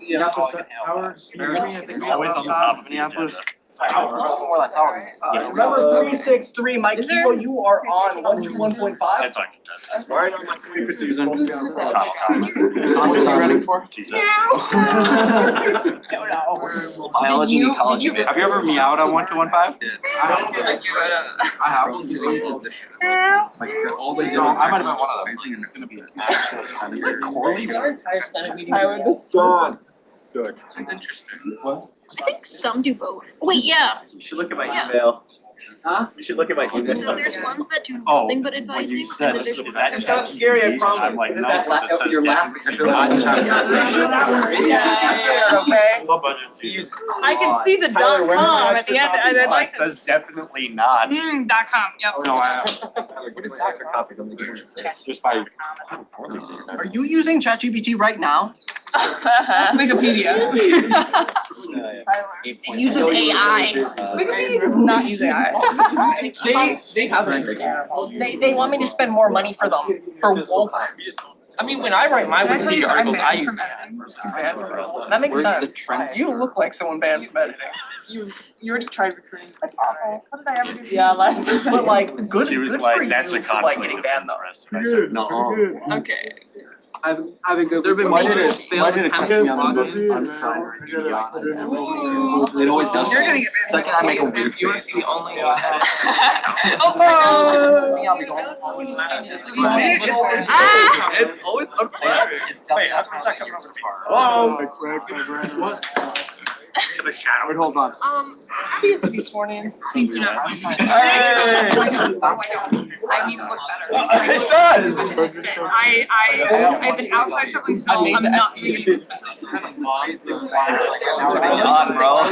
It's always on the top of the agenda. Remember 363, Mike Kibo, you are on 121.5. It's uncontested. Right on my sleeper season. What was he running for? CSAT. Biology and ecology. Have you ever meowed on 1215? I have. I might have been one of those. It's gonna be an actual senator. Our entire Senate meeting. I would destroy. Good. What? I think some do both. Wait, yeah. You should look at my Yeah. email. Huh? You should look at my email. So there's ones that do Oh, nothing but when advising, you said, and then there's is ones that It's not scary, I promise. I'm like, no, That because it says you're laughing. definitely You're not. laughing. You should be scared, okay? Low budget season. I can see the Tyler, when .com did at the end, I'd like It to. says definitely not. .com, yep. No, What is extra copies on the different says? just by. Are you using ChatGPT right now? Wikipedia. It uses AI. Wikipedia does not use AI. They have it. They want me to spend more money for them, for woke. I mean, when I write my Actually, Wikipedia I'm articles, I banned use from AI. That makes sense. You look like someone banned from editing. You already tried recruiting. That's awful. What did I ever do? Yeah, last time. But like, good, She was good for like, you that's a for like conflict getting of banned though. interest. And I said, no. Okay. I've been good. There have been Why multiple did it failed attempts to be on the cost books. It always does. You're gonna get banned. Second, I make a weird face. the only Oh. Ah! It's always unpleasant. Wait, how's my second over to me? What? In a shadow. Wait, hold on. Happy to be sworn in. Please do not. Hey! I need to look better. It does! I have an outside shuffling spell. I'm not doing it. Come on, bro. I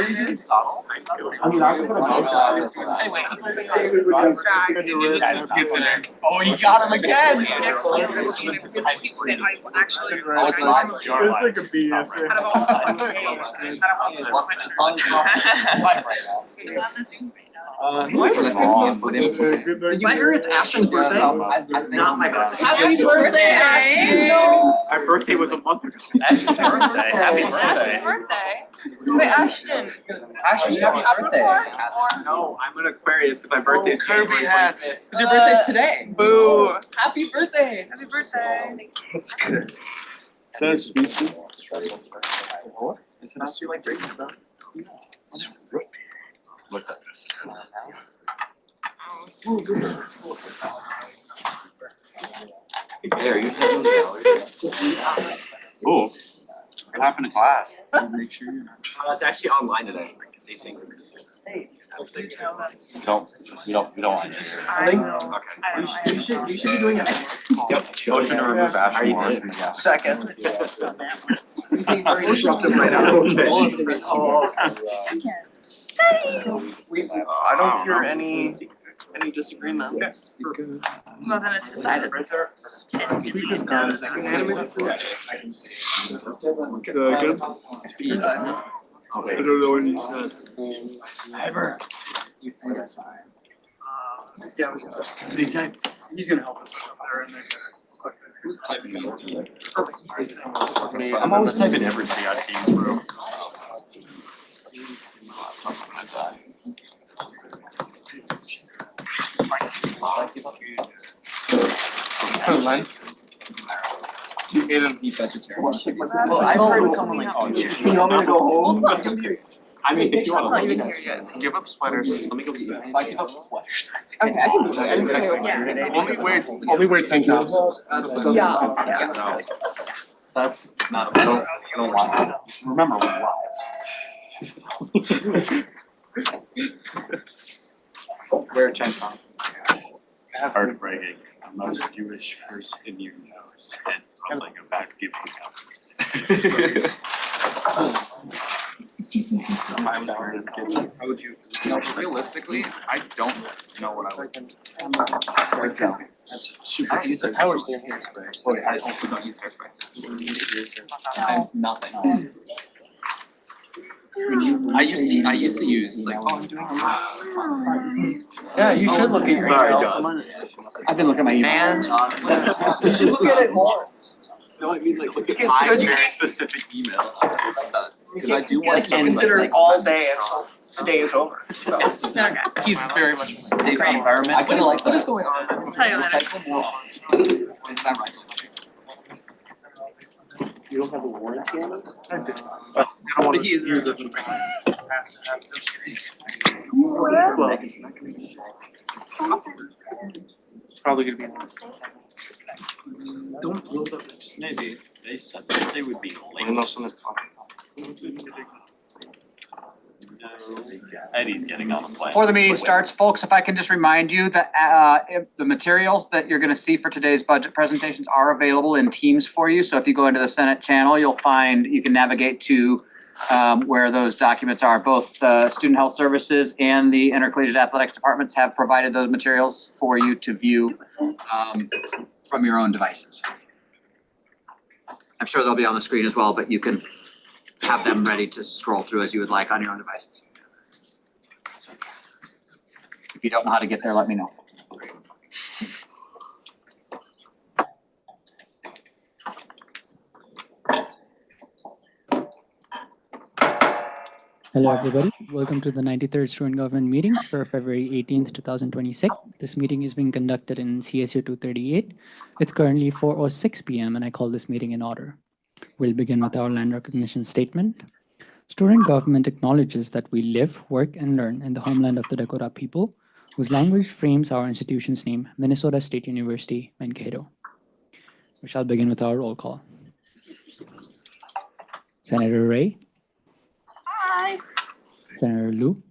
mean, I can put a Anyway, Gets in there. Oh, you got him again! next week, I'm looking at it. I actually. It's like a BS. Out of all the games, out of all the Did you hear it's Ashton's birthday? Not my birthday. Happy birthday, Ashton! My birthday was a month ago. Ashton's birthday. Happy Ashton's birthday. birthday. Wait, Ashton. Ashton, happy birthday. No, I'm an Aquarius because my birthday's January 25th. Because your birthday's today. Boo. Happy birthday. Happy birthday. That's good. Is that a sweet tea? Is it a sweet like drinking about? Look at There, you said those Ooh. What happened to class? Make sure you're not. It's actually online today. They think. We don't want this. I think Okay. you should be doing it. Yep. Motion to remove Ashton Already Morris did. from the gas. Second. Being very disruptive right now. I don't hear any disagreement. Well, then it's decided. Good. I don't know what he said. Anytime. He's gonna help us out there. I'm always typing everybody on Teams, bro. You ate him, he's vegetarian. Well, I've heard someone like, Oh, yeah. you want me to go home? I mean, if you want It's not to even here yet. give up sweaters, let me go get If I give up sweaters. Okay, I can do that. Only wear tank tops. Yeah. No. That's not, I don't want that. Remember, we're live. Wear a tank top. Heartbreaking. The most Jewish person you know said something about giving up. How would you? Realistically, I don't know what I would. I don't use their power steering hairspray. Oh, I also don't use hairspray. I have nothing. I used to use like, oh, I'm doing. Yeah, you should look at your Sorry, email. John. I've been looking at my email. You should look at it more. No, I mean like look at Because- my because you very can't- specific email. Because I do You want can't to consider it all day until the day is over, so. Yes. Okay. He's very much. Save the environment. I kinda like What is that. going on? I'll tell you later. Recycle more. Is that right? You don't have a warranty on it? I do. I don't wanna But he is use very it. Probably gonna be. Don't build up, maybe, they said that they would be late. No, son, it's fine. No, Eddie's getting on a plane. Before the meeting starts, folks, if I can just remind you that if the materials that you're gonna see for today's budget presentations are available in Teams for you. So if you go into the Senate channel, you'll find, you can navigate to where those documents are. Both the Student Health Services and the Intercollegiate Athletics Departments have provided those materials for you to view from your own devices. I'm sure they'll be on the screen as well, but you can have them ready to scroll through as you would like on your own devices. If you don't know how to get there, let me know. Hello, everybody. Welcome to the 93rd Student Government Meeting for February 18th, 2026. This meeting is being conducted in CSU 238. It's currently 4:06 p.m. and I call this meeting in order. We'll begin with our land recognition statement. Student government acknowledges that we live, work, and learn in the homeland of the Dakota people, whose language frames our institution's name, Minnesota State University, Mankato. We shall begin with our roll call. Senator Ray, Hi. Senator Liu,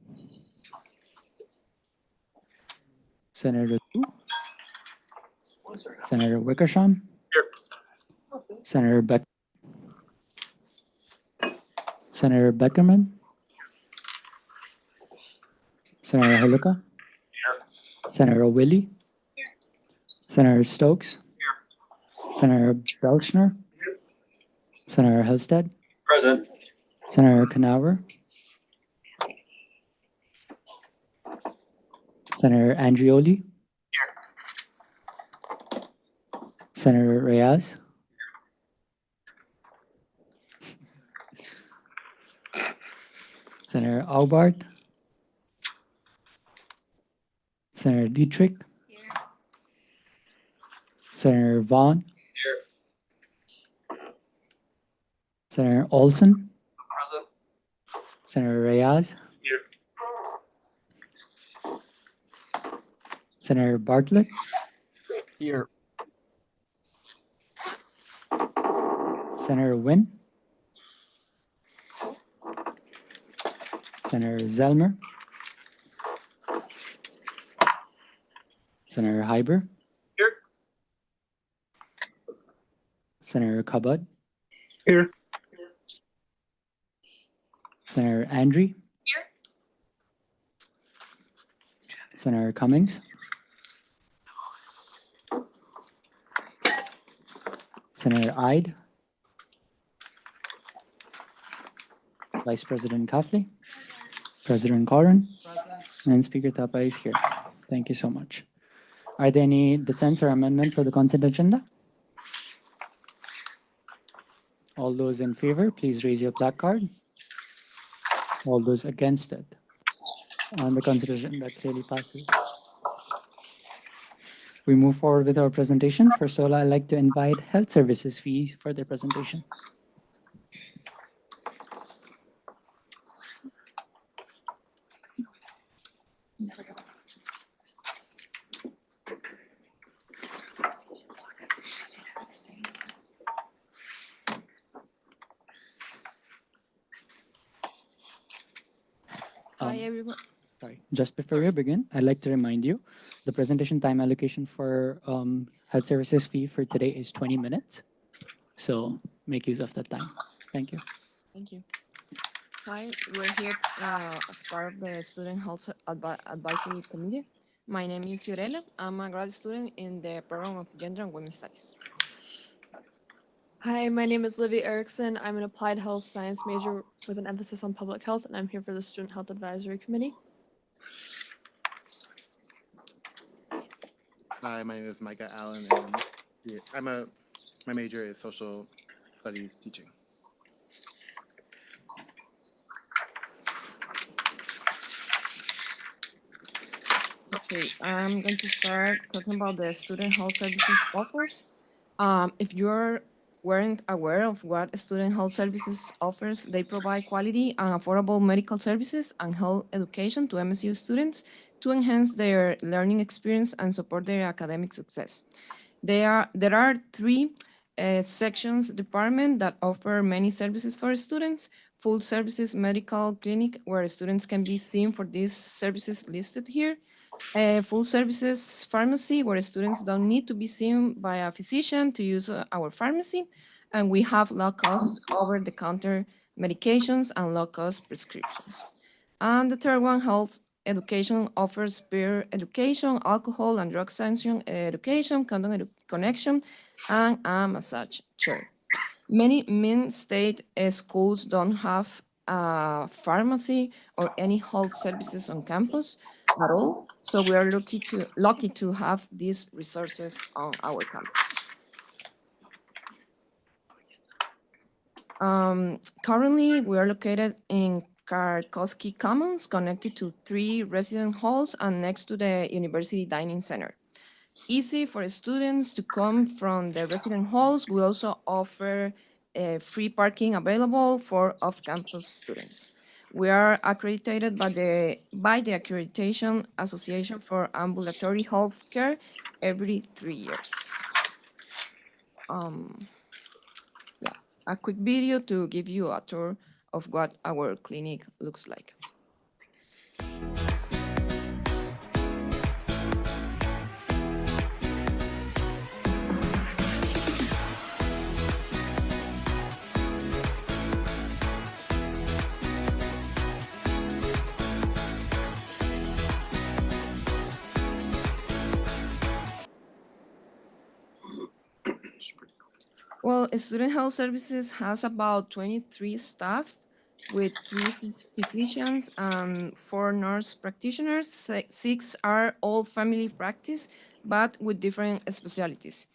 Senator Liu, Senator Wickersham, Senator Beck, Senator Beckerman, Senator Haluka, Senator Willie, Senator Stokes, Senator Belschner, Senator Helsted, Present. Senator Knauer, Senator Andrioli, Senator Reyes, Senator Aubart, Senator Dietrich, Senator Vaughn, Senator Olson, Senator Reyes, Senator Bartlett, Here. Senator Nguyen, Senator Zelmer, Senator Hyber, Here. Senator Kabad, Here. Senator Andre, Here. Senator Cummings, Senator Ide, Vice President Kafley, President Corrin, and Speaker Thapa is here. Thank you so much. Are there any dissents or amendment for the consent agenda? All those in favor, please raise your placard. All those against it. On the consent agenda clearly passes. We move forward with our presentation. First of all, I'd like to invite Health Services fees for their presentation. Hi, everyone. Sorry, just before we begin, I'd like to remind you, the presentation time allocation for Health Services fee for today is 20 minutes. So make use of that time. Thank you. Thank you. Hi, we're here as part of the Student Health Advisory Committee. My name is Yorena. I'm a grad student in the program of Gender and Women's Studies. Hi, my name is Livy Erickson. I'm an applied health science major with an emphasis on public health, and I'm here for the Student Health Advisory Committee. Hi, my name is Micah Allen, and I'm a My major is social studies teaching. Okay, I'm going to start talking about the student health services offers. If you're weren't aware of what student health services offers, they provide quality and affordable medical services and health education to MSU students to enhance their learning experience and support their academic success. There are three sections department that offer many services for students. Full services medical clinic, where students can be seen for these services listed here. Full services pharmacy, where students don't need to be seen by a physician to use our pharmacy. And we have low cost over the counter medications and low cost prescriptions. And the third one, health education, offers peer education, alcohol and drug sanction education, connection, and a massage chair. Many state schools don't have a pharmacy or any health services on campus at all. So we are lucky to have these resources on our campus. Currently, we are located in Karkowski Commons, connected to 3 resident halls and next to the University Dining Center. Easy for students to come from the resident halls. We also offer free parking available for off-campus students. We are accredited by the Accreditation Association for Ambulatory Health Care every 3 years. Yeah, a quick video to give you a tour of what our clinic looks like. Well, Student Health Services has about 23 staff with 3 physicians and 4 nurse practitioners. 6 are all family practice, but with different specialties.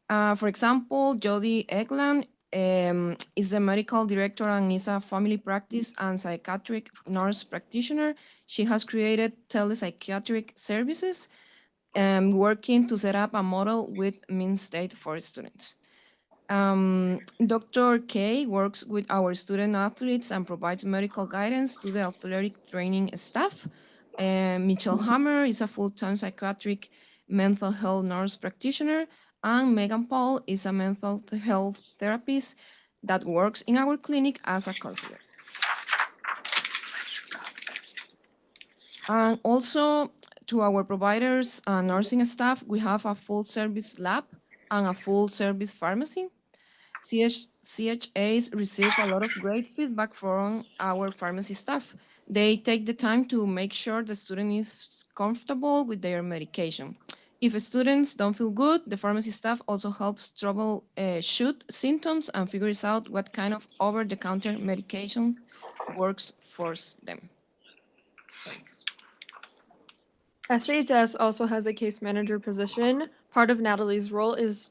For example, Jody Eggland is the medical director and is a family practice and psychiatric nurse practitioner. She has created telepsychiatric services, working to set up a model with Min-State for students. Dr. K works with our student athletes and provides medical guidance to the athletic training staff. Michelle Hammer is a full-time psychiatric mental health nurse practitioner, and Megan Paul is a mental health therapist that works in our clinic as a counselor. And also to our providers and nursing staff, we have a full-service lab and a full-service pharmacy. CHAs receive a lot of great feedback from our pharmacy staff. They take the time to make sure the student is comfortable with their medication. If students don't feel good, the pharmacy staff also helps troubleshoot symptoms and figures out what kind of over-the-counter medication works for them. Thanks. SHS also has a case manager position. Part of Natalie's role is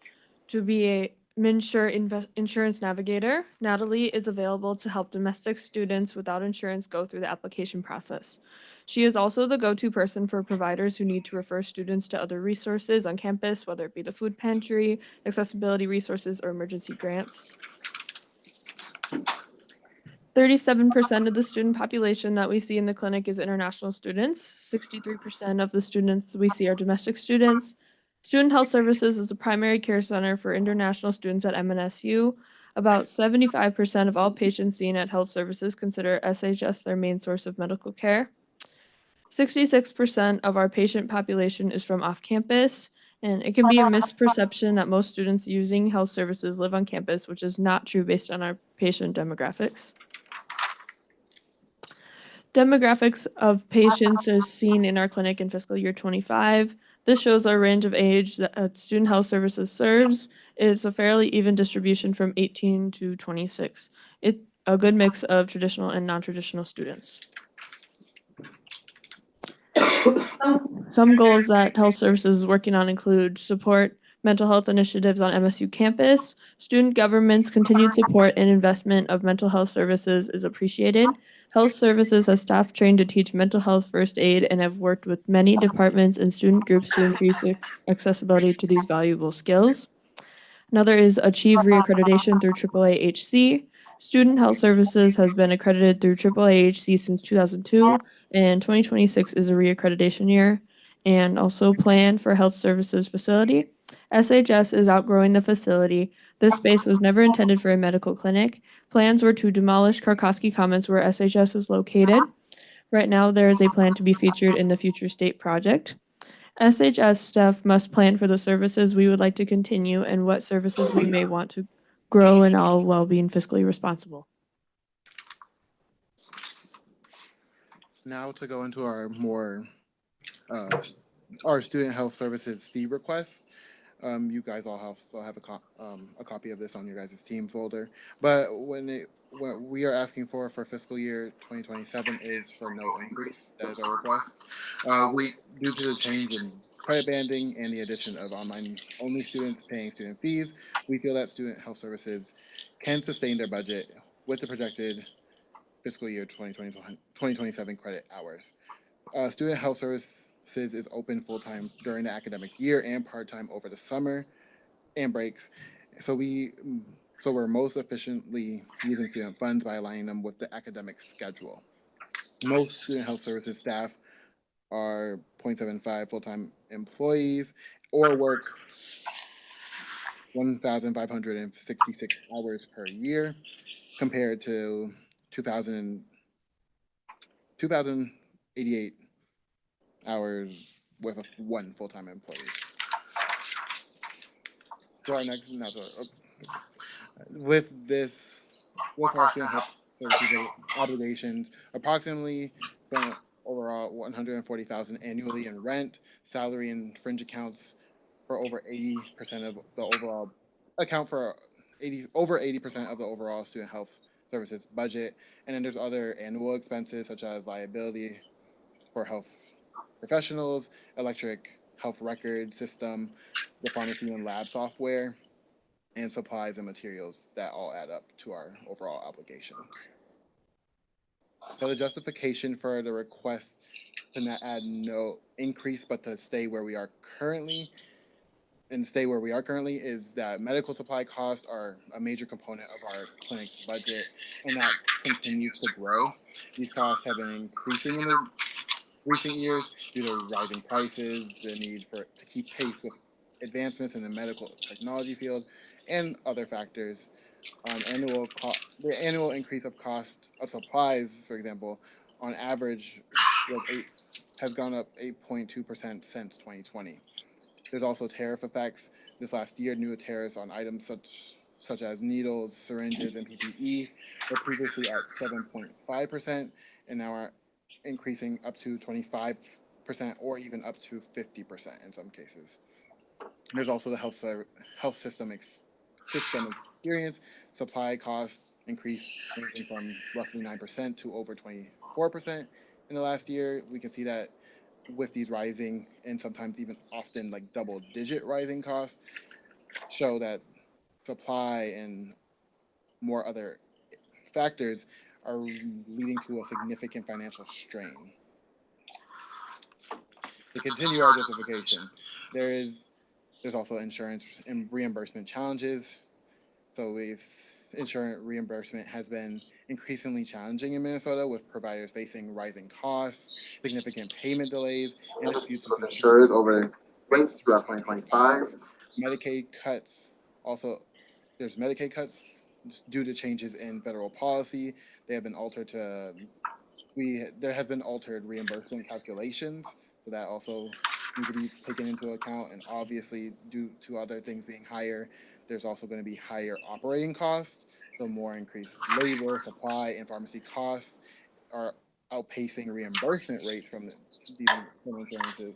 to be a MNsure insurance navigator. Natalie is available to help domestic students without insurance go through the application process. She is also the go-to person for providers who need to refer students to other resources on campus, whether it be the food pantry, accessibility resources, or emergency grants. 37% of the student population that we see in the clinic is international students. 63% of the students we see are domestic students. Student Health Services is the primary care center for international students at MNSU. About 75% of all patients seen at health services consider SHS their main source of medical care. 66% of our patient population is from off-campus, and it can be a misperception that most students using health services live on campus, which is not true based on our patient demographics. Demographics of patients is seen in our clinic in fiscal year 25. This shows our range of age that Student Health Services serves. It's a fairly even distribution from 18 to 26. It's a good mix of traditional and non-traditional students. Some goals that Health Services is working on include support mental health initiatives on MSU campus. Student government's continued support and investment of mental health services is appreciated. Health Services has staff trained to teach mental health first aid and have worked with many departments and student groups to increase accessibility to these valuable skills. Another is Achieve reaccreditation through AAA-HC. Student Health Services has been accredited through AAA-HC since 2002, and 2026 is a reaccreditation year. And also Plan for Health Services facility. SHS is outgrowing the facility. This space was never intended for a medical clinic. Plans were to demolish Karkowski Commons where SHS is located. Right now, there is a plan to be featured in the future state project. SHS staff must plan for the services we would like to continue and what services we may want to grow, and all while being fiscally responsible. Now to go into our more, our student health services fee requests. You guys all still have a copy of this on your guys' team folder. But what we are asking for fiscal year 2027 is for no increase. That is our request. Due to the change in credit banding and the addition of online-only students paying student fees, we feel that student health services can sustain their budget with the projected fiscal year 2027 credit hours. Student health services is open full-time during the academic year and part-time over the summer and breaks. So we're most efficiently using student funds by aligning them with the academic schedule. Most student health services staff are 0.75 full-time employees or work 1,566 hours per year compared to 2,088 hours with one full-time employee. So our next, with our student health services obligations, approximately from overall $140,000 annually in rent, salary, and fringe accounts for over 80% of the overall over 80% of the overall student health services budget. And then there's other annual expenses such as liability for health professionals, electric health record system, the pharmacy and lab software, and supplies and materials that all add up to our overall obligation. So the justification for the request to not add no increase but to stay where we are currently is that medical supply costs are a major component of our clinic's budget, and that continues to grow. These costs have been increasing in the recent years due to rising prices, the need to keep pace with advancements in the medical technology field, and other factors. The annual increase of cost of supplies, for example, on average has gone up 8.2% since 2020. There's also tariff effects. This last year, new tariffs on items such as needles, syringes, and PPE were previously at 7.5% and now are increasing up to 25% or even up to 50% in some cases. There's also the health system experience. Supply costs increased ranging from roughly 9% to over 24% in the last year. We can see that with these rising and sometimes even often like double-digit rising costs show that supply and more other factors are leading to a significant financial strain. To continue our justification, there's also insurance and reimbursement challenges. So insurance reimbursement has been increasingly challenging in Minnesota, with providers facing rising costs, significant payment delays, and disputes with insurers over rates throughout 2025. Medicaid cuts there's Medicaid cuts due to changes in federal policy. They have been altered there has been altered reimbursement calculations, so that also need to be taken into account. And obviously, due to other things being higher, there's also going to be higher operating costs, so more increased labor, supply, and pharmacy costs are outpacing reimbursement rates from insurances,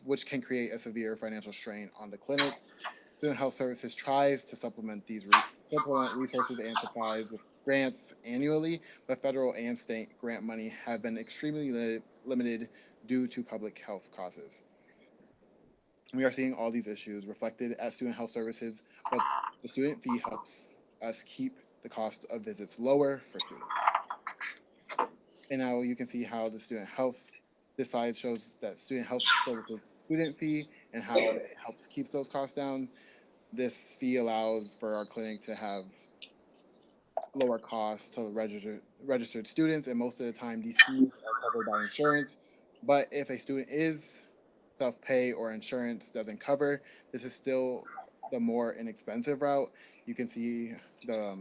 which can create a severe financial strain on the clinics. Student Health Services tries to supplement resources and supplies with grants annually, but federal and state grant money have been extremely limited due to public health causes. We are seeing all these issues reflected at Student Health Services, but the student fee helps us keep the cost of visits lower for students. And now you can see how the student health, this slide shows that Student Health Services student fee and how it helps keep those costs down. This fee allows for our clinic to have lower costs to registered students, and most of the time these fees are covered by insurance. But if a student is self-pay or insurance doesn't cover, this is still the more inexpensive route. You can see the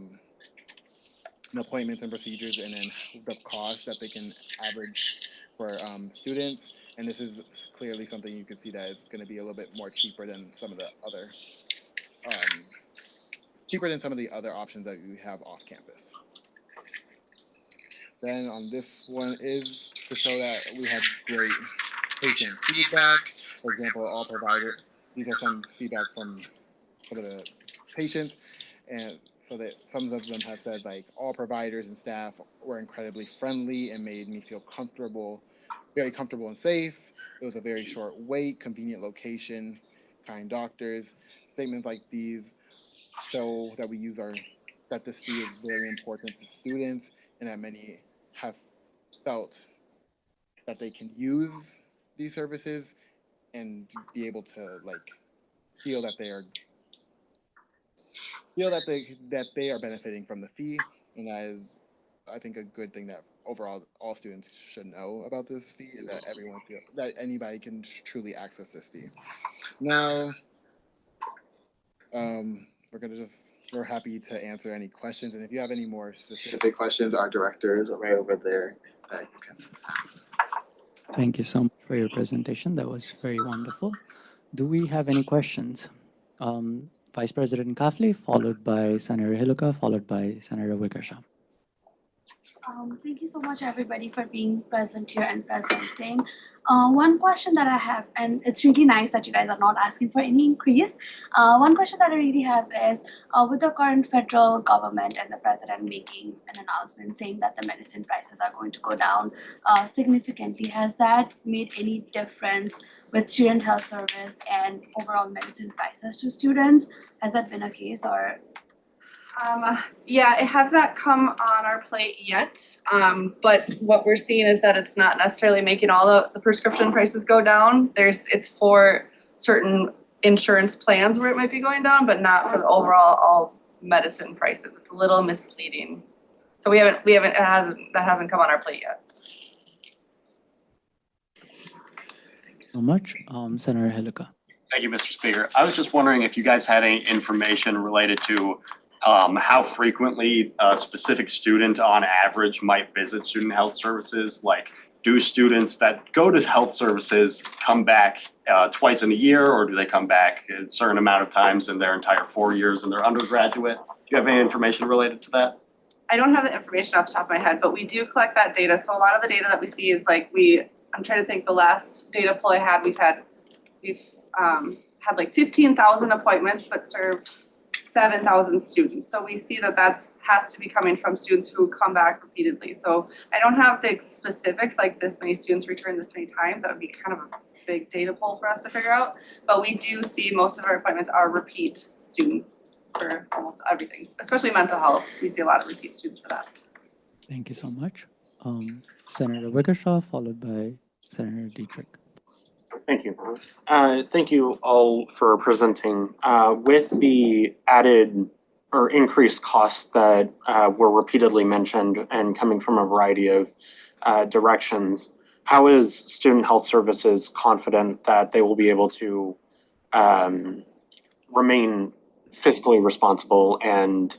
appointments and procedures and then the cost that they can average for students. And this is clearly something you can see that it's going to be a little bit more cheaper than some of the other options that we have off campus. Then on this one is to show that we have great patient feedback. For example, all providers, these are some feedback from some of the patients, and so that some of them have said like all providers and staff were incredibly friendly and made me feel comfortable, very comfortable and safe. It was a very short wait, convenient location, kind doctors. Statements like these show that that this fee is very important to students and that many have felt that they can use these services and be able to like feel that they are benefiting from the fee, and that is, I think, a good thing that overall all students should know about this fee, is that that anybody can truly access this fee. Now, we're happy to answer any questions, and if you have any more specific questions, our directors are right over there that you can ask. Thank you so much for your presentation. That was very wonderful. Do we have any questions? Vice President Kafli, followed by Senator Hiluka, followed by Senator Wickersham. Thank you so much, everybody, for being present here and presenting. One question that I have, and it's really nice that you guys are not asking for any increase. One question that I really have is, with the current federal government and the president making an announcement saying that the medicine prices are going to go down significantly, has that made any difference with student health service and overall medicine prices to students? Has that been a case, or? Yeah, it has not come on our plate yet, but what we're seeing is that it's not necessarily making all the prescription prices go down. It's for certain insurance plans where it might be going down, but not for the overall all medicine prices. It's a little misleading. So that hasn't come on our plate yet. Thank you so much. Senator Hiluka. Thank you, Mr. Speaker. I was just wondering if you guys had any information related to how frequently a specific student on average might visit student health services. Like, do students that go to health services come back twice in a year, or do they come back a certain amount of times in their entire 4 years in their undergraduate? Do you have any information related to that? I don't have the information off the top of my head, but we do collect that data. So a lot of the data that we see is like I'm trying to think, the last data pull I had, we've had like 15,000 appointments, but served 7,000 students. So we see that has to be coming from students who come back repeatedly. So I don't have the specifics, like this many students return this many times. That would be kind of a big data pull for us to figure out. But we do see most of our appointments are repeat students for almost everything, especially mental health. We see a lot of repeat students for that. Thank you so much. Senator Wickershaw, followed by Senator Dietrich. Thank you. Thank you all for presenting. With the added or increased costs that were repeatedly mentioned and coming from a variety of directions, how is Student Health Services confident that they will be able to remain fiscally responsible and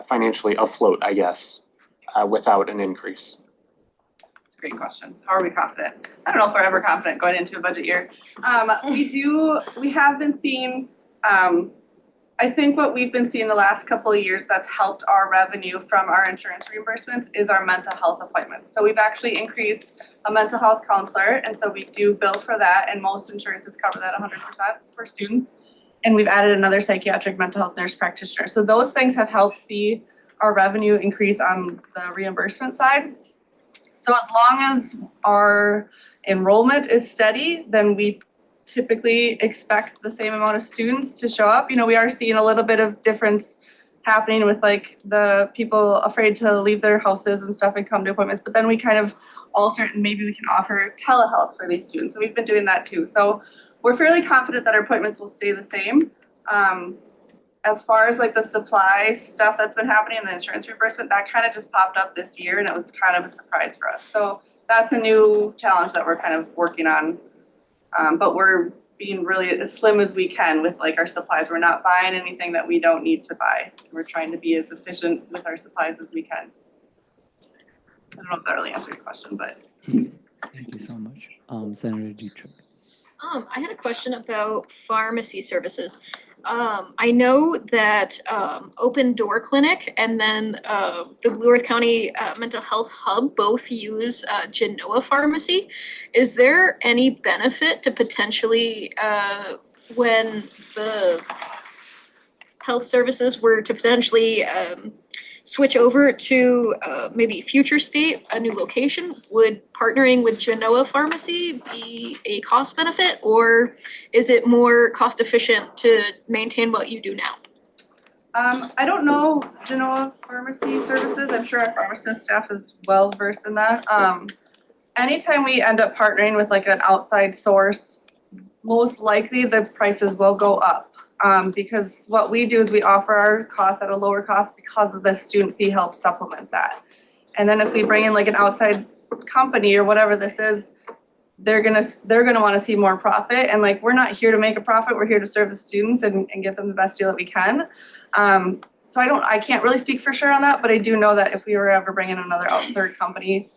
financially afloat, I guess, without an increase? Great question. How are we confident? I don't know if we're ever confident going into a budget year. We have been seeing, I think what we've been seeing the last couple of years that's helped our revenue from our insurance reimbursements is our mental health appointments. So we've actually increased a mental health counselor, and so we do bill for that, and most insurances cover that 100% for students. And we've added another psychiatric mental health nurse practitioner. So those things have helped see our revenue increase on the reimbursement side. So as long as our enrollment is steady, then we typically expect the same amount of students to show up. You know, we are seeing a little bit of difference happening with like the people afraid to leave their houses and stuff and come to appointments, but then we kind of alter it and maybe we can offer telehealth for these students. So we've been doing that too. So we're fairly confident that our appointments will stay the same. As far as like the supply stuff that's been happening and the insurance reimbursement, that kind of just popped up this year and it was kind of a surprise for us. So that's a new challenge that we're kind of working on. But we're being really as slim as we can with like our supplies. We're not buying anything that we don't need to buy. We're trying to be as efficient with our supplies as we can. I don't know if that really answered your question, but. Thank you so much. Senator Dietrich. I had a question about pharmacy services. I know that Open Door Clinic and then the Blue Earth County Mental Health Hub both use Genoa Pharmacy. Is there any benefit to potentially when the health services were to potentially switch over to maybe future state, a new location, would partnering with Genoa Pharmacy be a cost benefit, or is it more cost efficient to maintain what you do now? I don't know Genoa Pharmacy Services. I'm sure our pharmacist staff is well versed in that. Anytime we end up partnering with like an outside source, most likely the prices will go up. Because what we do is we offer our costs at a lower cost because of the student fee helps supplement that. And then if we bring in like an outside company or whatever this is, they're gonna want to see more profit. And like, we're not here to make a profit, we're here to serve the students and get them the best deal that we can. So I can't really speak for sure on that, but I do know that if we were ever bringing in another third company,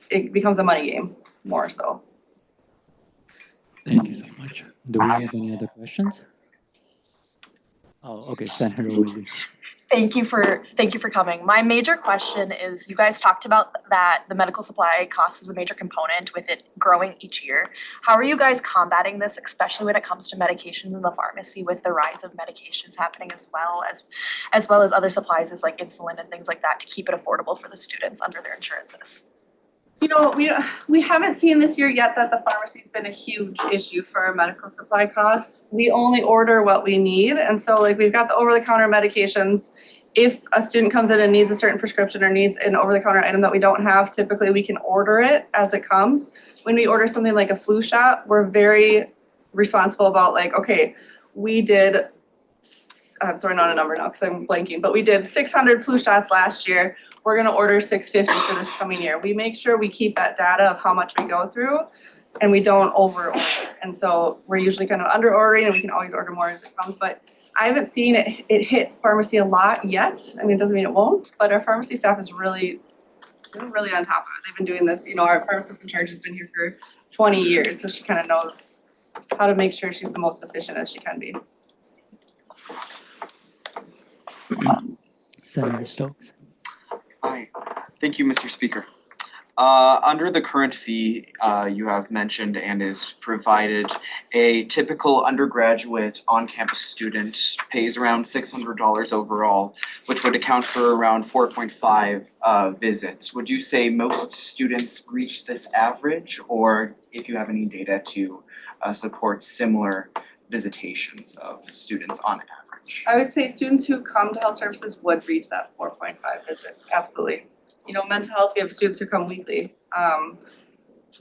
it becomes a money game more so. Thank you so much. Do we have any other questions? Oh, okay, Senator Willie. Thank you for coming. My major question is, you guys talked about that the medical supply cost is a major component with it growing each year. How are you guys combating this, especially when it comes to medications in the pharmacy with the rise of medications happening as well as other supplies like insulin and things like that to keep it affordable for the students under their insurances? You know, we haven't seen this year yet that the pharmacy's been a huge issue for our medical supply costs. We only order what we need. And so like we've got the over-the-counter medications. If a student comes in and needs a certain prescription or needs an over-the-counter item that we don't have, typically we can order it as it comes. When we order something like a flu shot, we're very responsible about like, okay, we did, I'm throwing out a number now because I'm blanking, but we did 600 flu shots last year. We're gonna order 650 for this coming year. We make sure we keep that data of how much we go through and we don't over order. And so we're usually kind of under ordering and we can always order more as it comes, but I haven't seen it hit pharmacy a lot yet. I mean, it doesn't mean it won't, but our pharmacy staff is really on top of it. They've been doing this, you know, our pharmacist in charge has been here for 20 years, so she kind of knows how to make sure she's the most efficient as she can be. Senator Stokes. Hi, thank you, Mr. Speaker. Under the current fee, you have mentioned and is provided, a typical undergraduate on-campus student pays around $600 overall, which would account for around 4.5 visits. Would you say most students reach this average, or if you have any data to support similar visitations of students on average? I would say students who come to health services would reach that 4.5 visit, absolutely. You know, mental health, we have students who come weekly.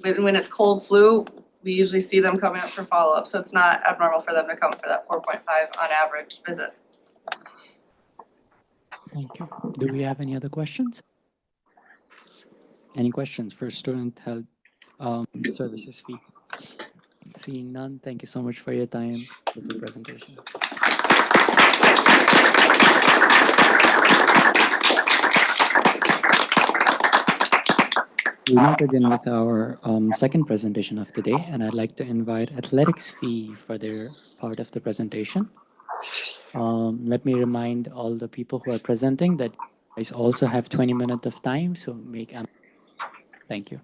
When it's cold flu, we usually see them coming up for follow-up, so it's not abnormal for them to come for that 4.5 on average visit. Thank you. Do we have any other questions? Any questions for student health services fee? Seeing none, thank you so much for your time, for your presentation. We now begin with our second presentation of the day, and I'd like to invite Athletics Fee for their part of the presentation. Let me remind all the people who are presenting that you guys also have 20 minutes of time, so thank you.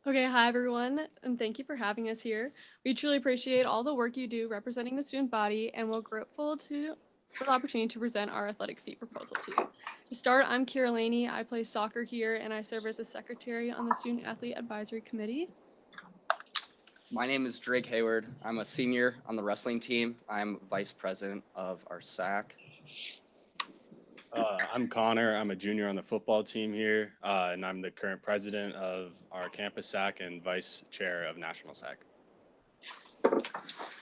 Okay, hi everyone, and thank you for having us here. We truly appreciate all the work you do representing the student body, and we're grateful for the opportunity to present our athletic fee proposal to you. To start, I'm Kira Laney. I play soccer here, and I serve as a secretary on the Student Athlete Advisory Committee. My name is Drake Hayward. I'm a senior on the wrestling team. I'm vice president of our SAC. I'm Connor. I'm a junior on the football team here, and I'm the current president of our campus SAC and vice chair of National SAC.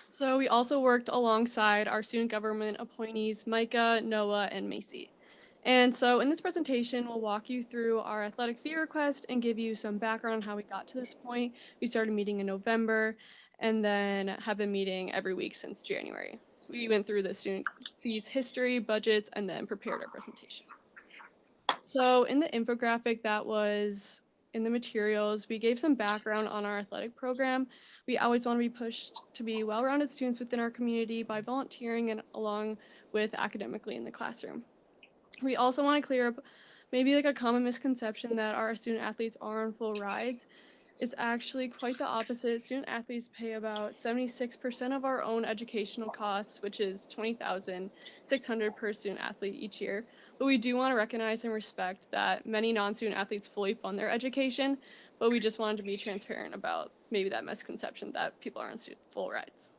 So we also worked alongside our student government appointees, Micah, Noah, and Macy. And so in this presentation, we'll walk you through our athletic fee request and give you some background on how we got to this point. We started meeting in November and then have been meeting every week since January. We went through the student fees history, budgets, and then prepared our presentation. So in the infographic that was in the materials, we gave some background on our athletic program. We always want to be pushed to be well-rounded students within our community by volunteering and along with academically in the classroom. We also want to clear up maybe like a common misconception that our student athletes are on full rides. It's actually quite the opposite. Student athletes pay about 76% of our own educational costs, which is $20,600 per student athlete each year. But we do want to recognize and respect that many non-student athletes fully fund their education, but we just wanted to be transparent about maybe that misconception that people are on full rides.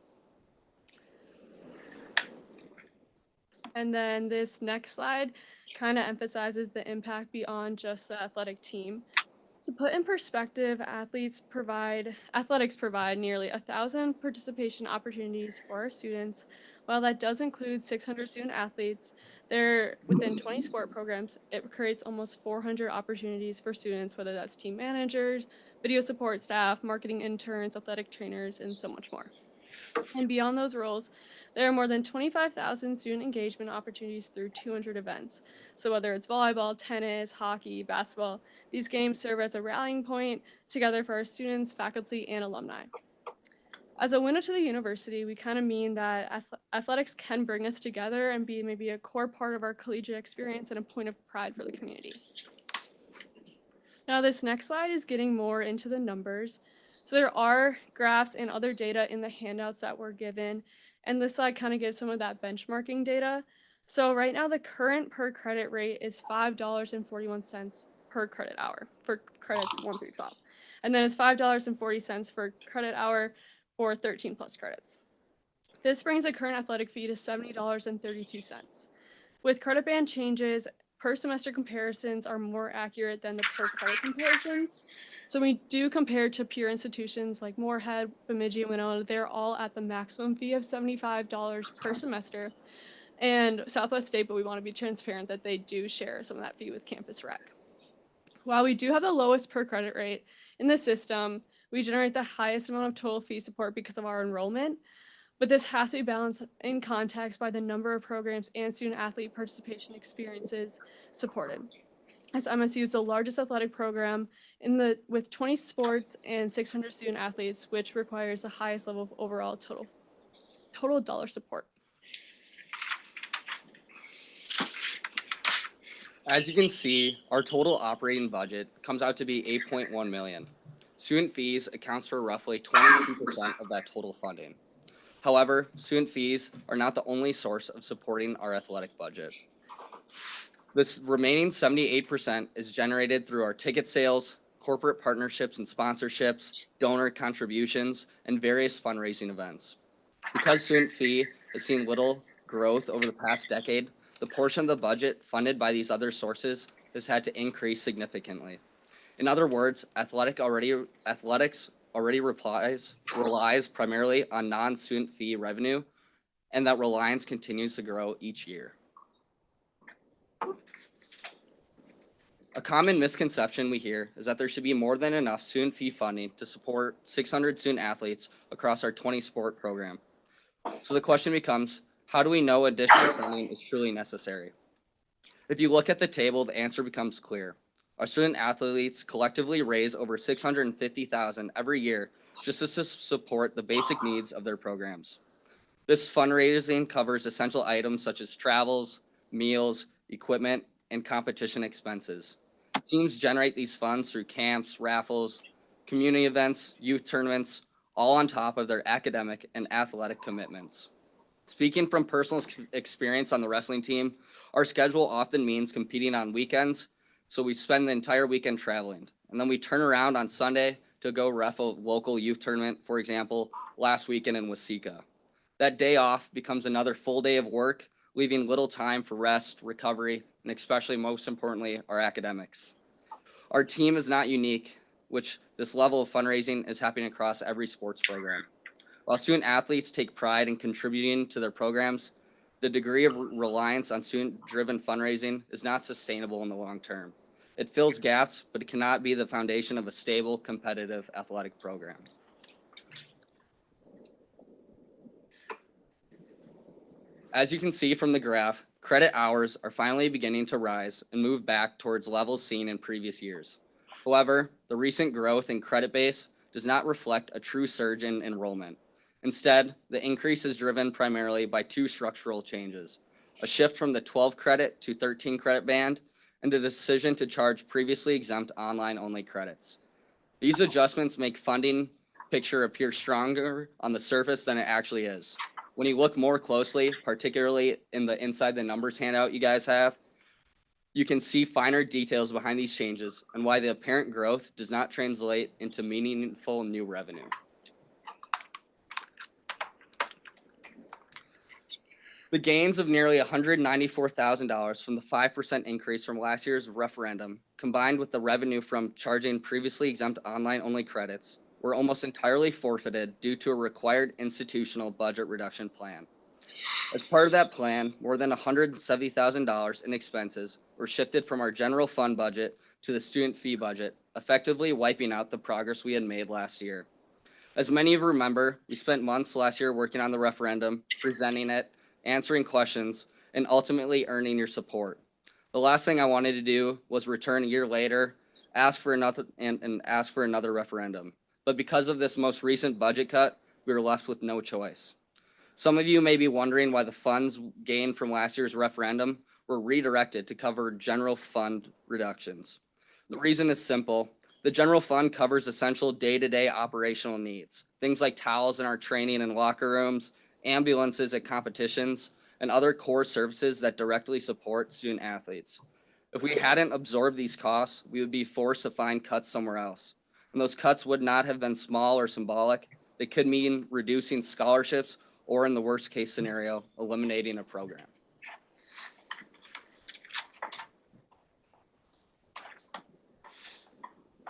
And then this next slide kind of emphasizes the impact beyond just the athletic team. To put in perspective, athletics provide nearly 1,000 participation opportunities for our students. While that does include 600 student athletes, they're within 20 sport programs. It creates almost 400 opportunities for students, whether that's team managers, video support staff, marketing interns, athletic trainers, and so much more. And beyond those roles, there are more than 25,000 student engagement opportunities through 200 events. So whether it's volleyball, tennis, hockey, basketball, these games serve as a rallying point together for our students, faculty, and alumni. As a window to the university, we kind of mean that athletics can bring us together and be maybe a core part of our collegiate experience and a point of pride for the community. Now this next slide is getting more into the numbers. So there are graphs and other data in the handouts that were given, and this slide kind of gives some of that benchmarking data. So right now the current per credit rate is $5.41 per credit hour for credits 1 through 12. And then it's $5.40 for credit hour for 13 plus credits. This brings the current athletic fee to $70.32. With credit band changes, per semester comparisons are more accurate than the per credit comparisons. So we do compare to peer institutions like Moorhead, Bemidji, and Winona. They're all at the maximum fee of $75 per semester. And Southwest State, but we want to be transparent that they do share some of that fee with Campus Rec. While we do have the lowest per credit rate in the system, we generate the highest amount of total fee support because of our enrollment. But this has to be balanced in context by the number of programs and student athlete participation experiences supported. As MSU is the largest athletic program with 20 sports and 600 student athletes, which requires the highest level of overall total dollar support. As you can see, our total operating budget comes out to be $8.1 million. Student fees accounts for roughly 22% of that total funding. However, student fees are not the only source of supporting our athletic budget. This remaining 78% is generated through our ticket sales, corporate partnerships and sponsorships, donor contributions, and various fundraising events. Because student fee has seen little growth over the past decade, the portion of the budget funded by these other sources has had to increase significantly. In other words, athletics already relies primarily on non-student fee revenue, and that reliance continues to grow each year. A common misconception we hear is that there should be more than enough student fee funding to support 600 student athletes across our 20 sport program. So the question becomes, how do we know additional funding is truly necessary? If you look at the table, the answer becomes clear. Our student athletes collectively raise over $650,000 every year just to support the basic needs of their programs. This fundraising covers essential items such as travels, meals, equipment, and competition expenses. Teams generate these funds through camps, raffles, community events, youth tournaments, all on top of their academic and athletic commitments. Speaking from personal experience on the wrestling team, our schedule often means competing on weekends, so we spend the entire weekend traveling. And then we turn around on Sunday to go ref a local youth tournament, for example, last weekend in Waseca. That day off becomes another full day of work, leaving little time for rest, recovery, and especially most importantly, our academics. Our team is not unique, which this level of fundraising is happening across every sports program. While student athletes take pride in contributing to their programs, the degree of reliance on student-driven fundraising is not sustainable in the long term. It fills gaps, but it cannot be the foundation of a stable, competitive athletic program. As you can see from the graph, credit hours are finally beginning to rise and move back towards levels seen in previous years. However, the recent growth in credit base does not reflect a true surge in enrollment. Instead, the increase is driven primarily by two structural changes: a shift from the 12 credit to 13 credit band, and the decision to charge previously exempt online-only credits. These adjustments make funding picture appear stronger on the surface than it actually is. When you look more closely, particularly in the inside the numbers handout you guys have, you can see finer details behind these changes and why the apparent growth does not translate into meaningful new revenue. The gains of nearly $194,000 from the 5% increase from last year's referendum, combined with the revenue from charging previously exempt online-only credits, were almost entirely forfeited due to a required institutional budget reduction plan. As part of that plan, more than $170,000 in expenses were shifted from our general fund budget to the student fee budget, effectively wiping out the progress we had made last year. As many of you remember, we spent months last year working on the referendum, presenting it, answering questions, and ultimately earning your support. The last thing I wanted to do was return a year later, ask for another referendum. But because of this most recent budget cut, we were left with no choice. Some of you may be wondering why the funds gained from last year's referendum were redirected to cover general fund reductions. The reason is simple. The general fund covers essential day-to-day operational needs, things like towels in our training and locker rooms, ambulances at competitions, and other core services that directly support student athletes. If we hadn't absorbed these costs, we would be forced to find cuts somewhere else. And those cuts would not have been small or symbolic. They could mean reducing scholarships or, in the worst case scenario, eliminating a program.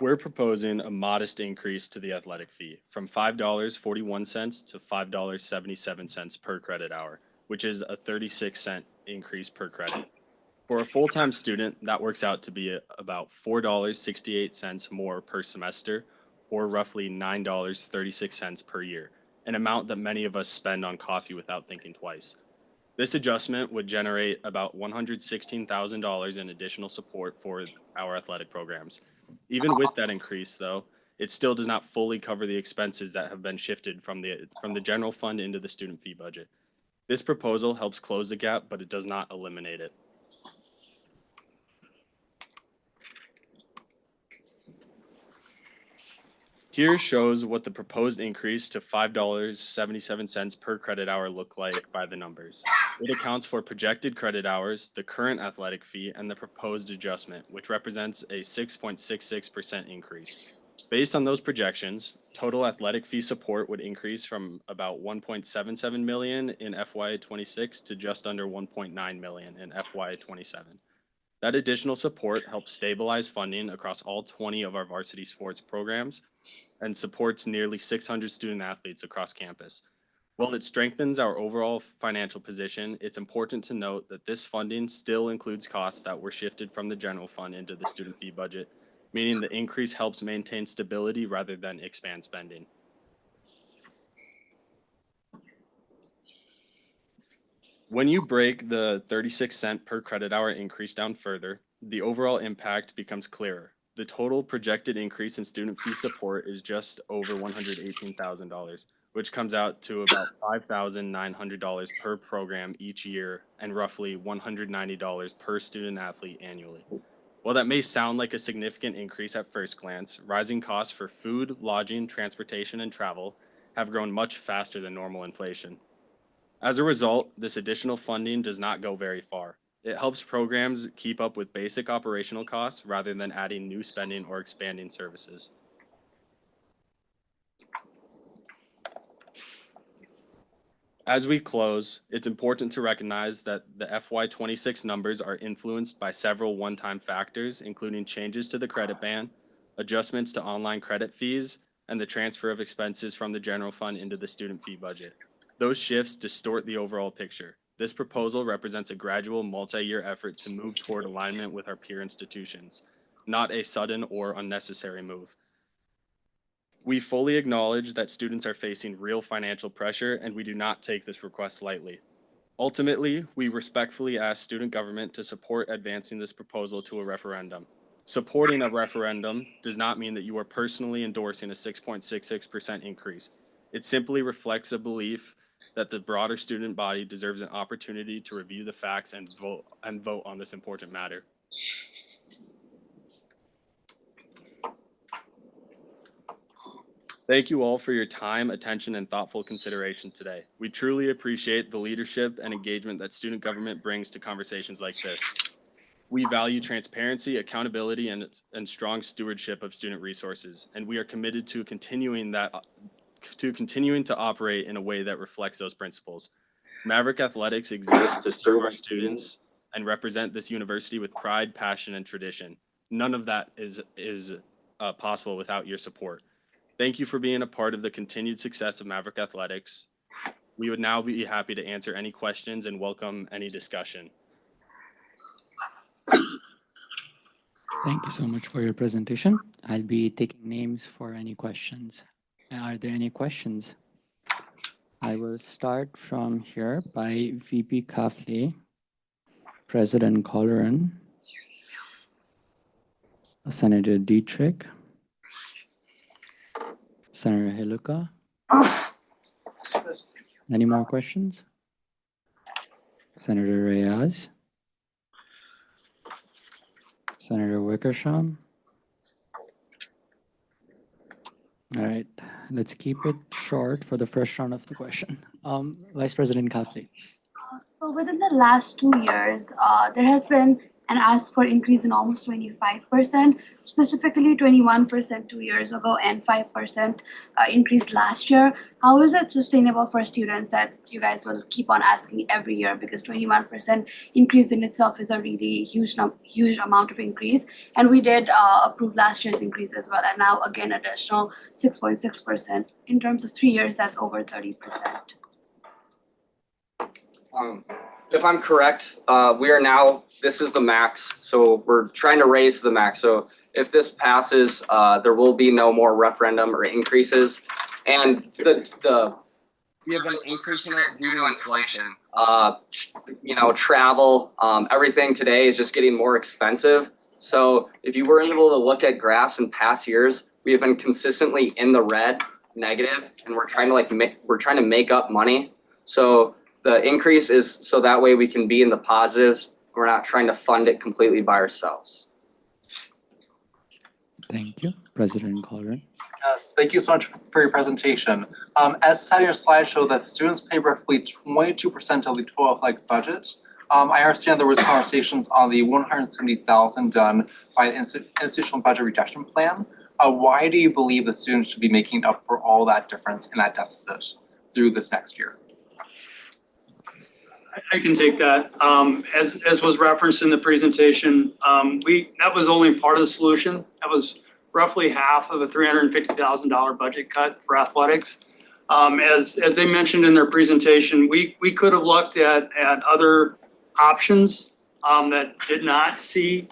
We're proposing a modest increase to the athletic fee from $5.41 to $5.77 per credit hour, which is a 36-cent increase per credit. For a full-time student, that works out to be about $4.68 more per semester, or roughly $9.36 per year, an amount that many of us spend on coffee without thinking twice. This adjustment would generate about $116,000 in additional support for our athletic programs. Even with that increase, though, it still does not fully cover the expenses that have been shifted from the general fund into the student fee budget. This proposal helps close the gap, but it does not eliminate it. Here shows what the proposed increase to $5.77 per credit hour look like by the numbers. It accounts for projected credit hours, the current athletic fee, and the proposed adjustment, which represents a 6.66% increase. Based on those projections, total athletic fee support would increase from about $1.77 million in FY26 to just under $1.9 million in FY27. That additional support helps stabilize funding across all 20 of our varsity sports programs and supports nearly 600 student athletes across campus. While it strengthens our overall financial position, it's important to note that this funding still includes costs that were shifted from the general fund into the student fee budget, meaning the increase helps maintain stability rather than expand spending. When you break the 36-cent per credit hour increase down further, the overall impact becomes clearer. The total projected increase in student fee support is just over $118,000, which comes out to about $5,900 per program each year and roughly $190 per student athlete annually. While that may sound like a significant increase at first glance, rising costs for food, lodging, transportation, and travel have grown much faster than normal inflation. As a result, this additional funding does not go very far. It helps programs keep up with basic operational costs rather than adding new spending or expanding services. As we close, it's important to recognize that the FY26 numbers are influenced by several one-time factors, including changes to the credit band, adjustments to online credit fees, and the transfer of expenses from the general fund into the student fee budget. Those shifts distort the overall picture. This proposal represents a gradual multi-year effort to move toward alignment with our peer institutions, not a sudden or unnecessary move. We fully acknowledge that students are facing real financial pressure, and we do not take this request lightly. Ultimately, we respectfully ask student government to support advancing this proposal to a referendum. Supporting a referendum does not mean that you are personally endorsing a 6.66% increase. It simply reflects a belief that the broader student body deserves an opportunity to review the facts and vote on this important matter. Thank you all for your time, attention, and thoughtful consideration today. We truly appreciate the leadership and engagement that student government brings to conversations like this. We value transparency, accountability, and strong stewardship of student resources, and we are committed to continuing to operate in a way that reflects those principles. Maverick Athletics exists to serve our students and represent this university with pride, passion, and tradition. None of that is possible without your support. Thank you for being a part of the continued success of Maverick Athletics. We would now be happy to answer any questions and welcome any discussion. Thank you so much for your presentation. I'll be taking names for any questions. Are there any questions? I will start from here by VP Kafli, President Colleran, Senator Dietrich, Senator Heluka. Any more questions? Senator Reyes, Senator Wickersham. All right, let's keep it short for the first round of the question. Vice President Kafli. So within the last 2 years, there has been an ask for increase in almost 25%, specifically 21% 2 years ago and 5% increase last year. How is it sustainable for students that you guys will keep on asking every year? Because 21% increase in itself is a really huge amount of increase. And we did approve last year's increase as well. And now again, additional 6.6%. In terms of 3 years, that's over 30%. If I'm correct, we are now, this is the max, so we're trying to raise the max. So if this passes, there will be no more referendum or increases. And we have been increasing it due to inflation. Travel, everything today is just getting more expensive. So if you were able to look at graphs in past years, we have been consistently in the red, negative, and we're trying to make up money. So the increase is so that way we can be in the positives. We're not trying to fund it completely by ourselves. Thank you. President Colleran. Yes, thank you so much for your presentation. As said in your slideshow that students pay roughly 22% of the total athletic budget. I understand there was conversations on the $170,000 done by the institutional budget reduction plan. Why do you believe the students should be making up for all that difference in that deficit through this next year? I can take that. As was referenced in the presentation, that was only part of the solution. That was roughly half of a $350,000 budget cut for athletics. As they mentioned in their presentation, we could have looked at other options that did not see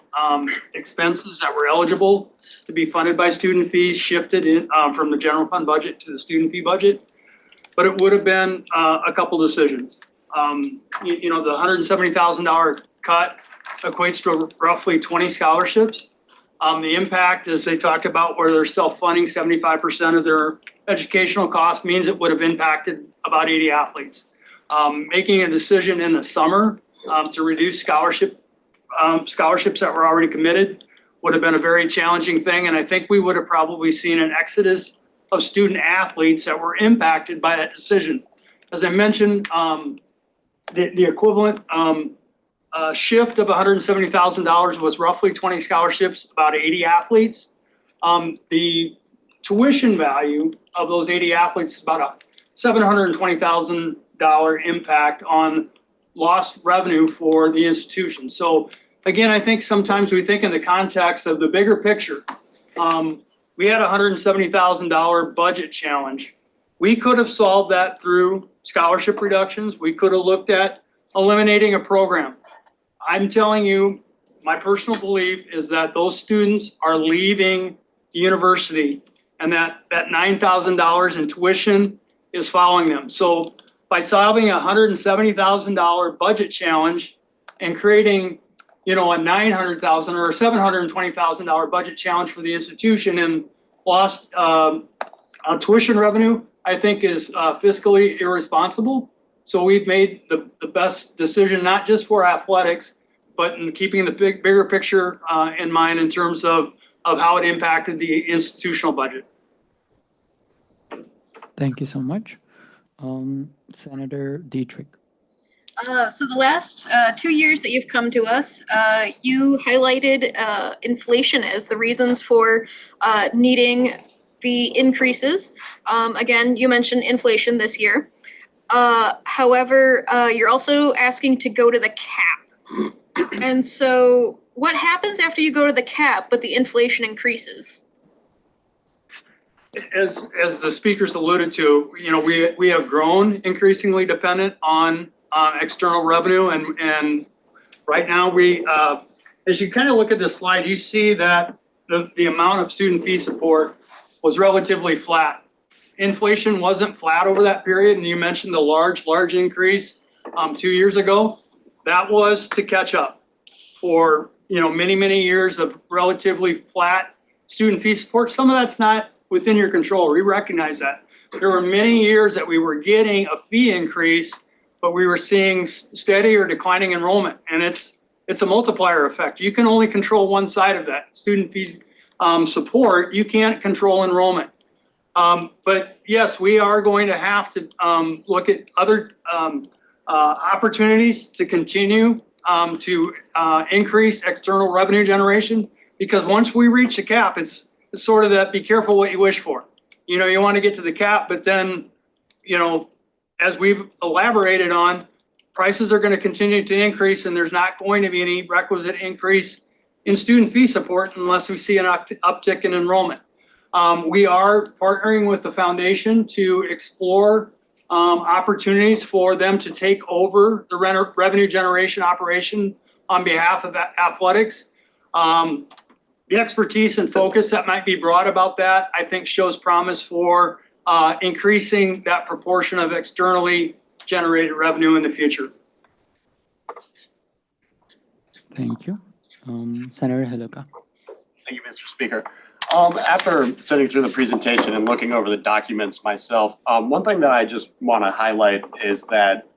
expenses that were eligible to be funded by student fees shifted in from the general fund budget to the student fee budget. But it would have been a couple decisions. The $170,000 cut equates to roughly 20 scholarships. The impact, as they talked about, where they're self-funding 75% of their educational costs, means it would have impacted about 80 athletes. Making a decision in the summer to reduce scholarship scholarships that were already committed would have been a very challenging thing. And I think we would have probably seen an exodus of student athletes that were impacted by that decision. As I mentioned, the equivalent shift of $170,000 was roughly 20 scholarships, about 80 athletes. The tuition value of those 80 athletes is about a $720,000 impact on lost revenue for the institution. So again, I think sometimes we think in the context of the bigger picture. We had a $170,000 budget challenge. We could have solved that through scholarship reductions. We could have looked at eliminating a program. I'm telling you, my personal belief is that those students are leaving the university and that $9,000 in tuition is following them. So by solving a $170,000 budget challenge and creating, a $900,000 or $720,000 budget challenge for the institution and lost tuition revenue, I think is fiscally irresponsible. So we've made the best decision, not just for athletics, but in keeping the bigger picture in mind in terms of how it impacted the institutional budget. Thank you so much. Senator Dietrich. So the last 2 years that you've come to us, you highlighted inflation as the reasons for needing the increases. Again, you mentioned inflation this year. However, you're also asking to go to the cap. And so what happens after you go to the cap, but the inflation increases? As the speakers alluded to, we have grown increasingly dependent on external revenue, and right now we, as you kind of look at this slide, you see that the amount of student fee support was relatively flat. Inflation wasn't flat over that period, and you mentioned the large increase 2 years ago. That was to catch up for many years of relatively flat student fee support. Some of that's not within your control. We recognize that. There were many years that we were getting a fee increase, but we were seeing steady or declining enrollment, and it's a multiplier effect. You can only control one side of that, student fees support. You can't control enrollment. But yes, we are going to have to look at other opportunities to continue to increase external revenue generation, because once we reach the cap, it's sort of that be careful what you wish for. You want to get to the cap, but then, as we've elaborated on, prices are going to continue to increase, and there's not going to be any requisite increase in student fee support unless we see an uptick in enrollment. We are partnering with the foundation to explore opportunities for them to take over the revenue generation operation on behalf of athletics. The expertise and focus that might be brought about that, I think, shows promise for increasing that proportion of externally generated revenue in the future. Thank you. Senator Hluka. Thank you, Mr. Speaker. After sitting through the presentation and looking over the documents myself, one thing that I just want to highlight is that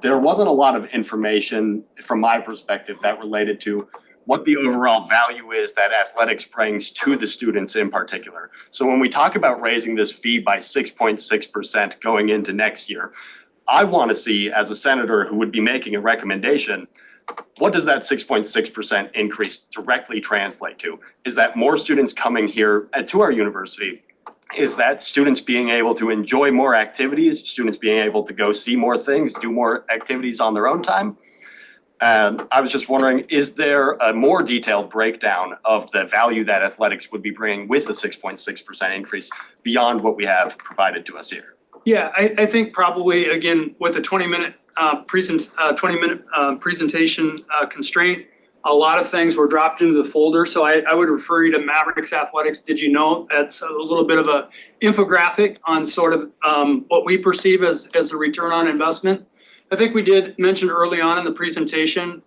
there wasn't a lot of information from my perspective that related to what the overall value is that athletics brings to the students in particular. So when we talk about raising this fee by 6.6% going into next year, I want to see, as a senator who would be making a recommendation, what does that 6.6% increase directly translate to? Is that more students coming here to our university? Is that students being able to enjoy more activities, students being able to go see more things, do more activities on their own time? And I was just wondering, is there a more detailed breakdown of the value that athletics would be bringing with the 6.6% increase beyond what we have provided to us here? Yeah, I think probably, again, with the 20-minute presentation constraint, a lot of things were dropped into the folder. So I would refer you to Mavericks Athletics. Did you know? That's a little bit of a infographic on sort of what we perceive as a return on investment. I think we did mention early on in the presentation,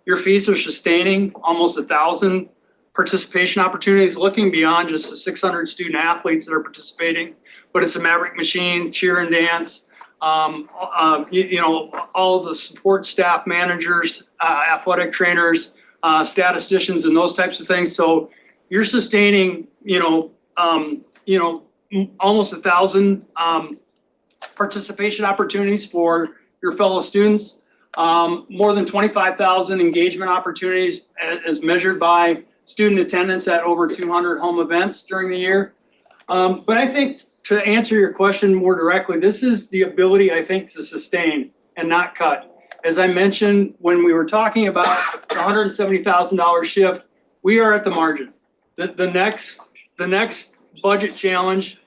your fees are sustaining almost 1,000 participation opportunities, looking beyond just the 600 student athletes that are participating, but it's a Maverick machine, cheer and dance, all of the support staff, managers, athletic trainers, statisticians and those types of things. So you're sustaining, almost 1,000 participation opportunities for your fellow students. More than 25,000 engagement opportunities as measured by student attendance at over 200 home events during the year. But I think to answer your question more directly, this is the ability, I think, to sustain and not cut. As I mentioned, when we were talking about the $170,000 shift, we are at the margin. The next budget challenge,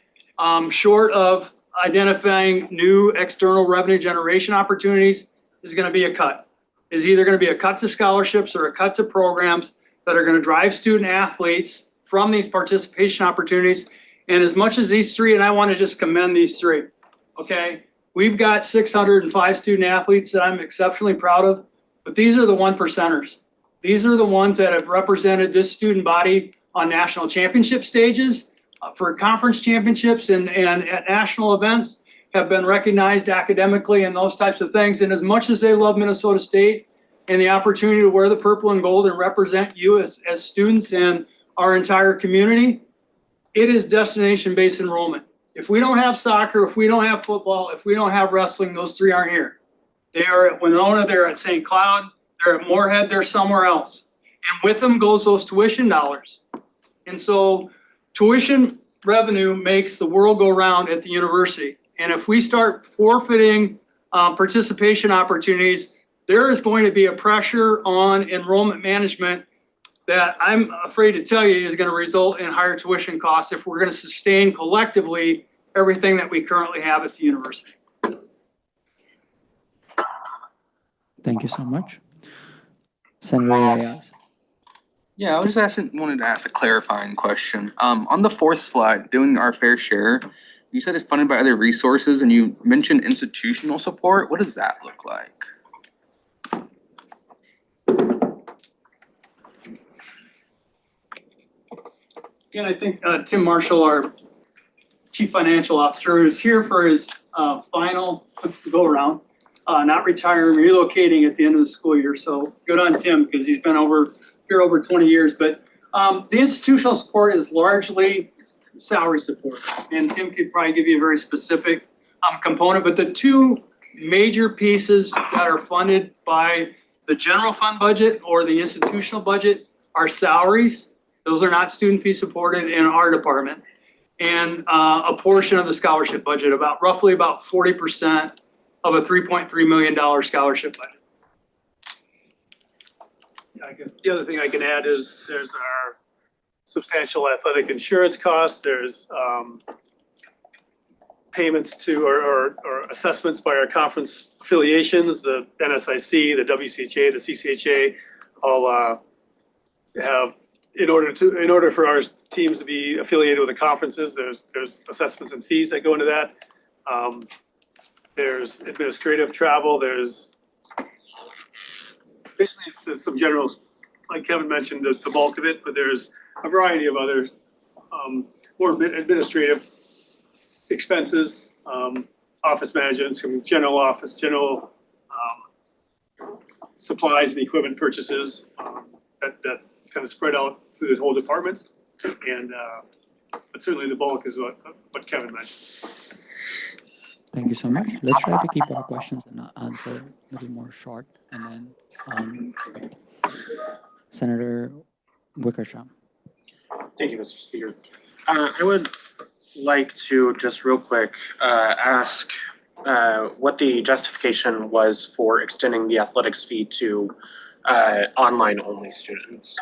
short of identifying new external revenue generation opportunities, is going to be a cut. Is either going to be a cut to scholarships or a cut to programs that are going to drive student athletes from these participation opportunities. And as much as these three, and I want to just commend these three, okay? We've got 605 student athletes that I'm exceptionally proud of, but these are the 1%ers. These are the ones that have represented this student body on national championship stages, for conference championships and at national events, have been recognized academically and those types of things. And as much as they love Minnesota State and the opportunity to wear the purple and gold and represent you as students and our entire community, it is destination-based enrollment. If we don't have soccer, if we don't have football, if we don't have wrestling, those three aren't here. They are at Winona, they're at St. Cloud, they're at Moorhead, they're somewhere else. And with them goes those tuition dollars. And so tuition revenue makes the world go round at the university. And if we start forfeiting participation opportunities, there is going to be a pressure on enrollment management that I'm afraid to tell you is going to result in higher tuition costs if we're going to sustain collectively everything that we currently have at the university. Thank you so much. Senator Ayaz. Yeah, I was just wanted to ask a clarifying question. On the fourth slide, doing our fair share, you said it's funded by other resources and you mentioned institutional support. What does that look like? Again, I think Tim Marshall, our Chief Financial Officer, is here for his final go-around, not retiring, relocating at the end of the school year. So good on Tim, because he's been here over 20 years. But the institutional support is largely salary support. And Tim could probably give you a very specific component. But the two major pieces that are funded by the general fund budget or the institutional budget are salaries. Those are not student fee supported in our department. And a portion of the scholarship budget, roughly about 40% of a $3.3 million scholarship budget. I guess the other thing I can add is there's our substantial athletic insurance costs. There's payments to or assessments by our conference affiliations, the NSIC, the WCHA, the CCHA, all have, in order for our teams to be affiliated with the conferences, there's assessments and fees that go into that. There's administrative travel, there's basically it's some general, like Kevin mentioned, the bulk of it, but there's a variety of other more administrative expenses, office management, some general office, general supplies and equipment purchases that kind of spread out through the whole department. And but certainly the bulk is what Kevin mentioned. Thank you so much. Let's try to keep our questions and answer a little more short. And then Senator Wickersham. Thank you, Mr. Speaker. I would like to just real quick ask what the justification was for extending the athletics fee to online only students.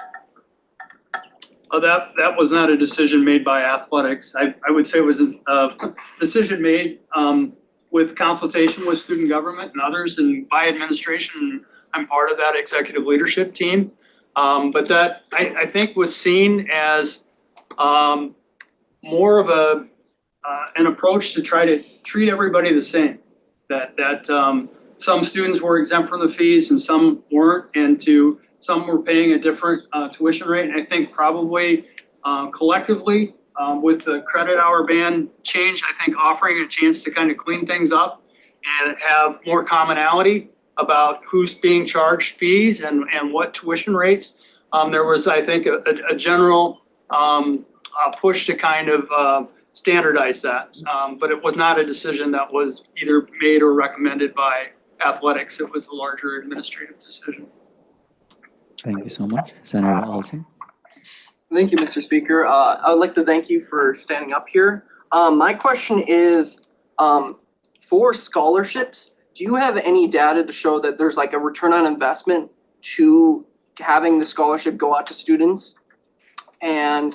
That was not a decision made by athletics. I would say it was a decision made with consultation with student government and others and by administration. I'm part of that executive leadership team. But that I think was seen as more of an approach to try to treat everybody the same. That some students were exempt from the fees and some weren't, and some were paying a different tuition rate. And I think probably collectively with the credit hour ban change, I think offering a chance to kind of clean things up and have more commonality about who's being charged fees and what tuition rates. There was, I think, a general push to kind of standardize that. But it was not a decision that was either made or recommended by athletics. It was a larger administrative decision. Thank you so much. Senator Olson. Thank you, Mr. Speaker. I would like to thank you for standing up here. My question is, for scholarships, do you have any data to show that there's like a return on investment to having the scholarship go out to students? And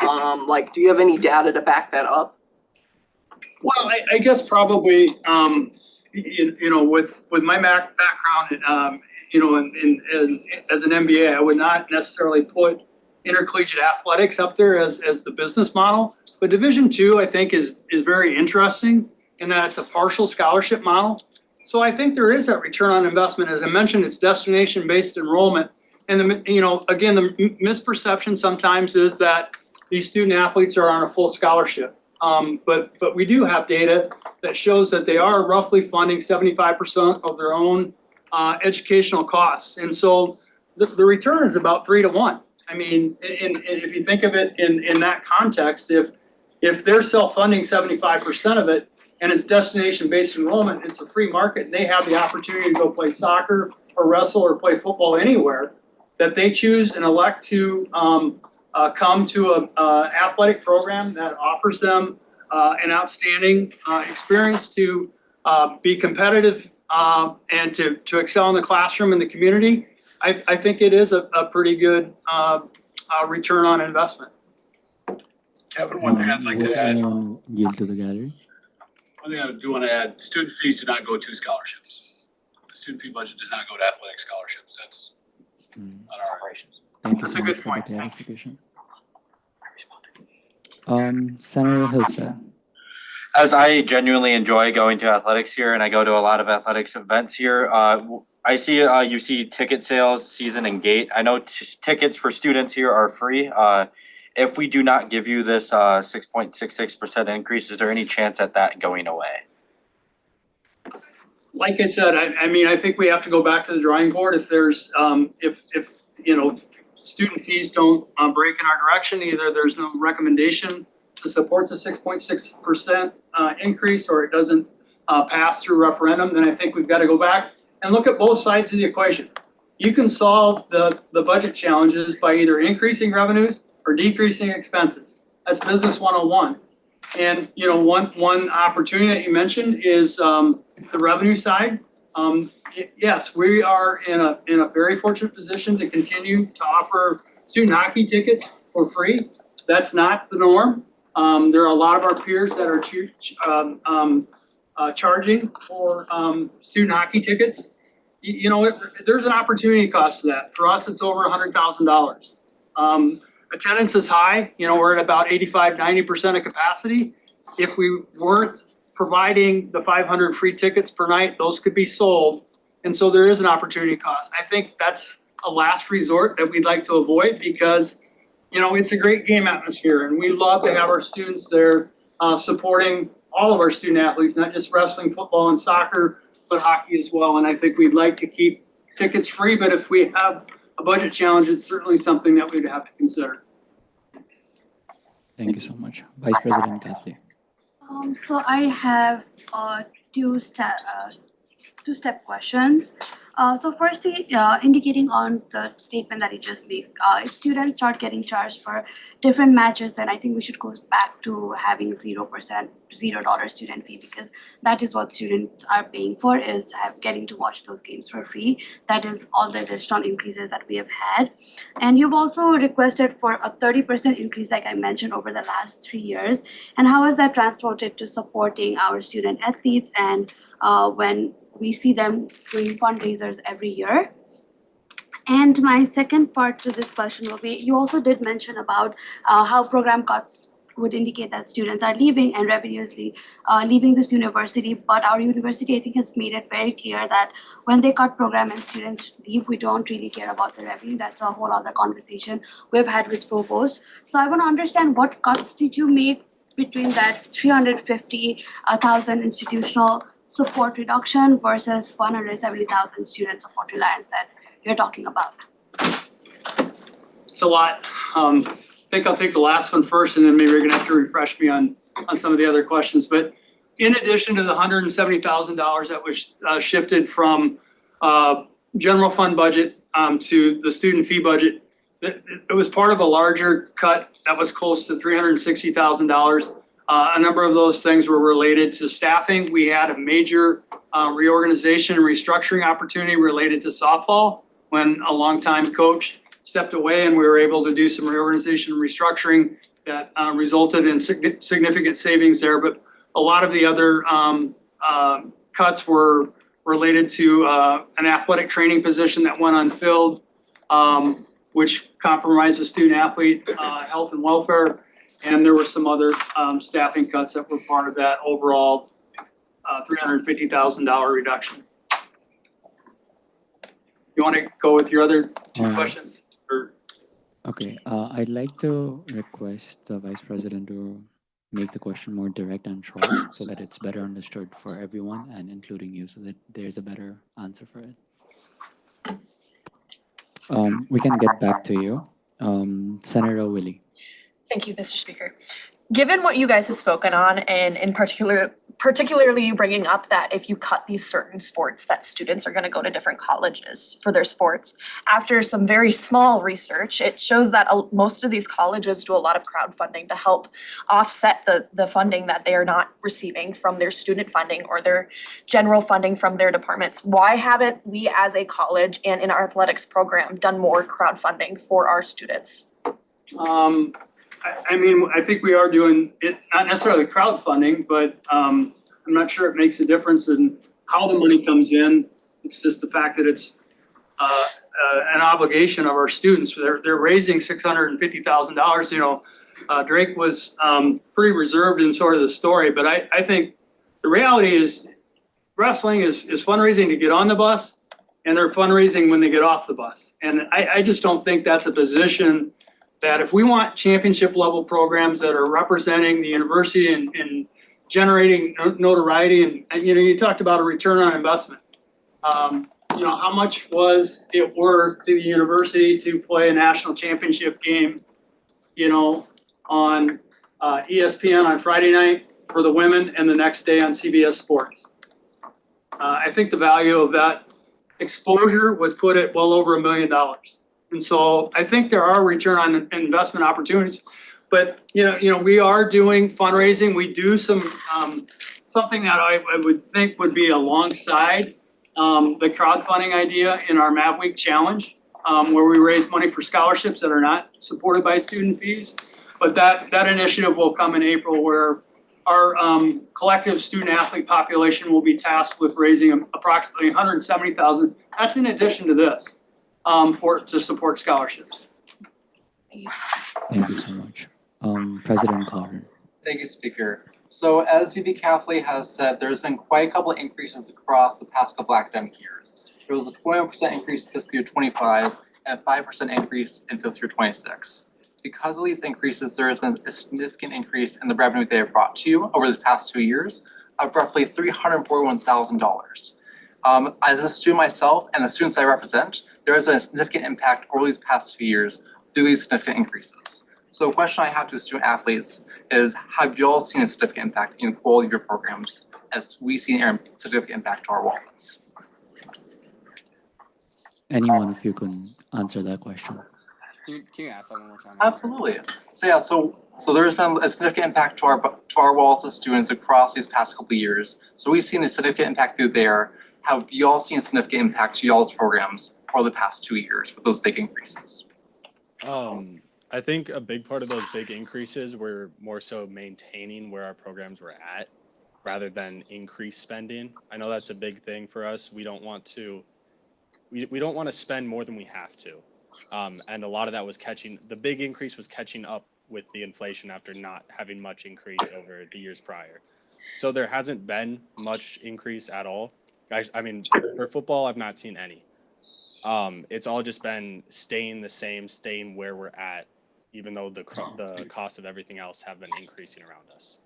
like, do you have any data to back that up? Well, I guess probably, you know, with my background, you know, as an MBA, I would not necessarily put intercollegiate athletics up there as the business model. But Division II, I think, is very interesting in that it's a partial scholarship model. So I think there is that return on investment. As I mentioned, it's destination-based enrollment. And you know, again, the misperception sometimes is that these student athletes are on a full scholarship. But we do have data that shows that they are roughly funding 75% of their own educational costs. And so the return is about 3 to 1. I mean, if you think of it in that context, if they're self-funding 75% of it and it's destination-based enrollment, it's a free market, and they have the opportunity to go play soccer or wrestle or play football anywhere, that they choose and elect to come to a athletic program that offers them an outstanding experience to be competitive and to excel in the classroom and the community. I think it is a pretty good return on investment. Kevin, one thing I'd like to Would add, anyone yield to the gallery? one thing I do want to add, student fees do not go to scholarships. The student fee budget does not go to athletic scholarships. That's not our operations. Thank you That's so a much good for the point. clarification. Senator Hilsa. As I genuinely enjoy going to athletics here, and I go to a lot of athletics events here, I see you see ticket sales, season and gate. I know tickets for students here are free. If we do not give you this 6.66% increase, is there any chance at that going away? Like I said, I mean, I think we have to go back to the drawing board. If there's, if you know, student fees don't break in our direction, either there's no recommendation to support the 6.6% increase, or it doesn't pass through referendum, then I think we've got to go back and look at both sides of the equation. You can solve the budget challenges by either increasing revenues or decreasing expenses. That's business 101. And you know, one opportunity that you mentioned is the revenue side. Yes, we are in a very fortunate position to continue to offer student hockey tickets for free. That's not the norm. There are a lot of our peers that are charging for student hockey tickets. You know, there's an opportunity cost to that. For us, it's over $100,000. Attendance is high. You know, we're at about 85–90% of capacity. If we weren't providing the 500 free tickets per night, those could be sold. And so there is an opportunity cost. I think that's a last resort that we'd like to avoid, because, you know, it's a great game atmosphere, and we love to have our students there supporting all of our student athletes, not just wrestling, football, and soccer, but hockey as well. And I think we'd like to keep tickets free, but if we have a budget challenge, it's certainly something that we'd have to consider. Thank you so much. Vice President Kathleen. So I have two-step questions. So firstly, indicating on the statement that you just made, if students start getting charged for different matches, then I think we should go back to having $0 student fee, because that is what students are paying for, is getting to watch those games for free. That is all the additional increases that we have had. And you've also requested for a 30% increase, like I mentioned, over the last 3 years. And how is that translated to supporting our student athletes, and when we see them doing fundraisers every year? And my second part to this question will be, you also did mention about how program cuts would indicate that students are leaving and revenues leaving this university. But our university, I think, has made it very clear that when they cut program and students leave, we don't really care about the revenue. That's a whole other conversation we've had with Provost. So I want to understand, what cuts did you make between that 350,000 institutional support reduction versus 170,000 student support reliance that you're talking about? It's a lot. I think I'll take the last one first, and then maybe you're gonna have to refresh me on some of the other questions. But in addition to the $170,000 that was shifted from general fund budget to the student fee budget, it was part of a larger cut that was close to $360,000. A number of those things were related to staffing. We had a major reorganization and restructuring opportunity related to softball when a longtime coach stepped away, and we were able to do some reorganization and restructuring that resulted in significant savings there. But a lot of the other cuts were related to an athletic training position that went unfilled, which compromised the student athlete health and welfare. And there were some other staffing cuts that were part of that overall $350,000 reduction. You want to go with your other two questions? Or Okay, I'd like to request the Vice President to make the question more direct and short so that it's better understood for everyone and including you so that there's a better answer for it. We can get back to you. Senator Willie. Thank you, Mr. Speaker. Given what you guys have spoken on, and in particularly you bringing up that if you cut these certain sports, that students are going to go to different colleges for their sports. After some very small research, it shows that most of these colleges do a lot of crowdfunding to help offset the funding that they are not receiving from their student funding or their general funding from their departments. Why haven't we as a college and in our athletics program done more crowdfunding for our students? I mean, I think we are doing it, not necessarily crowdfunding, but I'm not sure it makes a difference in how the money comes in. It's just the fact that it's an obligation of our students. They're raising $650,000. You know, Drake was pretty reserved in sort of the story, but I think the reality is wrestling is fundraising to get on the bus, and they're fundraising when they get off the bus. And I just don't think that's a position that if we want championship level programs that are representing the university and generating notoriety, and you know, you talked about a return on investment. You know, how much was it worth to the university to play a national championship game, you know, on ESPN on Friday night for the women and the next day on CBS Sports? I think the value of that exposure was put at well over $1 million. And so I think there are return on investment opportunities, but you know, we are doing fundraising. We do some something that I would think would be alongside the crowdfunding idea in our Mav Week Challenge, where we raise money for scholarships that are not supported by student fees. But that initiative will come in April, where our collective student athlete population will be tasked with raising approximately $170,000. That's in addition to this. To support scholarships. Thank you so much. President Carter. Thank you, Speaker. So as VP Kathleen has said, there's been quite a couple of increases across the past couple academic years. There was a 21% increase in fiscal year 25 and a 5% increase in fiscal year 26. Because of these increases, there has been a significant increase in the revenue they have brought to you over the past 2 years of roughly $341,000. As a student myself and the students I represent, there has been a significant impact over these past 2 years through these significant increases. So the question I have to student athletes is, have you all seen a significant impact in the quality of your programs as we see a significant impact to our wallets? Anyone of you can answer that question. Can you ask that one more time? Absolutely. So yeah, so there's been a significant impact to our wallets as students across these past couple of years. So we've seen a significant impact through there. Have you all seen a significant impact to y'all's programs for the past 2 years with those big increases? I think a big part of those big increases were more so maintaining where our programs were at rather than increased spending. I know that's a big thing for us. We don't want to spend more than we have to. And a lot of that was the big increase was catching up with the inflation after not having much increase over the years prior. So there hasn't been much increase at all. I mean, for football, I've not seen any. It's all just been staying the same, staying where we're at even though the cost of everything else have been increasing around us?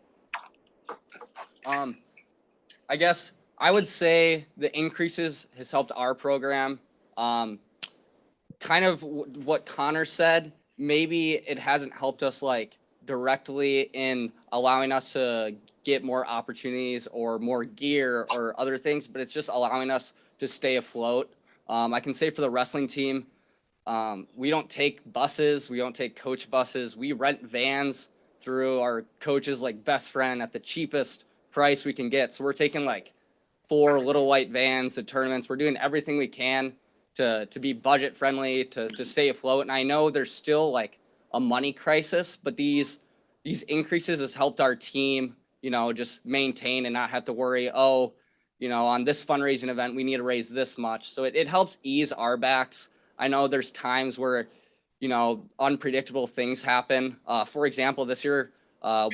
I guess I would say the increases has helped our program. Kind of what Connor said, maybe it hasn't helped us like directly in allowing us to get more opportunities or more gear or other things, but it's just allowing us to stay afloat. I can say for the wrestling team, we don't take buses, we don't take coach buses, we rent vans through our coach's like best friend at the cheapest price we can get. So we're taking like 4 little white vans to tournaments. We're doing everything we can to be budget friendly, to stay afloat. And I know there's still like a money crisis, but these increases has helped our team, you know, just maintain and not have to worry, oh, you know, on this fundraising event, we need to raise this much. So it helps ease our backs. I know there's times where, you know, unpredictable things happen. For example, this year,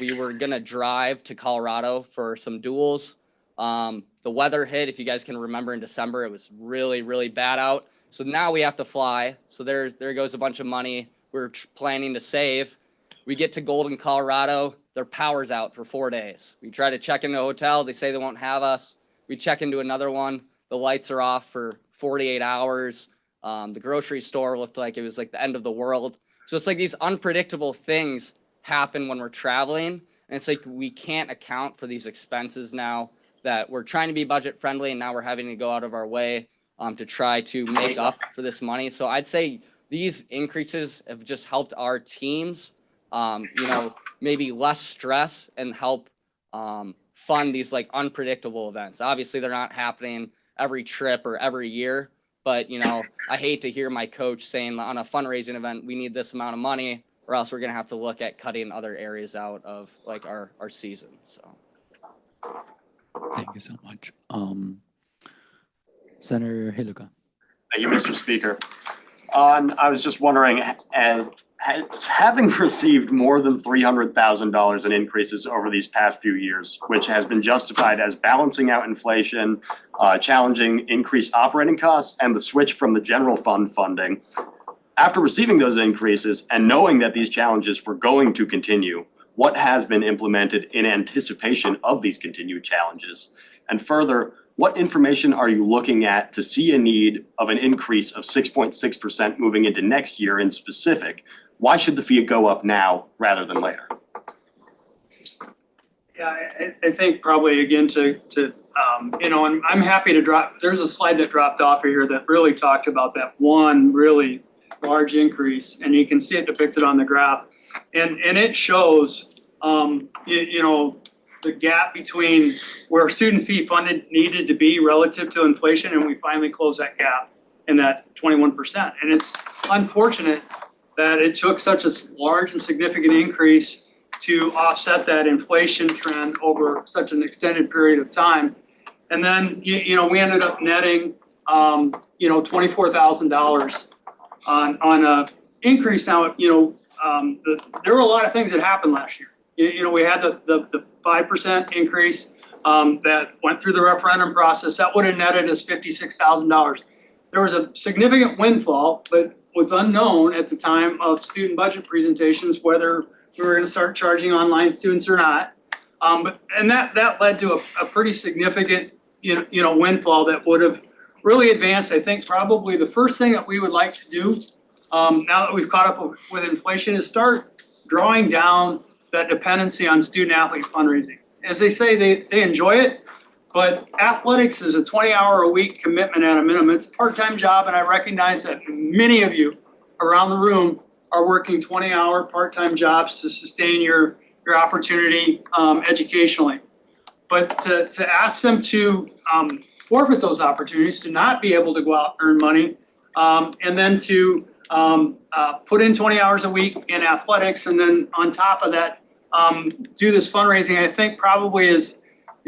we were gonna drive to Colorado for some duels. The weather hit, if you guys can remember, in December, it was really, really bad out. So now we have to fly. So there goes a bunch of money we're planning to save. We get to Golden, Colorado, their power's out for 4 days. We try to check into a hotel, they say they won't have us. We check into another one, the lights are off for 48 hours. The grocery store looked like it was like the end of the world. So it's like these unpredictable things happen when we're traveling. And it's like we can't account for these expenses now that we're trying to be budget friendly, and now we're having to go out of our way to try to make up for this money. So I'd say these increases have just helped our teams, you know, maybe less stress and help fund these like unpredictable events. Obviously, they're not happening every trip or every year, but you know, I hate to hear my coach saying on a fundraising event, we need this amount of money, or else we're gonna have to look at cutting other areas out of like our season. So. Thank you so much. Senator Hiluka. Thank you, Mr. Speaker. I was just wondering, having received more than $300,000 in increases over these past few years, which has been justified as balancing out inflation, challenging increased operating costs, and the switch from the general fund funding, after receiving those increases and knowing that these challenges were going to continue, what has been implemented in anticipation of these continued challenges? And further, what information are you looking at to see a need of an increase of 6.6% moving into next year in specific? Why should the fee go up now rather than later? Yeah, I think probably again to you know, and I'm happy to drop, there's a slide that dropped off here that really talked about that one really large increase, and you can see it depicted on the graph. And it shows, you know, the gap between where student fee funded needed to be relative to inflation, and we finally closed that gap in that 21%. And it's unfortunate that it took such a large and significant increase to offset that inflation trend over such an extended period of time. And then, you know, we ended up netting, you know, $24,000 on a increase. Now, you know, there were a lot of things that happened last year. You know, we had the 5% increase that went through the referendum process. That would have netted us $56,000. There was a significant windfall, but was unknown at the time of student budget presentations whether we were going to start charging online students or not. And that led to a pretty significant you know windfall that would have really advanced. I think probably the first thing that we would like to do now that we've caught up with inflation is start drawing down that dependency on student athlete fundraising. As they say, they enjoy it, but athletics is a 20-hour-a-week commitment at a minimum. It's a part-time job, and I recognize that many of you around the room are working 20-hour part-time jobs to sustain your opportunity educationally. But to ask them to forfeit those opportunities, to not be able to go out and earn money, and then to put in 20 hours a week in athletics, and then on top of that, do this fundraising, I think probably is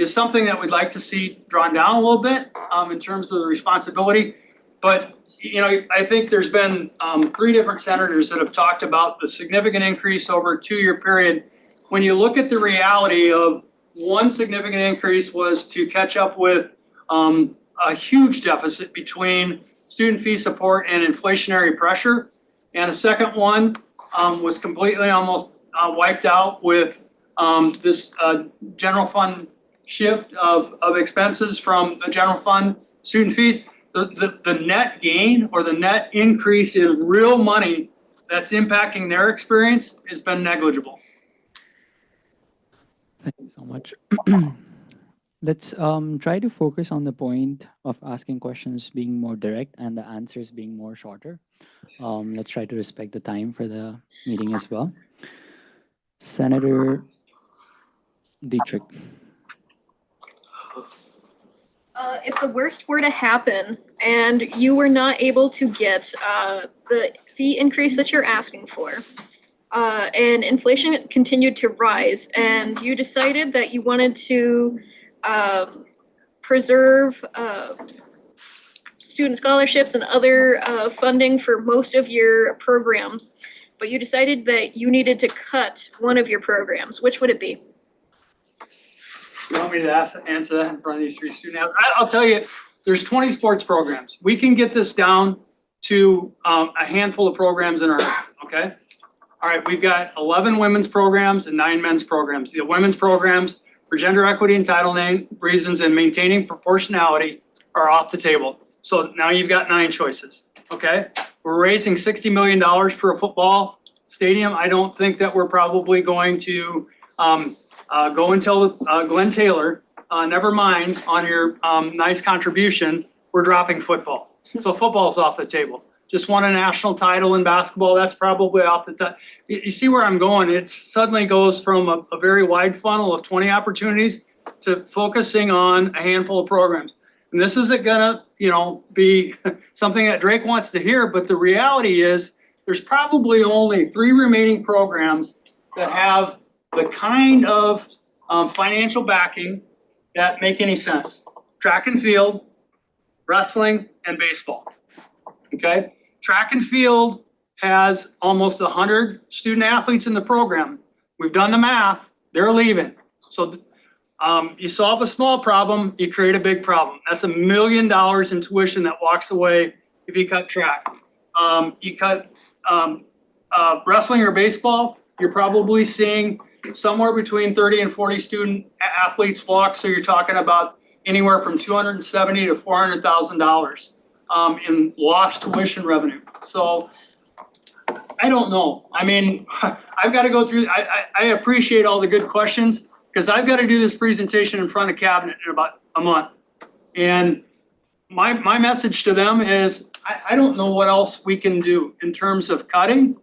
something that we'd like to see drawn down a little bit in terms of the responsibility. But, you know, I think there's been 3 different senators that have talked about the significant increase over a 2-year period. When you look at the reality of one significant increase was to catch up with a huge deficit between student fee support and inflationary pressure. And a second one was completely almost wiped out with this general fund shift of expenses from the general fund student fees. The net gain or the net increase in real money that's impacting their experience has been negligible. Thank you so much. Let's try to focus on the point of asking questions being more direct and the answers being more shorter. Let's try to respect the time for the meeting as well. Senator Dietrich. If the worst were to happen and you were not able to get the fee increase that you're asking for, and inflation continued to rise, and you decided that you wanted to preserve student scholarships and other funding for most of your programs, but you decided that you needed to cut one of your programs, which would it be? You want me to answer that in front of these three students? I'll tell you, there's 20 sports programs. We can get this down to a handful of programs in our, okay? All right, we've got 11 women's programs and 9 men's programs. The women's programs for gender equity and Title IX reasons and maintaining proportionality are off the table. So now you've got 9 choices, okay? We're raising $60 million for a football stadium. I don't think that we're probably going to go and tell Glenn Taylor, never mind on your nice contribution, we're dropping football. So football's off the table. Just won a national title in basketball, that's probably off the top. You see where I'm going? It suddenly goes from a very wide funnel of 20 opportunities to focusing on a handful of programs. And this isn't gonna, be something that Drake wants to hear, but the reality is there's probably only 3 remaining programs that have the kind of financial backing that make any sense. Track and field, wrestling, and baseball. Okay? Track and field has almost 100 student athletes in the program. We've done the math, they're leaving. So you solve a small problem, you create a big problem. That's $1 million in tuition that walks away if you cut track. You cut wrestling or baseball, you're probably seeing somewhere between 30 and 40 student athletes walk. So you're talking about anywhere from $270,000 to $400,000 in lost tuition revenue. So I don't know. I mean, I've got to go through, I appreciate all the good questions because I've got to do this presentation in front of cabinet in about a month. And my message to them is, I don't know what else we can do in terms of cutting.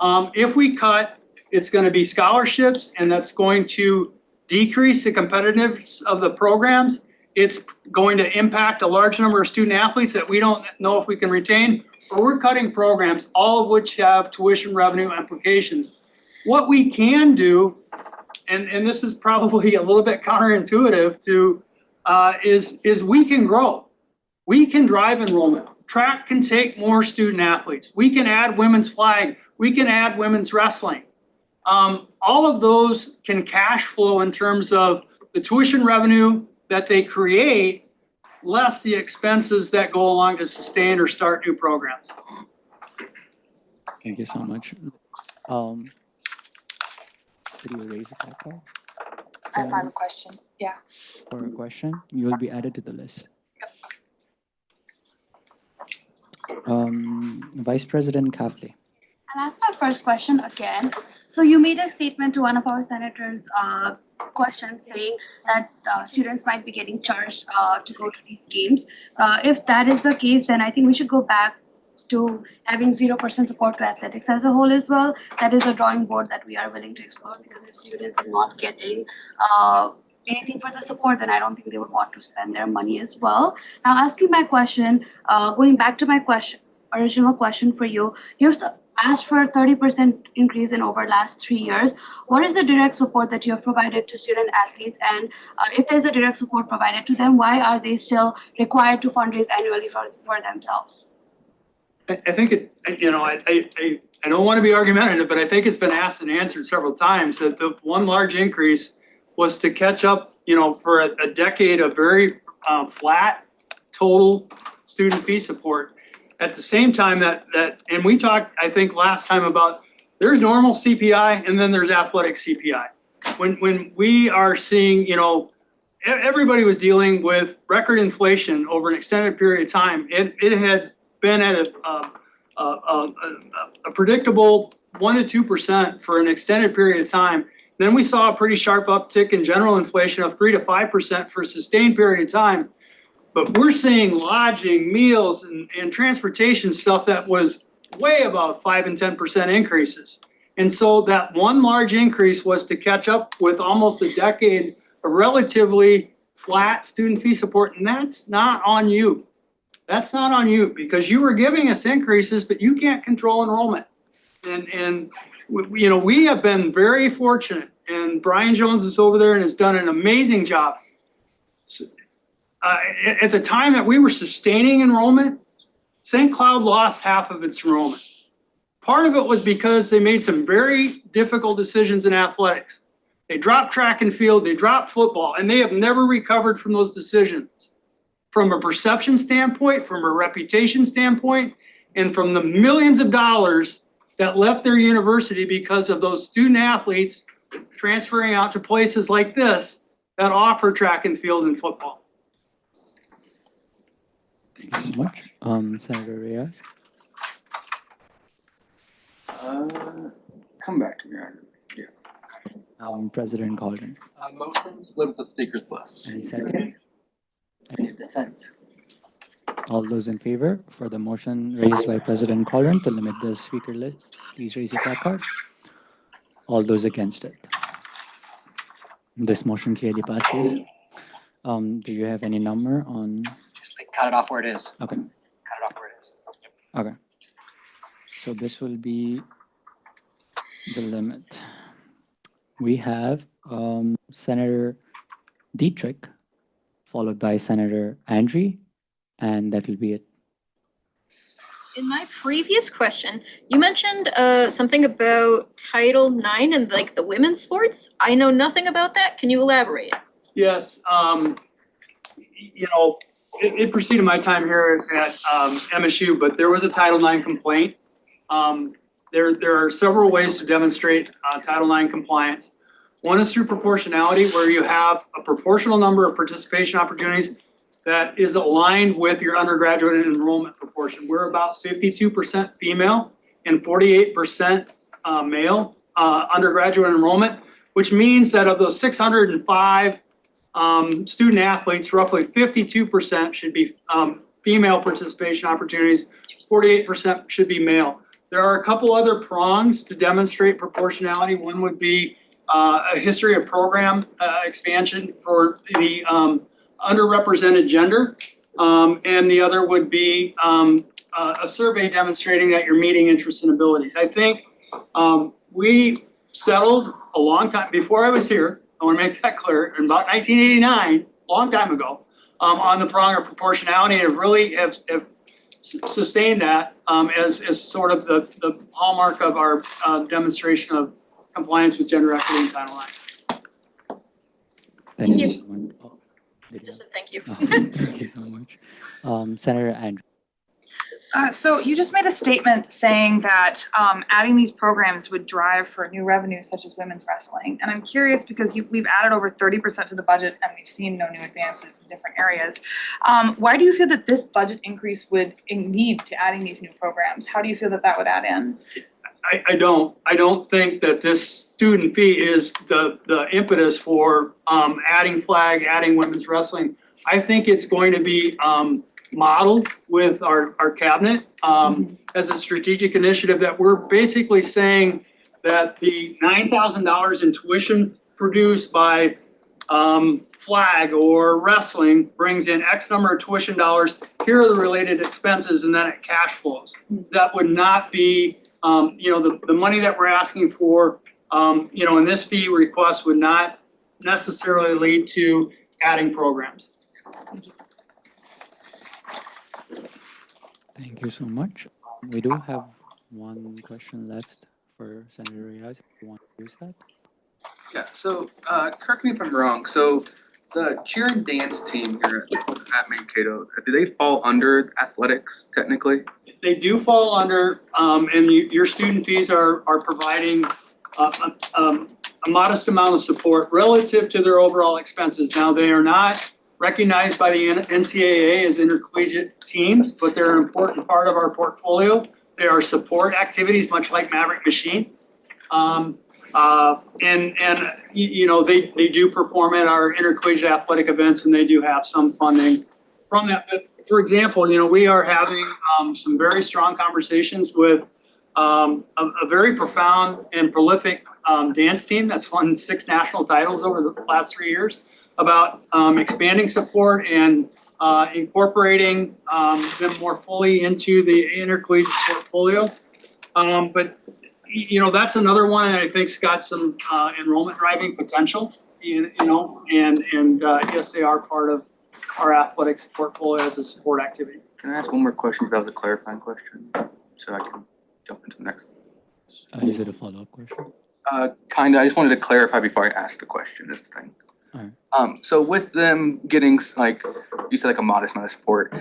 If we cut, it's going to be scholarships, and that's going to decrease the competitiveness of the programs. It's going to impact a large number of student athletes that we don't know if we can retain, or we're cutting programs, all of which have tuition revenue implications. What we can do, and this is probably a little bit counterintuitive to, is we can grow. We can drive enrollment. Track can take more student athletes. We can add women's flag. We can add women's wrestling. All of those can cash flow in terms of the tuition revenue that they create, less the expenses that go along to sustain or start new programs. Thank you so much. Did you raise a call? I have a question. Yeah. For a question, you will be added to the list. Vice President Kafle. I'll ask my first question again. So you made a statement to one of our senators' questions saying that students might be getting charged to go to these games. If that is the case, then I think we should go back to having 0% support to athletics as a whole as well. That is a drawing board that we are willing to explore, because if students are not getting anything for the support, then I don't think they would want to spend their money as well. Now, asking my question, going back to my original question for you, you've asked for a 30% increase in over last 3 years. What is the direct support that you have provided to student athletes? And if there's a direct support provided to them, why are they still required to fundraise annually for themselves? I think I don't want to be argumentative, but I think it's been asked and answered several times that the one large increase was to catch up, for a decade of very flat total student fee support. At the same time and we talked, I think last time about There's normal CPI and then there's athletic CPI. When we are seeing, everybody was dealing with record inflation over an extended period of time. It had been at a predictable 1 to 2% for an extended period of time. Then we saw a pretty sharp uptick in general inflation of 3 to 5% for a sustained period of time. But we're seeing lodging, meals, and transportation stuff that was way above 5 and 10% increases. And so that one large increase was to catch up with almost a decade of relatively flat student fee support, and that's not on you. That's not on you because you were giving us increases, but you can't control enrollment. And we have been very fortunate, and Brian Jones is over there and has done an amazing job. At the time that we were sustaining enrollment, St. Cloud lost half of its enrollment. Part of it was because they made some very difficult decisions in athletics. They dropped track and field, they dropped football, and they have never recovered from those decisions. From a perception standpoint, from a reputation standpoint, and from the millions of dollars that left their university because of those student athletes transferring out to places like this that offer track and field and football. Thank you so much. Senator Reyes. Come back to me. President Caldron. Motion to limit the speakers list. Any second? Any dissent? All those in favor for the motion raised by President Caldron to limit the speaker list, please raise your card. All those against it. This motion clearly passes. Do you have any number on? Just cut it off where it is. Okay. Cut it off where it is. Okay. So this will be the limit. We have Senator Dietrich, followed by Senator Andre, and that will be it. In my previous question, you mentioned something about Title IX and like the women's sports. I know nothing about that. Can you elaborate? Yes, it preceded my time here at MSU, but there was a Title IX complaint. There are several ways to demonstrate Title IX compliance. One is through proportionality, where you have a proportional number of participation opportunities that is aligned with your undergraduate enrollment proportion. We're about 52% female and 48% male undergraduate enrollment, which means that of those 605 student athletes, roughly 52% should be female participation opportunities, 48% should be male. There are a couple other prongs to demonstrate proportionality. One would be a history of program expansion for the underrepresented gender. And the other would be a survey demonstrating that you're meeting interests and abilities. I think we settled a long time, before I was here, I want to make that clear, in about 1989, a long time ago, on the prong of proportionality, and really have sustained that as sort of the hallmark of our demonstration of compliance with gender equity in Title IX. Thank you so much. Just a thank you. Thank you so much. Senator Andre. So you just made a statement saying that adding these programs would drive for new revenues such as women's wrestling. And I'm curious because we've added over 30% to the budget and we've seen no new advances in different areas. Why do you feel that this budget increase would lead to adding these new programs? How do you feel that that would add in? I don't think that this student fee is the impetus for adding flag, adding women's wrestling. I think it's going to be modeled with our cabinet as a strategic initiative that we're basically saying that the $9,000 in tuition produced by flag or wrestling brings in X number of tuition dollars. Here are the related expenses, and then it cash flows. That would not be the money that we're asking for, in this fee request would not necessarily lead to adding programs. Thank you so much. We do have one question left for Senator Reyes, if you want to use that. Yeah, so correct me if I'm wrong. So The cheer and dance team here at Mankato, do they fall under athletics technically? They do fall under, and your student fees are providing a modest amount of support relative to their overall expenses. Now, they are not recognized by the NCAA as intercollegiate teams, but they're an important part of our portfolio. They are support activities, much like Maverick Machine. You know, they do perform at our intercollegiate athletic events, and they do have some funding from that. But for example, you know, we are having some very strong conversations with a very profound and prolific dance team that's won 6 national titles over the last 3 years about expanding support and incorporating them more fully into the intercollegiate portfolio. But you know, that's another one that I think's got some enrollment driving potential. You know, and yes, they are part of our athletics portfolio as a support activity. Can I ask one more question? That was a clarifying question, so I can jump into the next one. Is it a follow-up question? Kinda. I just wanted to clarify before I ask the question. Is the thing. Alright. So with them getting like you said, like a modest amount of support,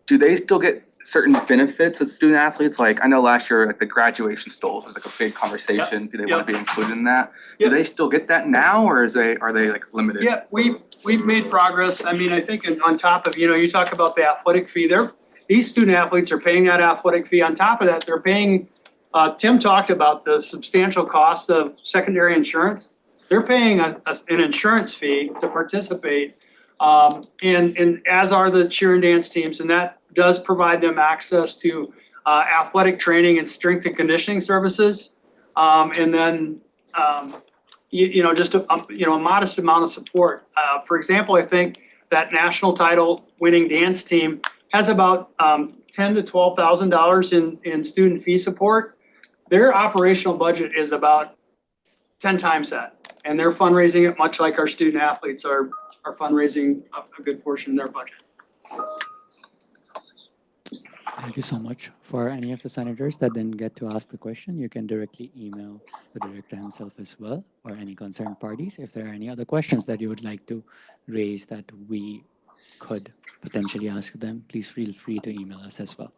do they still get certain benefits as student athletes? Like I know last year, like the graduation stoles was like a big conversation. Yep. Do they want to be included in that? Yep. Do they still get that now, or are they like limited? Yeah, we've made progress. I mean, I think on top of, you know, you talk about the athletic fee there. These student athletes are paying that athletic fee. On top of that, they're paying, Tim talked about the substantial cost of secondary insurance. They're paying an insurance fee to participate, and as are the cheer and dance teams, and that does provide them access to athletic training and strength and conditioning services. And then, you know, just a modest amount of support. For example, I think that national title winning dance team has about $10,000 to $12,000 in student fee support. Their operational budget is about 10 times that. And they're fundraising it much like our student athletes are fundraising a good portion of their budget. Thank you so much. For any of the senators that didn't get to ask the question, you can directly email the director himself as well, or any concerned parties. If there are any other questions that you would like to raise that we could potentially ask them, please feel free to email us as well.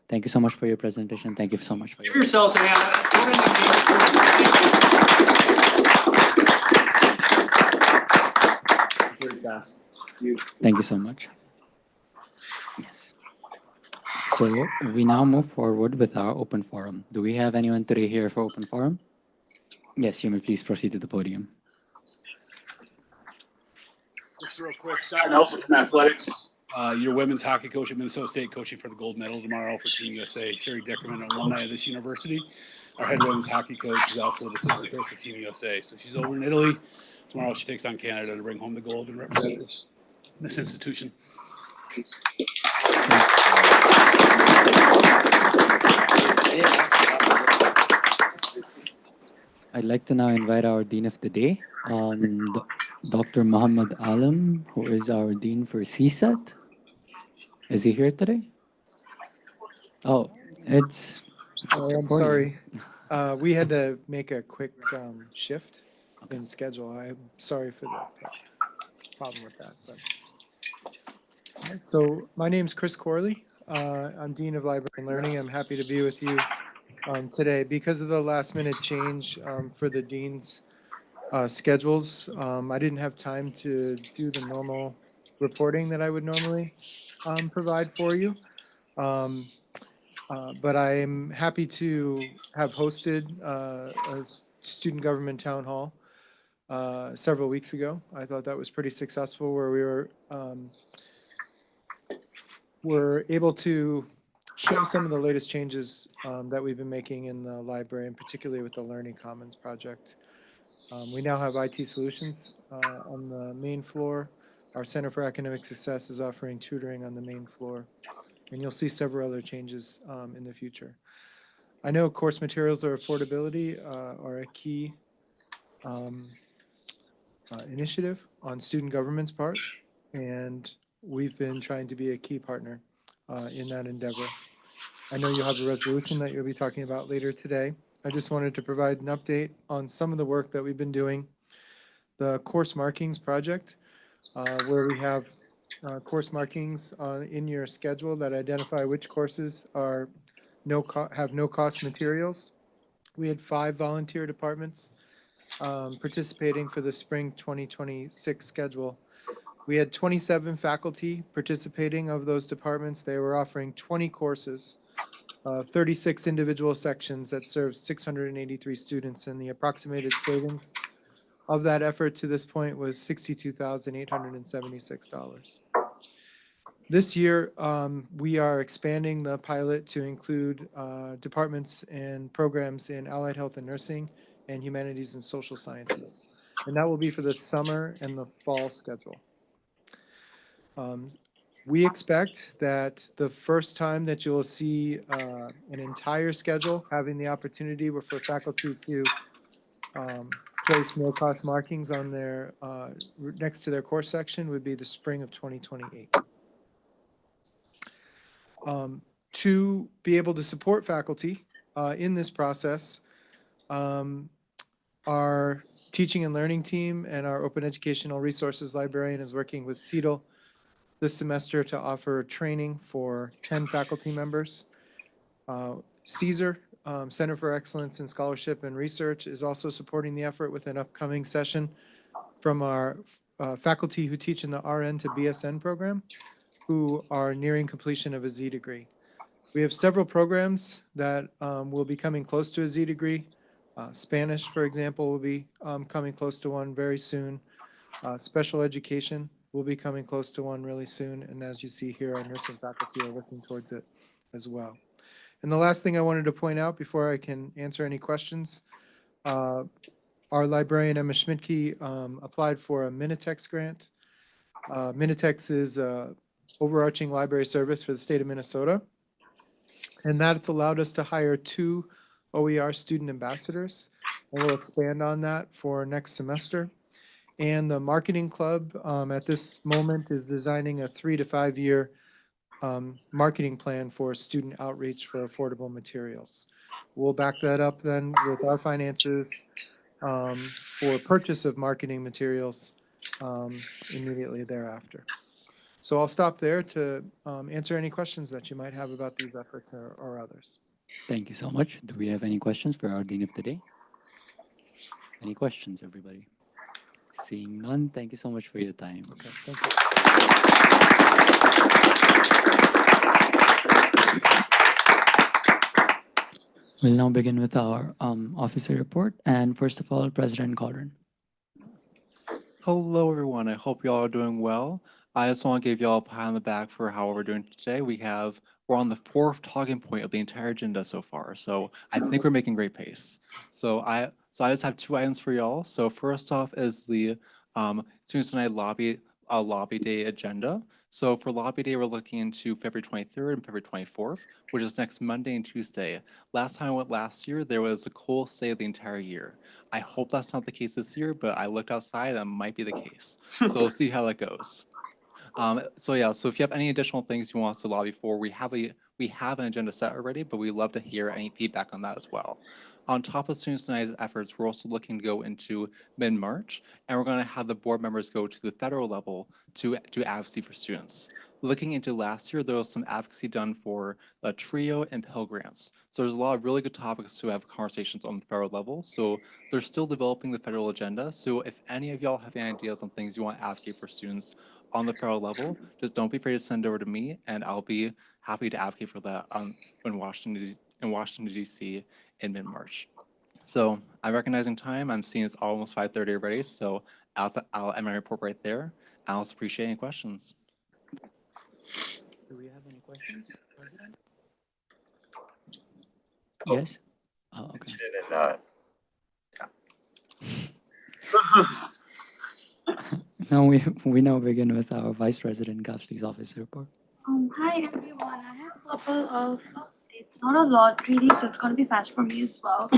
Thank you so much for your presentation. Thank you so much for Give yourselves a hand. Thank you so much. Yes. So we now move forward with our open forum. Do we have anyone today here for open forum? Yes, you may please proceed to the podium. Just real quick, Scott Nelson from athletics. Your women's hockey coach at Minnesota State, coaching for the gold medal tomorrow for Team USA. Sherry Deckerman, an alumni of this university. Our head women's hockey coach is also the assistant coach for Team USA. So she's over in Italy. Tomorrow she takes on Canada to bring home the gold and represent this institution. I'd like to now invite our Dean of the Day, Dr. Muhammad Alam, who is our Dean for CSET. Is he here today? Oh, it's... Oh, I'm sorry. We had to make a quick shift in schedule. I'm sorry for the problem with that. But. So my name's Chris Corley. I'm Dean of Library and Learning. I'm happy to be with you today. Because of the last minute change for the Dean's schedules, I didn't have time to do the normal reporting that I would normally provide for you. But I'm happy to have hosted a student government town hall several weeks ago. I thought that was pretty successful, where we were able to show some of the latest changes that we've been making in the library, and particularly with the Learning Commons project. We now have IT solutions on the main floor. Our Center for Academic Success is offering tutoring on the main floor. And you'll see several other changes in the future. I know course materials or affordability are a key initiative on student government's part, and we've been trying to be a key partner in that endeavor. I know you'll have a resolution that you'll be talking about later today. I just wanted to provide an update on some of the work that we've been doing. The course markings project, where we have course markings in your schedule that identify which courses are have no cost materials. We had 5 volunteer departments participating for the spring 2026 schedule. We had 27 faculty participating of those departments. They were offering 20 courses, 36 individual sections that served 683 students, and the approximated savings of that effort to this point was $62,876. This year, we are expanding the pilot to include departments and programs in allied health and nursing and humanities and social sciences. And that will be for the summer and the fall schedule. We expect that the first time that you'll see an entire schedule having the opportunity for faculty to place no-cost markings on their next to their course section would be the spring of 2028. To be able to support faculty in this process, our teaching and learning team and our open educational resources librarian is working with CETL this semester to offer training for 10 faculty members. CSER, Center for Excellence in Scholarship and Research, is also supporting the effort with an upcoming session from our faculty who teach in the RN to BSN program, who are nearing completion of a Z degree. We have several programs that will be coming close to a Z degree. Spanish, for example, will be coming close to one very soon. Special education will be coming close to one really soon. And as you see here, our nursing faculty are working towards it as well. And the last thing I wanted to point out before I can answer any questions, our librarian, Emma Schmidtke, applied for a Minitex grant. Minitex is an overarching library service for the state of Minnesota. And that's allowed us to hire 2 OER student ambassadors. And we'll expand on that for next semester. And the marketing club at this moment is designing a 3 to 5 year marketing plan for student outreach for affordable materials. We'll back that up then with our finances for purchase of marketing materials immediately thereafter. So I'll stop there to answer any questions that you might have about these efforts or others. Thank you so much. Do we have any questions for our Dean of the Day? Any questions, everybody? Seeing none, thank you so much for your time. Okay, thank you. We'll now begin with our officer report. And first of all, President Caldron. Hello, everyone. I hope you all are doing well. I just want to give you all a pat on the back for how we're doing today. We're on the 4th talking point of the entire agenda so far. So I think we're making great pace. So I just have 2 items for y'all. So first off is the Students United Lobby Day agenda. So for Lobby Day, we're looking into February 23rd and February 24th, which is next Monday and Tuesday. Last time I went last year, there was a coolest day of the entire year. I hope that's not the case this year, but I looked outside and it might be the case. So we'll see how that goes. So if you have any additional things you want us to lobby for, we have an agenda set already, but we'd love to hear any feedback on that as well. On top of Students United's efforts, we're also looking to go into mid-March, and we're going to have the board members go to the federal level to do advocacy for students. Looking into last year, there was some advocacy done for the TRIO and Pell Grants. So there's a lot of really good topics to have conversations on the federal level. So they're still developing the federal agenda. So if any of y'all have any ideas on things you want to advocate for students on the federal level, just don't be afraid to send it over to me, and I'll be happy to advocate for that in Washington, D.C. in mid-March. So I'm recognizing time. I'm seeing it's almost 5:30 already, so I'll end my report right there. I also appreciate any questions. Do we have any questions? Yes? Oh, okay. Now we now begin with our Vice President Gafsley's office report. Hi everyone, I have a couple of updates, not a lot really, so it's gonna be fast for me as well.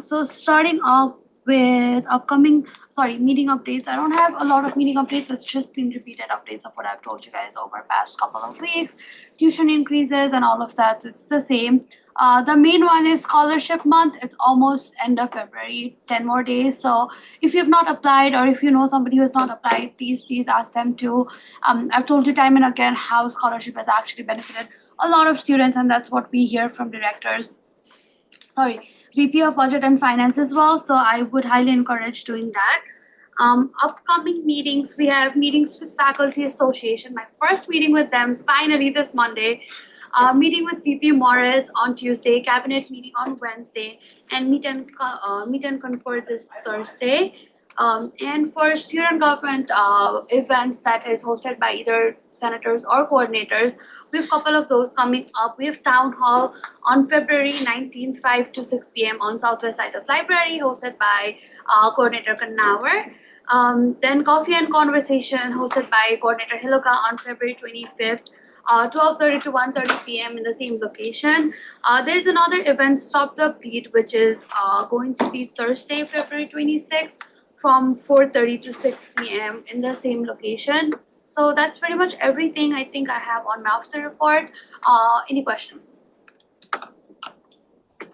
So starting off with meeting updates. I don't have a lot of meeting updates, it's just been repeated updates of what I've told you guys over the past couple of weeks. Tuition increases and all of that, so it's the same. The main one is scholarship month. It's almost end of February, 10 more days. So if you've not applied or if you know somebody who has not applied, please ask them to. I've told you time and again how scholarship has actually benefited a lot of students, and that's what we hear from VP of Budget and Finance as well. So I would highly encourage doing that. Upcoming meetings, we have meetings with Faculty Association. My first meeting with them finally this Monday. Meeting with VP Morris on Tuesday, cabinet meeting on Wednesday, and meet and confer this Thursday. And for student government events that is hosted by either senators or coordinators, we have a couple of those coming up. We have town hall on February 19th, 5 to 6 p.m. on southwest side of library, hosted by coordinator Kannawar. Then coffee and conversation hosted by coordinator Hiloka on February 25th. 12:30 to 1:30 p.m. in the same location. There's another event, Stop the Bleed, which is going to be Thursday, February 26th from 4:30 to 6 p.m. in the same location. So that's pretty much everything I think I have on my officer report. Any questions?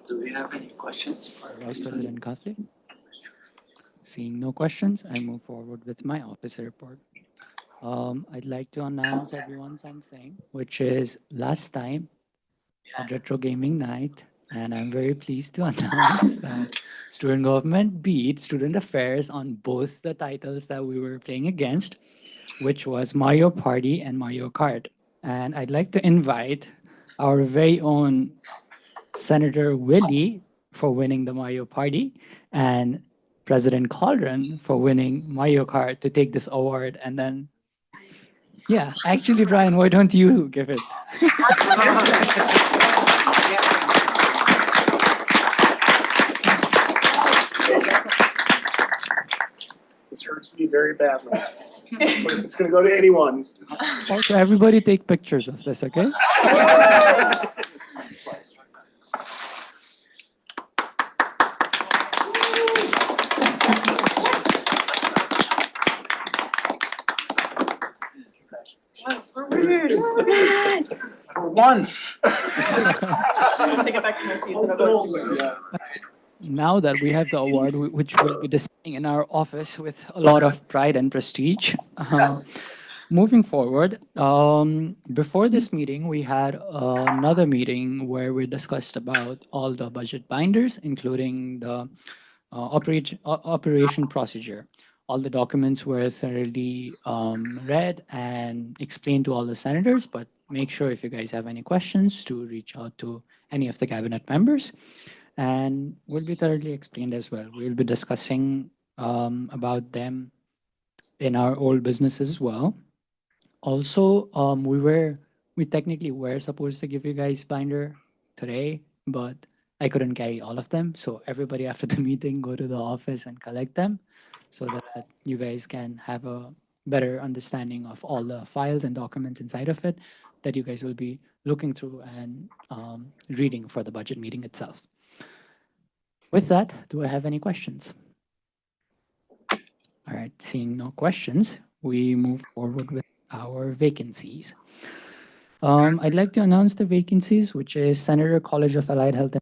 Do we have any questions for Vice President Kathleen? Seeing no questions, I move forward with my officer report. I'd like to announce everyone something, which is last time we had retro gaming night, and I'm very pleased to announce that student government beat student affairs on both the titles that we were playing against, which was Mario Party and Mario Kart. And I'd like to invite our very own Senator Willie for winning the Mario Party and President Caldron for winning Mario Kart to take this award. And then, yeah, actually, Brian, why don't you give it? This hurts me very badly. But if it's gonna go to anyone. Also, everybody take pictures of this, okay? Yes, we're winners. Yes. For once. I'll take it back to my seat. Then I'll go to Now that we have the award, which we'll be displaying in our office with a lot of pride and prestige, moving forward, before this meeting, we had another meeting where we discussed about all the budget binders, including the operation procedure. All the documents were thoroughly read and explained to all the senators, but make sure if you guys have any questions to reach out to any of the cabinet members, and will be thoroughly explained as well. We'll be discussing about them in our old business as well. Also, we technically were supposed to give you guys binder today, but I couldn't carry all of them. So everybody after the meeting, go to the office and collect them so that you guys can have a better understanding of all the files and documents inside of it that you guys will be looking through and reading for the budget meeting itself. With that, do I have any questions? All right, seeing no questions, we move forward with our vacancies. I'd like to announce the vacancies, which is Senator College of Allied Health,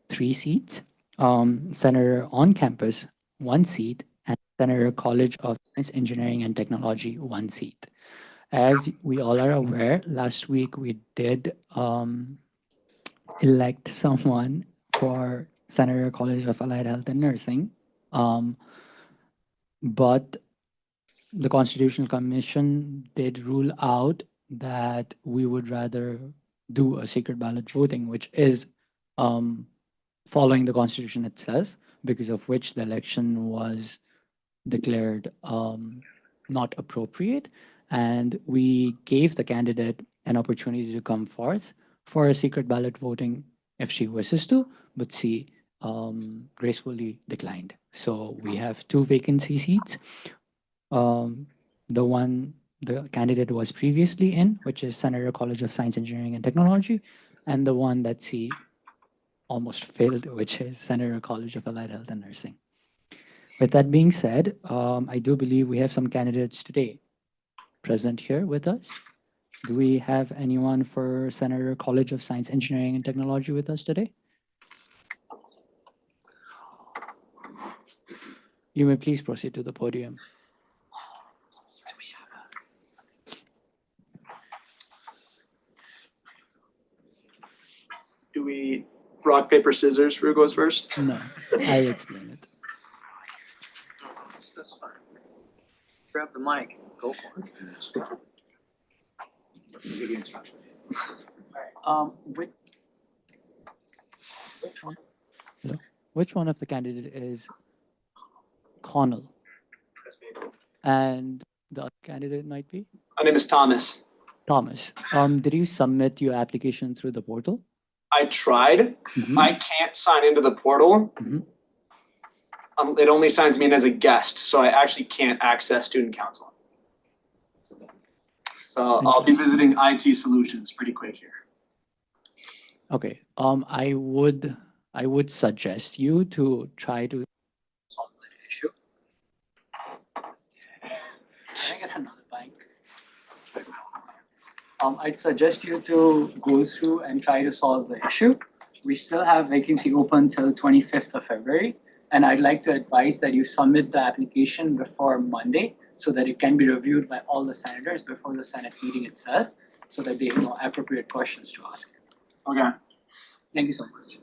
3 seats, Senator on campus, 1 seat, and Senator College of Science, Engineering, and Technology, 1 seat. As we all are aware, last week we did elect someone for Senator College of Allied Health and Nursing, but the Constitutional Commission did rule out that we would rather do a secret ballot voting, which is following the Constitution itself, because of which the election was declared not appropriate. And we gave the candidate an opportunity to come forth for a secret ballot voting if she wishes to, but she gracefully declined. So we have 2 vacancy seats. The one the candidate was previously in, which is Senator College of Science, Engineering, and Technology, and the one that she almost failed, which is Senator College of Allied Health and Nursing. With that being said, I do believe we have some candidates today present here with us. Do we have anyone for Senator College of Science, Engineering, and Technology with us today? You may please proceed to the podium. Do we rock, paper, scissors? Who goes first? No, I'll explain it. That's fine. Grab the mic, go for it. Give you instruction. Which one of the candidate is Connell? And the other candidate might be? My name is Thomas. Thomas. Did you submit your application through the portal? I tried. Mhm. I can't sign into the portal. Mhm. It only signs me in as a guest, so I actually can't access student council. So I'll be visiting IT Solutions pretty quick here. Okay, I would suggest you to try to solve the issue. Can I get another mic? I'd suggest you to go through and try to solve the issue. We still have vacancy open till 25th of February, and I'd like to advise that you submit the application before Monday so that it can be reviewed by all the senators before the Senate meeting itself, so that they know appropriate questions to ask. Okay. Thank you so much.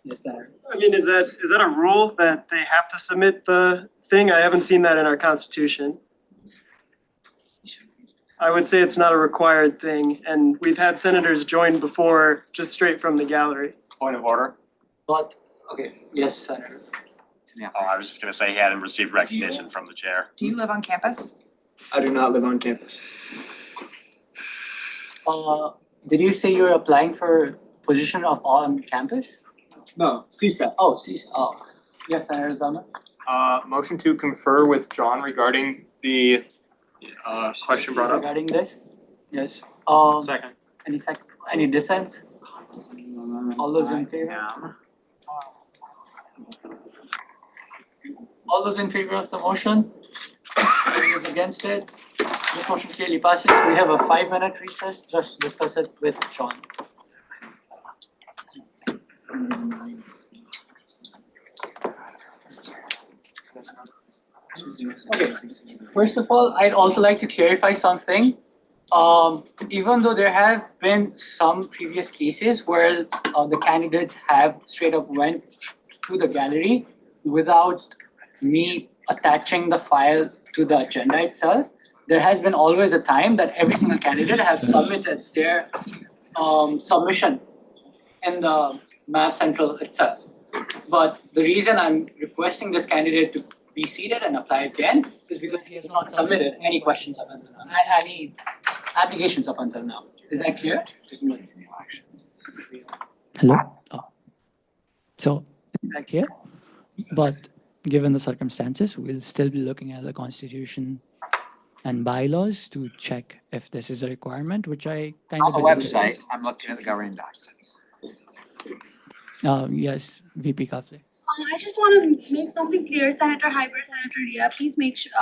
Yes, Senator. I mean, is that a rule that they have to submit the thing? I haven't seen that in our constitution. I would say it's not a required thing, and we've had senators join before, just straight from the gallery. Point of order. But, okay, yes, Senator. Oh, I was just gonna say he hadn't received recognition from the chair. Do you live on campus? I do not live on campus. Did you say you're applying for position of on campus? No, CSAT. Oh, CSAT. Oh, yes, Senator Zalman. Motion to confer with John regarding the question brought up. Regarding this? Yes. Second. Any dissent? All those in favor? All those in favor of the motion? Any is against it? This motion clearly passes. We have a 5-minute recess. Just discuss it with John. Okay, first of all, I'd also like to clarify something. Even though there have been some previous cases where the candidates have straight up went to the gallery without me attaching the file to the agenda itself, there has been always a time that every single candidate has submitted their submission in the Math Central itself. But the reason I'm requesting this candidate to be seated and apply again is because he has not submitted any questions up until now, any applications up until now. Is that clear? Hello? Oh. So, is that clear? But given the circumstances, we'll still be looking at the Constitution and bylaws to check if this is a requirement, which I kind of On the believe it website, is. I'm looking at the governing documents. Yes, VP Kafle. I just want to make something clear, Senator Hyber, Senator Rhea, please make sure,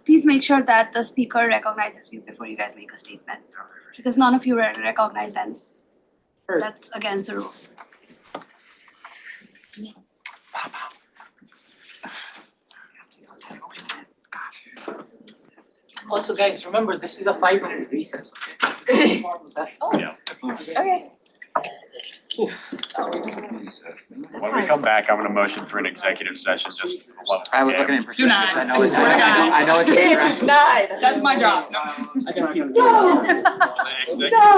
please make sure that the speaker recognizes you before you guys make a statement. Because none of you were recognized and that's against the rule. Also, guys, remember, this is a 5-minute recess, okay? Yeah. Okay. When we come back, I'm gonna motion for an executive session just for the love of the I was game. looking at Do procedures. not. I know it's. Swear to God. I know it's. That's my job. Executive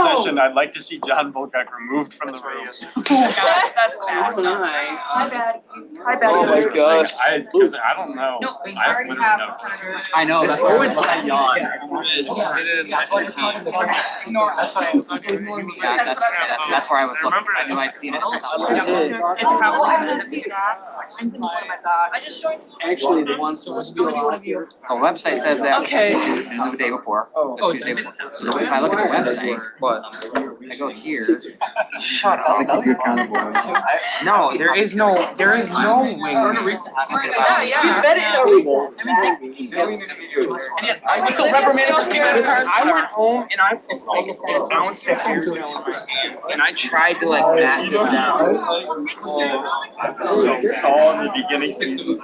session, I'd like to see John Volkok removed from the room. Gosh, that's bad. My bad. My bad. Oh my Senator. Because I don't know. No, we I already literally have know. Senator. I know, It's that's why I always was when I looking. yawn. Ignore us. That's where I was looking, 'cause I knew I'd seen it. It's a compliment. I just joined. Actually, the ones who are still out here. The website says that Okay. the day before, the Tuesday before. So if I look at the website, I go here, Shut up. No, there is no way. Yeah, yeah. We bet it in a recess. I was still reprimanded for speaking out of turn. I went home and I bounced it here and I tried to like back this down. So Saul in the beginning seasons.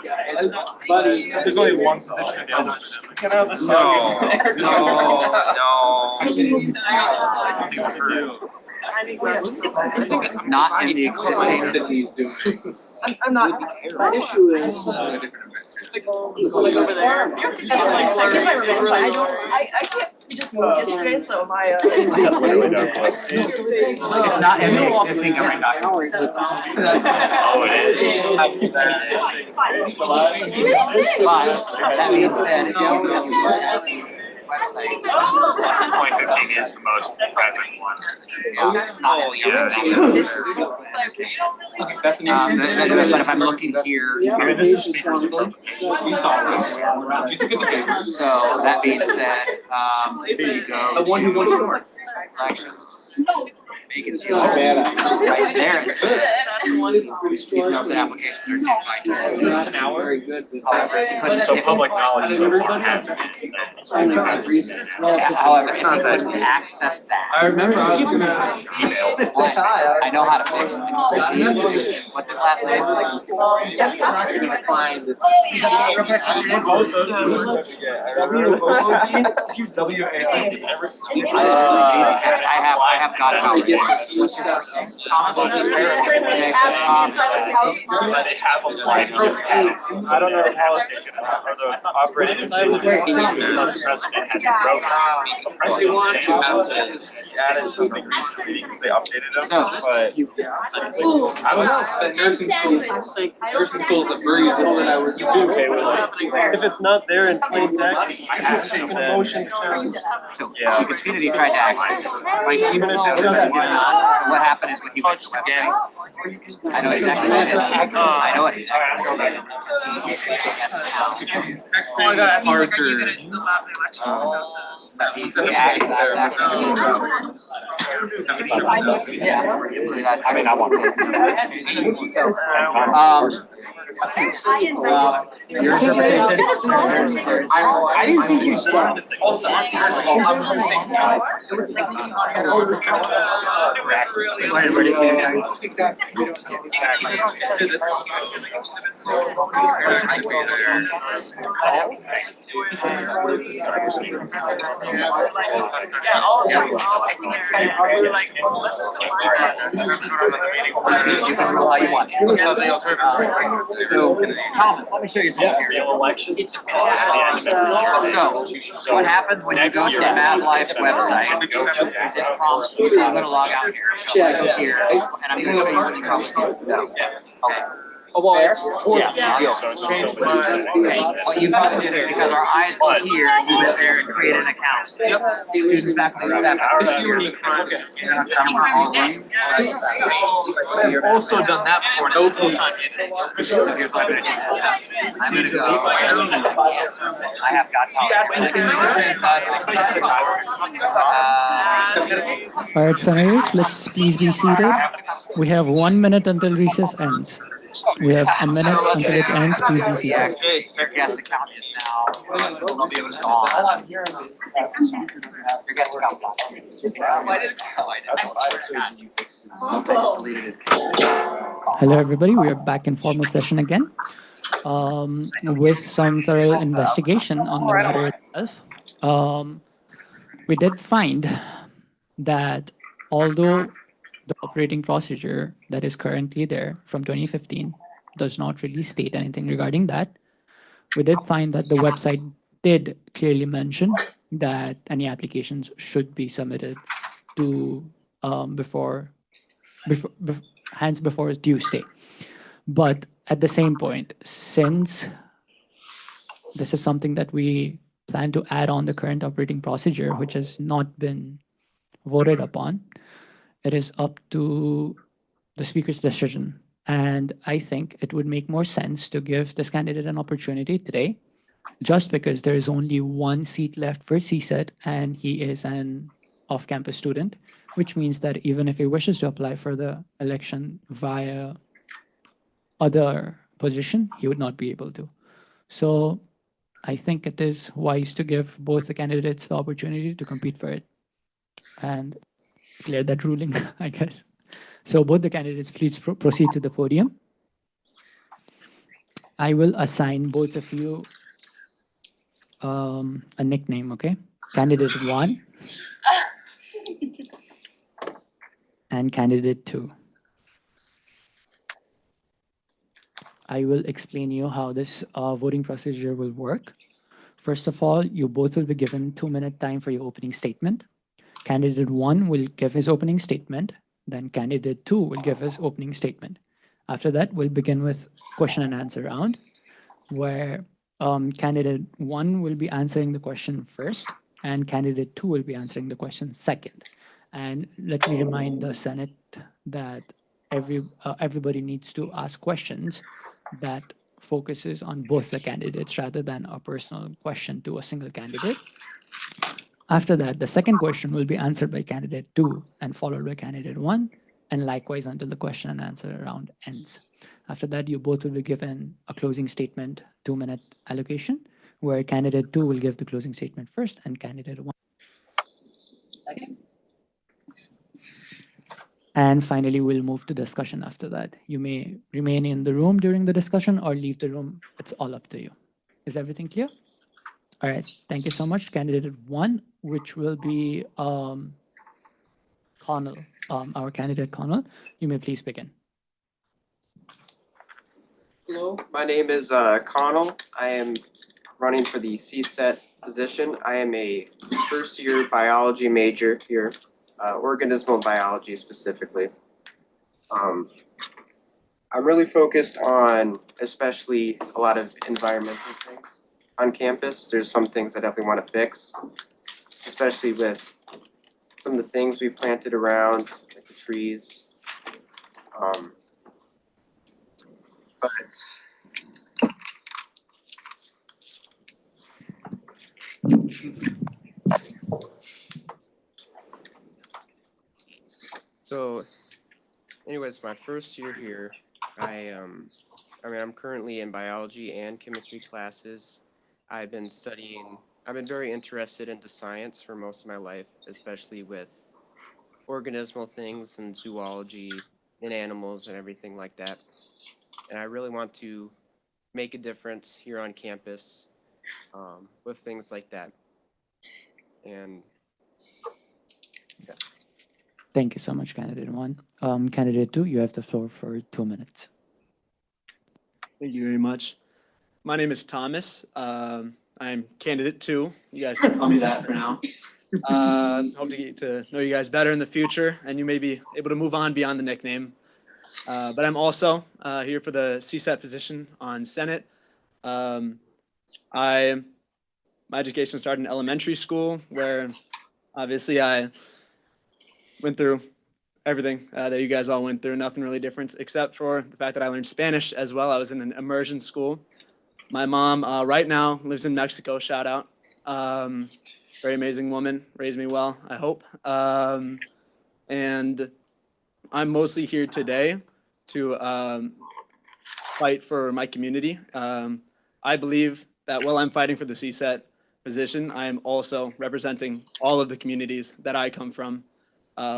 Buddy, there's only one position available. Can I have the song? It's not in the existing. I'm not. My issue is, Like over there. I guess my revenge, but I can't, we just moved yesterday, so my, That's literally no close. It's not in the existing governing document. Oh, it is. That being said, if you 2015 is the most present one. But if I'm looking here. I mean, this is speaker's interpretation. So that being said, here you go. The one who wants to work. Actions. Vacancy. Right there it says. These notes that applications are due by 12 hour. Very good. So public knowledge so far hasn't been. However, if you could access that. I remember I was gonna. I know how to fix it. What's his last name? You're gonna find this. Use WAI. I have got it already. Thomas. They have applied, just haven't. I don't know the policy, or the operating procedure. Precedent had been broken. The precedent has added something recently because they updated them, but I don't know. Nursing school is a breeze, isn't it? You'd be okay with it. If it's not there in plain text, it's just gonna motion to challenge. So you can see that he tried to access it. My team knows that he did not. So what happened is when he went to the website, I know exactly what it is. I know it. He's last action. I mean, I want this. Your interpretation. I didn't think you started. So, Thomas, let me show you something here. So, what happens when you go to the MadLife's website? Is it prompts you? I'm gonna log out here. So I go here, and I'm gonna show you what the trouble is. Okay. Well, it's Okay, what you've got to do is because our eyes go here, you go there and create an account. Students, faculty, staff. You've also done that before. No time. So here's what I'm gonna do. I'm gonna go. I have got All right, senators, let's please be seated. We have 1 minute until recess ends. We have a minute until it ends. Please be seated. Your guest account is now. We'll be able to solve. Your guest account. Hello, everybody. We are back in formal session again with some thorough investigation on the matter itself. We did find that although the operating procedure that is currently there from 2015 does not really state anything regarding that, we did find that the website did clearly mention that any applications should be submitted to before Tuesday. But at the same point, since this is something that we plan to add on the current operating procedure, which has not been voted upon, it is up to the speaker's decision. And I think it would make more sense to give this candidate an opportunity today, just because there is only one seat left for CSET and he is an off-campus student, which means that even if he wishes to apply for the election via other position, he would not be able to. So I think it is wise to give both the candidates the opportunity to compete for it and declare that ruling, I guess. So both the candidates, please proceed to the podium. I will assign both of you a nickname, okay? Candidate 1 and candidate 2. I will explain you how this voting procedure will work. First of all, you both will be given 2-minute time for your opening statement. Candidate 1 will give his opening statement, then candidate 2 will give his opening statement. After that, we'll begin with question and answer round, where candidate 1 will be answering the question first, and candidate 2 will be answering the question second. And let me remind the Senate that everybody needs to ask questions that focuses on both the candidates rather than a personal question to a single candidate. After that, the second question will be answered by candidate 2 and followed by candidate 1, and likewise until the question and answer round ends. After that, you both will be given a closing statement 2-minute allocation, where candidate 2 will give the closing statement first and candidate 1 second. And finally, we'll move to discussion after that. You may remain in the room during the discussion or leave the room. It's all up to you. Is everything clear? All right, thank you so much. Candidate 1, which will be Connell, our candidate Connell. You may please begin. Hello, my name is Connell. I am running for the CSET position. I am a first-year biology major here, organismal biology specifically. I'm really focused on especially a lot of environmental things on campus. There's some things I definitely want to fix, especially with some of the things we planted around, like the trees. So anyways, my first year here, I'm currently in biology and chemistry classes. I've been very interested into science for most of my life, especially with organismal things and zoology and animals and everything like that. And I really want to make a difference here on campus with things like that. And yeah. Thank you so much, candidate 1. Candidate 2, you have the floor for 2 minutes. Thank you very much. My name is Thomas. I'm candidate 2. You guys can call me that for now. Hope to get to know you guys better in the future, and you may be able to move on beyond the nickname. But I'm also here for the CSET position on Senate. My education started in elementary school, where obviously I went through everything that you guys all went through, nothing really different, except for the fact that I learned Spanish as well. I was in an immersion school. My mom right now lives in Mexico, shout out. Very amazing woman, raised me well, I hope. And I'm mostly here today to fight for my community. I believe that while I'm fighting for the CSET position, I am also representing all of the communities that I come from,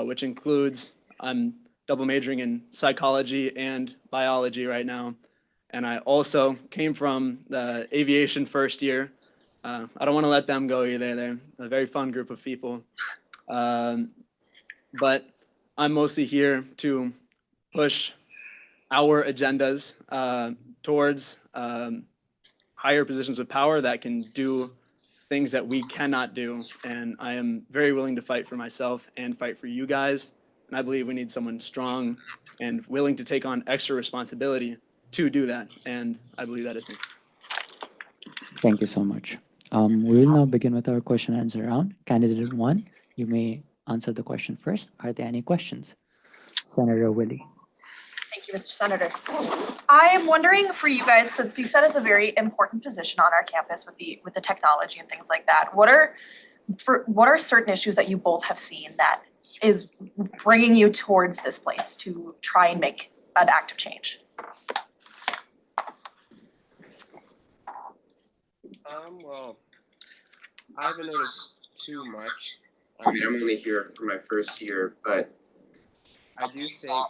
which includes, I'm double majoring in psychology and biology right now. And I also came from the aviation first year. I don't want to let them go either. They're a very fun group of people. But I'm mostly here to push our agendas towards higher positions of power that can do things that we cannot do. And I am very willing to fight for myself and fight for you guys. And I believe we need someone strong and willing to take on extra responsibility to do that. And I believe that is me. Thank you so much. We will now begin with our question and answer round. Candidate 1, you may answer the question first. Are there any questions? Senator Willie. Thank you, Mr. Senator. I am wondering for you guys, since CSET is a very important position on our campus with the technology and things like that, what are what are certain issues that you both have seen that is bringing you towards this place to try and make an active change? Well, I haven't noticed too much. I mean, I'm only here for my first year, but I do think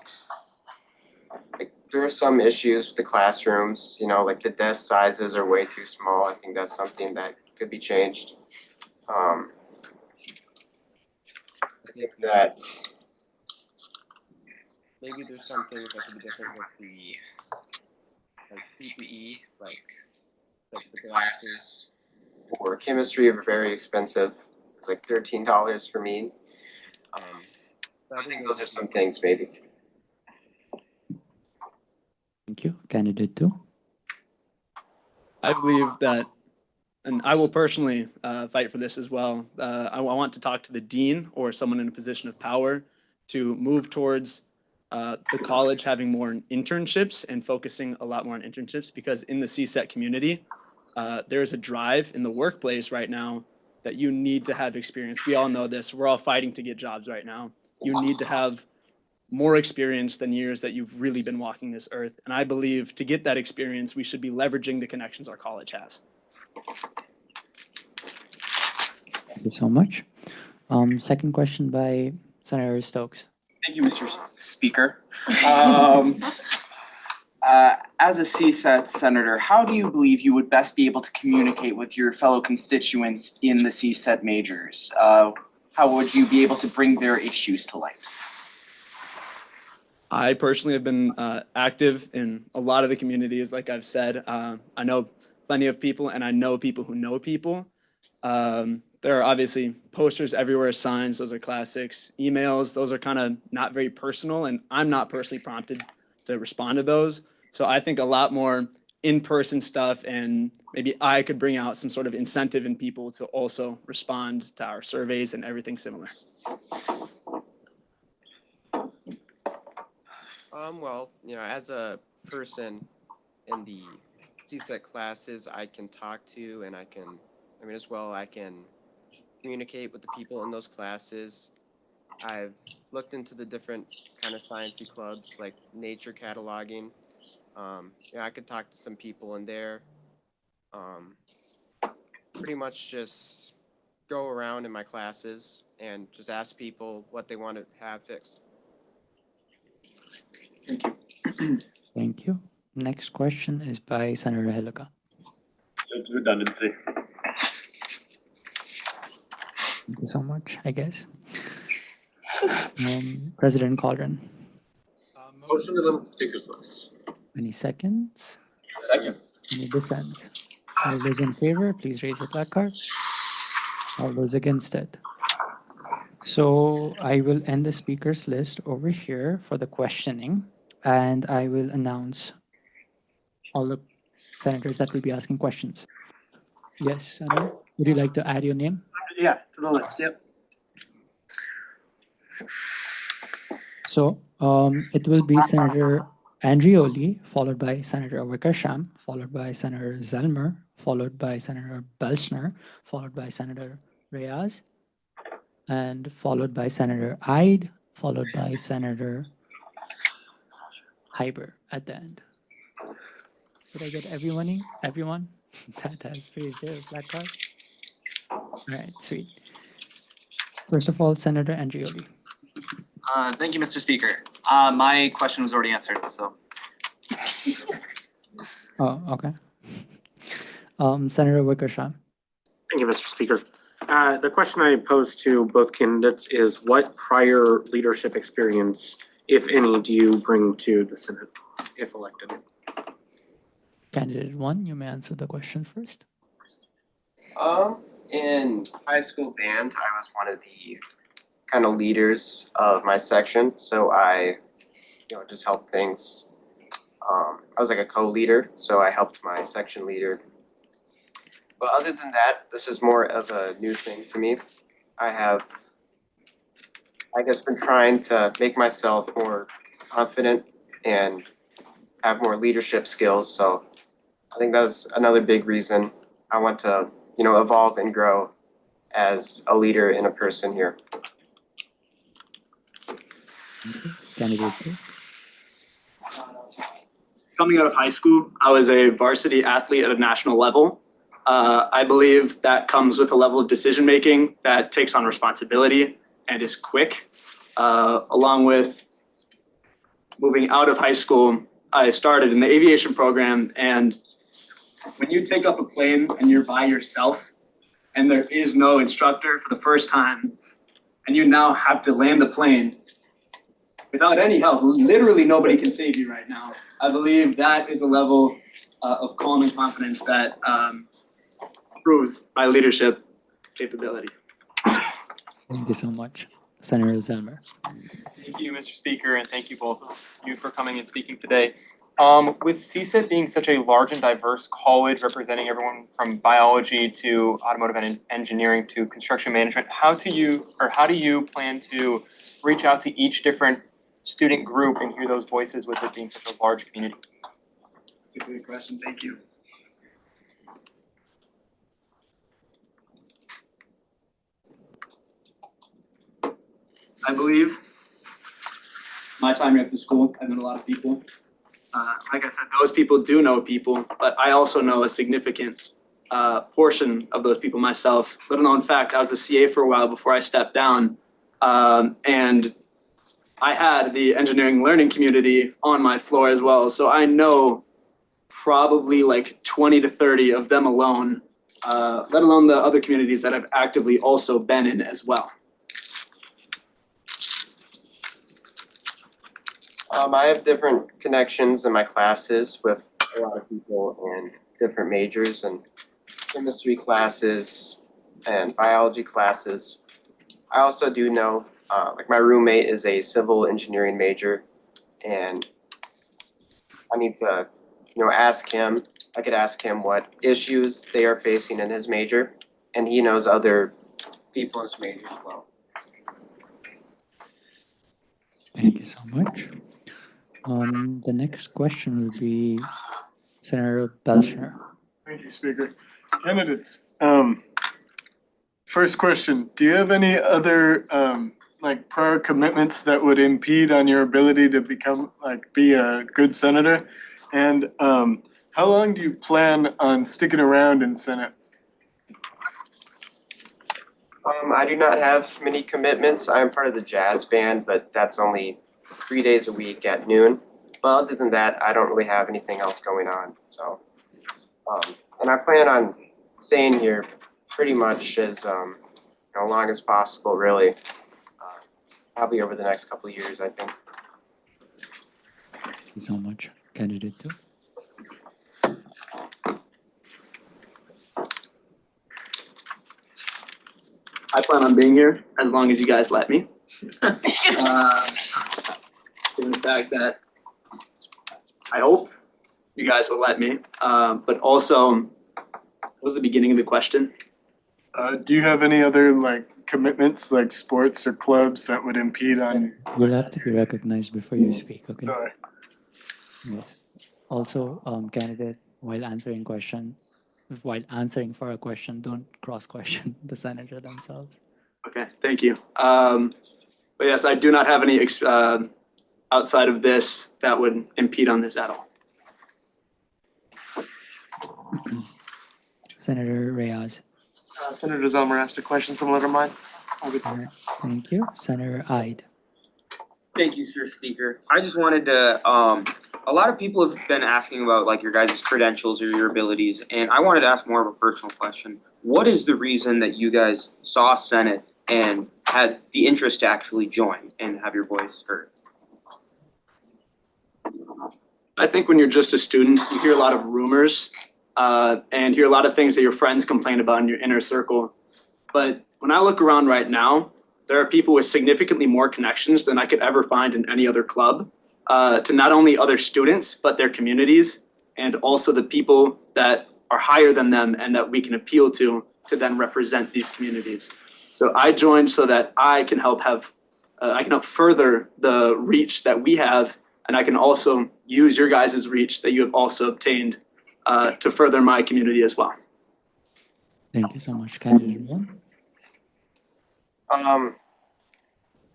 like there are some issues with the classrooms, you know, like the desk sizes are way too small. I think that's something that could be changed. I think that maybe there's some things that could be different with the like PPE, like the glasses for chemistry are very expensive. It's like $13 for me. So I think those are some things maybe. Thank you. Candidate 2. I believe that, and I will personally fight for this as well. I want to talk to the dean or someone in a position of power to move towards the college having more internships and focusing a lot more on internships, because in the CSET community, there is a drive in the workplace right now that you need to have experience. We all know this. We're all fighting to get jobs right now. You need to have more experience than years that you've really been walking this earth. And I believe to get that experience, we should be leveraging the connections our college has. Thank you so much. Second question by Senator Stokes. Thank you, Mr. Speaker. As a CSET senator, how do you believe you would best be able to communicate with your fellow constituents in the CSET majors? How would you be able to bring their issues to light? I personally have been active in a lot of the communities, like I've said. I know plenty of people, and I know people who know people. There are obviously posters everywhere, signs, those are classics. Emails, those are kind of not very personal, and I'm not personally prompted to respond to those. So I think a lot more in-person stuff, and maybe I could bring out some sort of incentive in people to also respond to our surveys and everything similar. Well, you know, as a person in the CSET classes, I can talk to and I can communicate with the people in those classes. I've looked into the different kind of sciencey clubs like nature cataloging. I could talk to some people in there. Pretty much just go around in my classes and just ask people what they want to have fixed. Thank you. Thank you. Next question is by Senator Helica. It's redundancy. Thank you so much, I guess. President Caldron. Motion to limit the speakers list. Any seconds? Second. Any dissents? All those in favor, please raise your placard. All those against it. So I will end the speakers list over here for the questioning, and I will announce all the senators that will be asking questions. Yes, Senator, would you like to add your name? Yeah, to the list, yep. So it will be Senator Andrioli, followed by Senator Wickersham, followed by Senator Zellmer, followed by Senator Belschner, followed by Senator Reyes, and followed by Senator Ide, followed by Senator Hyber at the end. Did I get everyone? Everyone that has raised their black card? All right, sweet. First of all, Senator Andrioli. Thank you, Mr. Speaker. My question was already answered, so. Oh, okay. Senator Wickersham. Thank you, Mr. Speaker. The question I pose to both candidates is what prior leadership experience, if any, do you bring to the Senate if elected? Candidate 1, you may answer the question first. In high school band, I was one of the kind of leaders of my section, so I, just helped things. I was like a co-leader, so I helped my section leader. But other than that, this is more of a new thing to me. I have, been trying to make myself more confident and have more leadership skills, so I think that's another big reason I want to, evolve and grow as a leader and a person here. Candidate two. Coming out of high school, I was a varsity athlete at a national level. I believe that comes with a level of decision making that takes on responsibility and is quick. Along with moving out of high school, I started in the aviation program, and when you take up a plane and you're by yourself and there is no instructor for the first time, and you now have to land the plane without any help, literally nobody can save you right now. I believe that is a level of calm and confidence that proves my leadership capability. Thank you so much. Senator Zelmer. Thank you, Mr. Speaker, and thank you both of you for coming and speaking today. With CSET being such a large and diverse college representing everyone from biology to automotive and engineering to construction management, how do you plan to reach out to each different student group and hear those voices with it being such a large community? That's a good question, thank you. I believe my time here at the school, I've met a lot of people. Like I said, those people do know people, but I also know a significant portion of those people myself. Little known fact, I was a CA for a while before I stepped down, and I had the engineering learning community on my floor as well. So I know probably like 20 to 30 of them alone, let alone the other communities that I've actively also been in as well. I have different connections in my classes with a lot of people in different majors and chemistry classes and biology classes. I also do know, like my roommate is a civil engineering major, and I need to, ask him. I could ask him what issues they are facing in his major, and he knows other people in his major as well. Thank you so much. The next question will be Senator Belcher. Thank you, Speaker. Candidates, first question, do you have any other prior commitments that would impede on your ability to be a good senator? And how long do you plan on sticking around in Senate? I do not have many commitments. I am part of the jazz band, but that's only 3 days a week at noon. But other than that, I don't really have anything else going on. So, and I plan on staying here pretty much as long as possible, really. Probably over the next couple of years, I think. Thank you so much. Candidate two. I plan on being here as long as you guys let me. Given the fact that I hope you guys will let me, but also, what was the beginning of the question? Do you have any other commitments like sports or clubs that would impede on? You'll have to be recognized before you speak, okay? Sorry. Yes. Also, candidate, while answering for a question, don't cross-question the senator themselves. Okay, thank you. But yes, I do not have any outside of this that would impede on this at all. Senator Reyes. Senator Zelmer asked a question similar to mine. Alright, thank you. Senator Ide. Thank you, Sir Speaker. I just wanted to, a lot of people have been asking about your guys' credentials or your abilities, and I wanted to ask more of a personal question. What is the reason that you guys saw Senate and had the interest to actually join and have your voice heard? I think when you're just a student, you hear a lot of rumors and hear a lot of things that your friends complain about in your inner circle. But when I look around right now, there are people with significantly more connections than I could ever find in any other club to not only other students, but their communities, and also the people that are higher than them and that we can appeal to then represent these communities. So I joined so that I can help further the reach that we have, and I can also use your guys' reach that you have also obtained to further my community as well. Thank you so much, candidate one.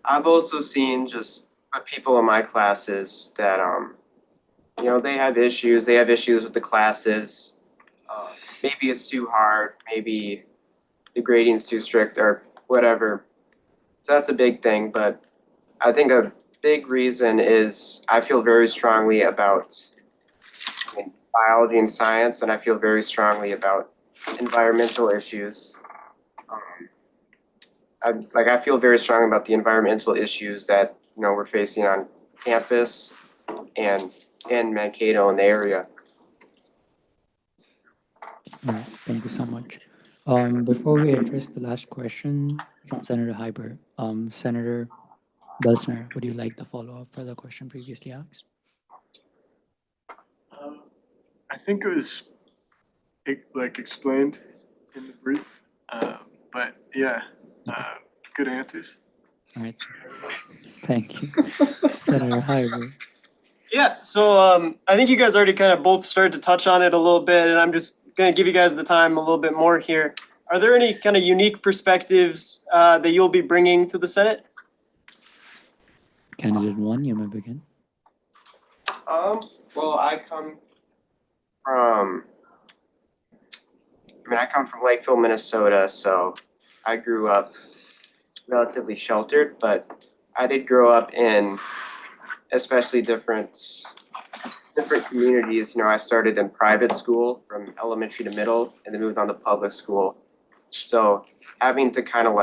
I've also seen just people in my classes that they have issues. They have issues with the classes. Maybe it's too hard. Maybe the grading's too strict or whatever. So that's a big thing. But I think a big reason is I feel very strongly about biology and science, and I feel very strongly about environmental issues. I feel very strongly about the environmental issues that we're facing on campus and in Mankato and the area. All right, thank you so much. Before we address the last question from Senator Hyber, Senator Belsner, would you like the follow-up for the question previously asked? I think it was explained in the brief, but yeah, good answers. All right, thank you. Senator Hyber. Yeah, so I think you guys already kind of both started to touch on it a little bit, and I'm just gonna give you guys the time a little bit more here. Are there any kind of unique perspectives that you'll be bringing to the Senate? Candidate 1, you may begin. Well, I come from Lakeville, Minnesota, so I grew up relatively sheltered, but I did grow up in especially different communities. I started in private school from elementary to middle and then moved on to public school. So having to kind of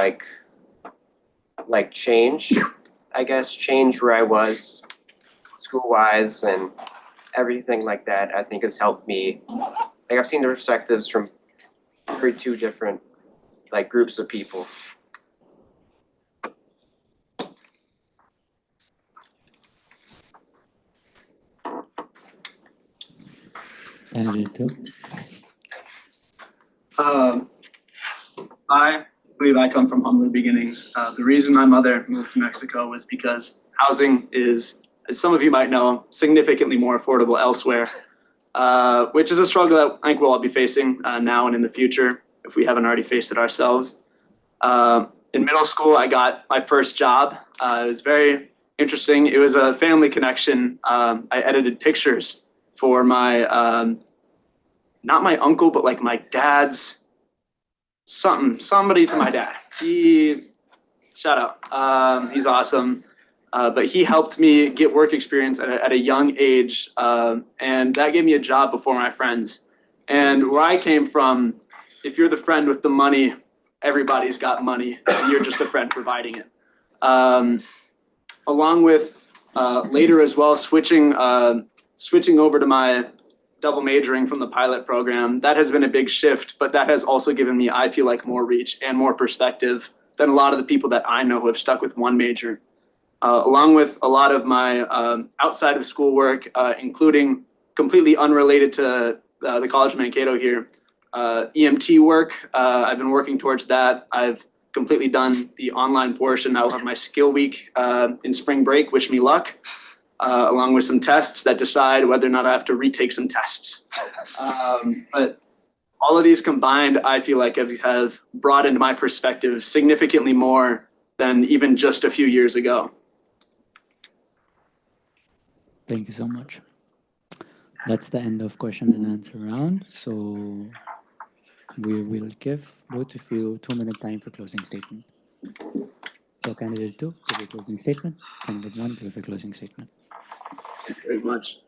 change where I was school-wise and everything like that, I think has helped me. I've seen the perspectives from two different groups of people. Candidate 2. I believe I come from humble beginnings. The reason my mother moved to Mexico was because housing is, as some of you might know, significantly more affordable elsewhere, which is a struggle that I think we'll all be facing now and in the future if we haven't already faced it ourselves. In middle school, I got my first job. It was very interesting. It was a family connection. I edited pictures for my, not my uncle, but my dad's somebody to my dad. Shout out. He's awesome. But he helped me get work experience at a young age, and that gave me a job before my friends. And where I came from, if you're the friend with the money, everybody's got money, and you're just a friend providing it. Along with later as well, switching over to my double majoring from the pilot program, that has been a big shift, but that has also given me, I feel like, more reach and more perspective than a lot of the people that I know who have stuck with one major. Along with a lot of my outside of school work, including completely unrelated to the College of Mankato here, EMT work. I've been working towards that. I've completely done the online portion. I will have my skill week in spring break, wish me luck, along with some tests that decide whether or not I have to retake some tests. But all of these combined, I feel like have broadened my perspective significantly more than even just a few years ago. Thank you so much. That's the end of question and answer round. So we will give both of you 2-minute time for closing statement. So candidate 2, give a closing statement. Candidate 1, give a closing statement. Thank you very much.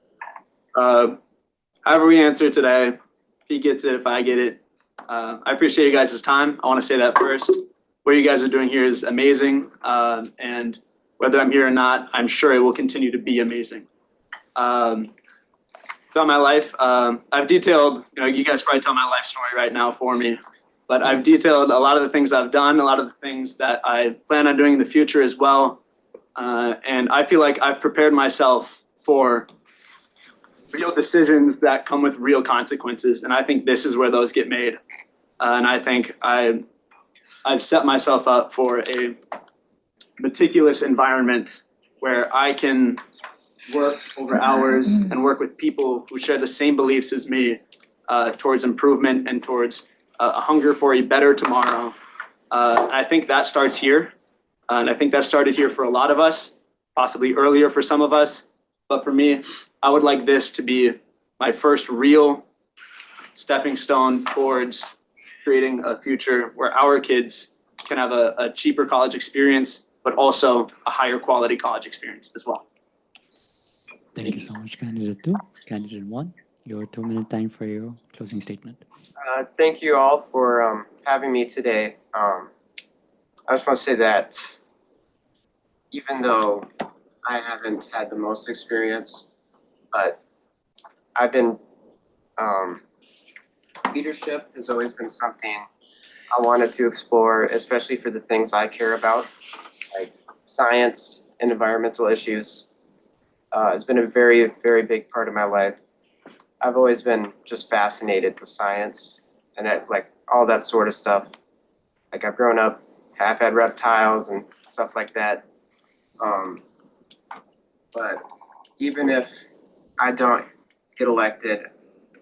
However we answer today, if he gets it, if I get it, I appreciate you guys' time. I want to say that first. What you guys are doing here is amazing. And whether I'm here or not, I'm sure it will continue to be amazing. Throughout my life, I've detailed, you guys probably tell my life story right now for me, but I've detailed a lot of the things I've done, a lot of the things that I plan on doing in the future as well. And I feel like I've prepared myself for real decisions that come with real consequences. And I think this is where those get made. And I think I've set myself up for a meticulous environment where I can work over hours and work with people who share the same beliefs as me towards improvement and towards a hunger for a better tomorrow. I think that starts here And I think that started here for a lot of us, possibly earlier for some of us. But for me, I would like this to be my first real stepping stone towards creating a future where our kids can have a cheaper college experience, but also a higher quality college experience as well. Thank you so much, candidate 2. Candidate 1, your 2-minute time for your closing statement. Thank you all for having me today. I just want to say that even though I haven't had the most experience, but I've been leadership has always been something I wanted to explore, especially for the things I care about, like science and environmental issues. It's been a very, very big part of my life. I've always been just fascinated with science and like all that sort of stuff. Like I've grown up, have had reptiles and stuff like that. But even if I don't get elected,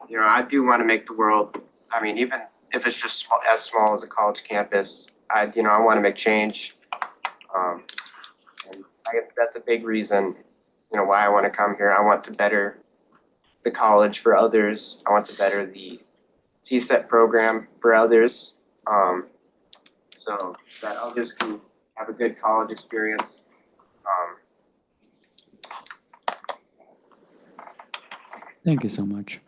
you know, I do want to make the world, I mean, even if it's just as small as a college campus, I want to make change. And that's a big reason, you know, why I want to come here. I want to better the college for others. I want to better the CSET program for others, so that others can have a good college experience. Thank you so much.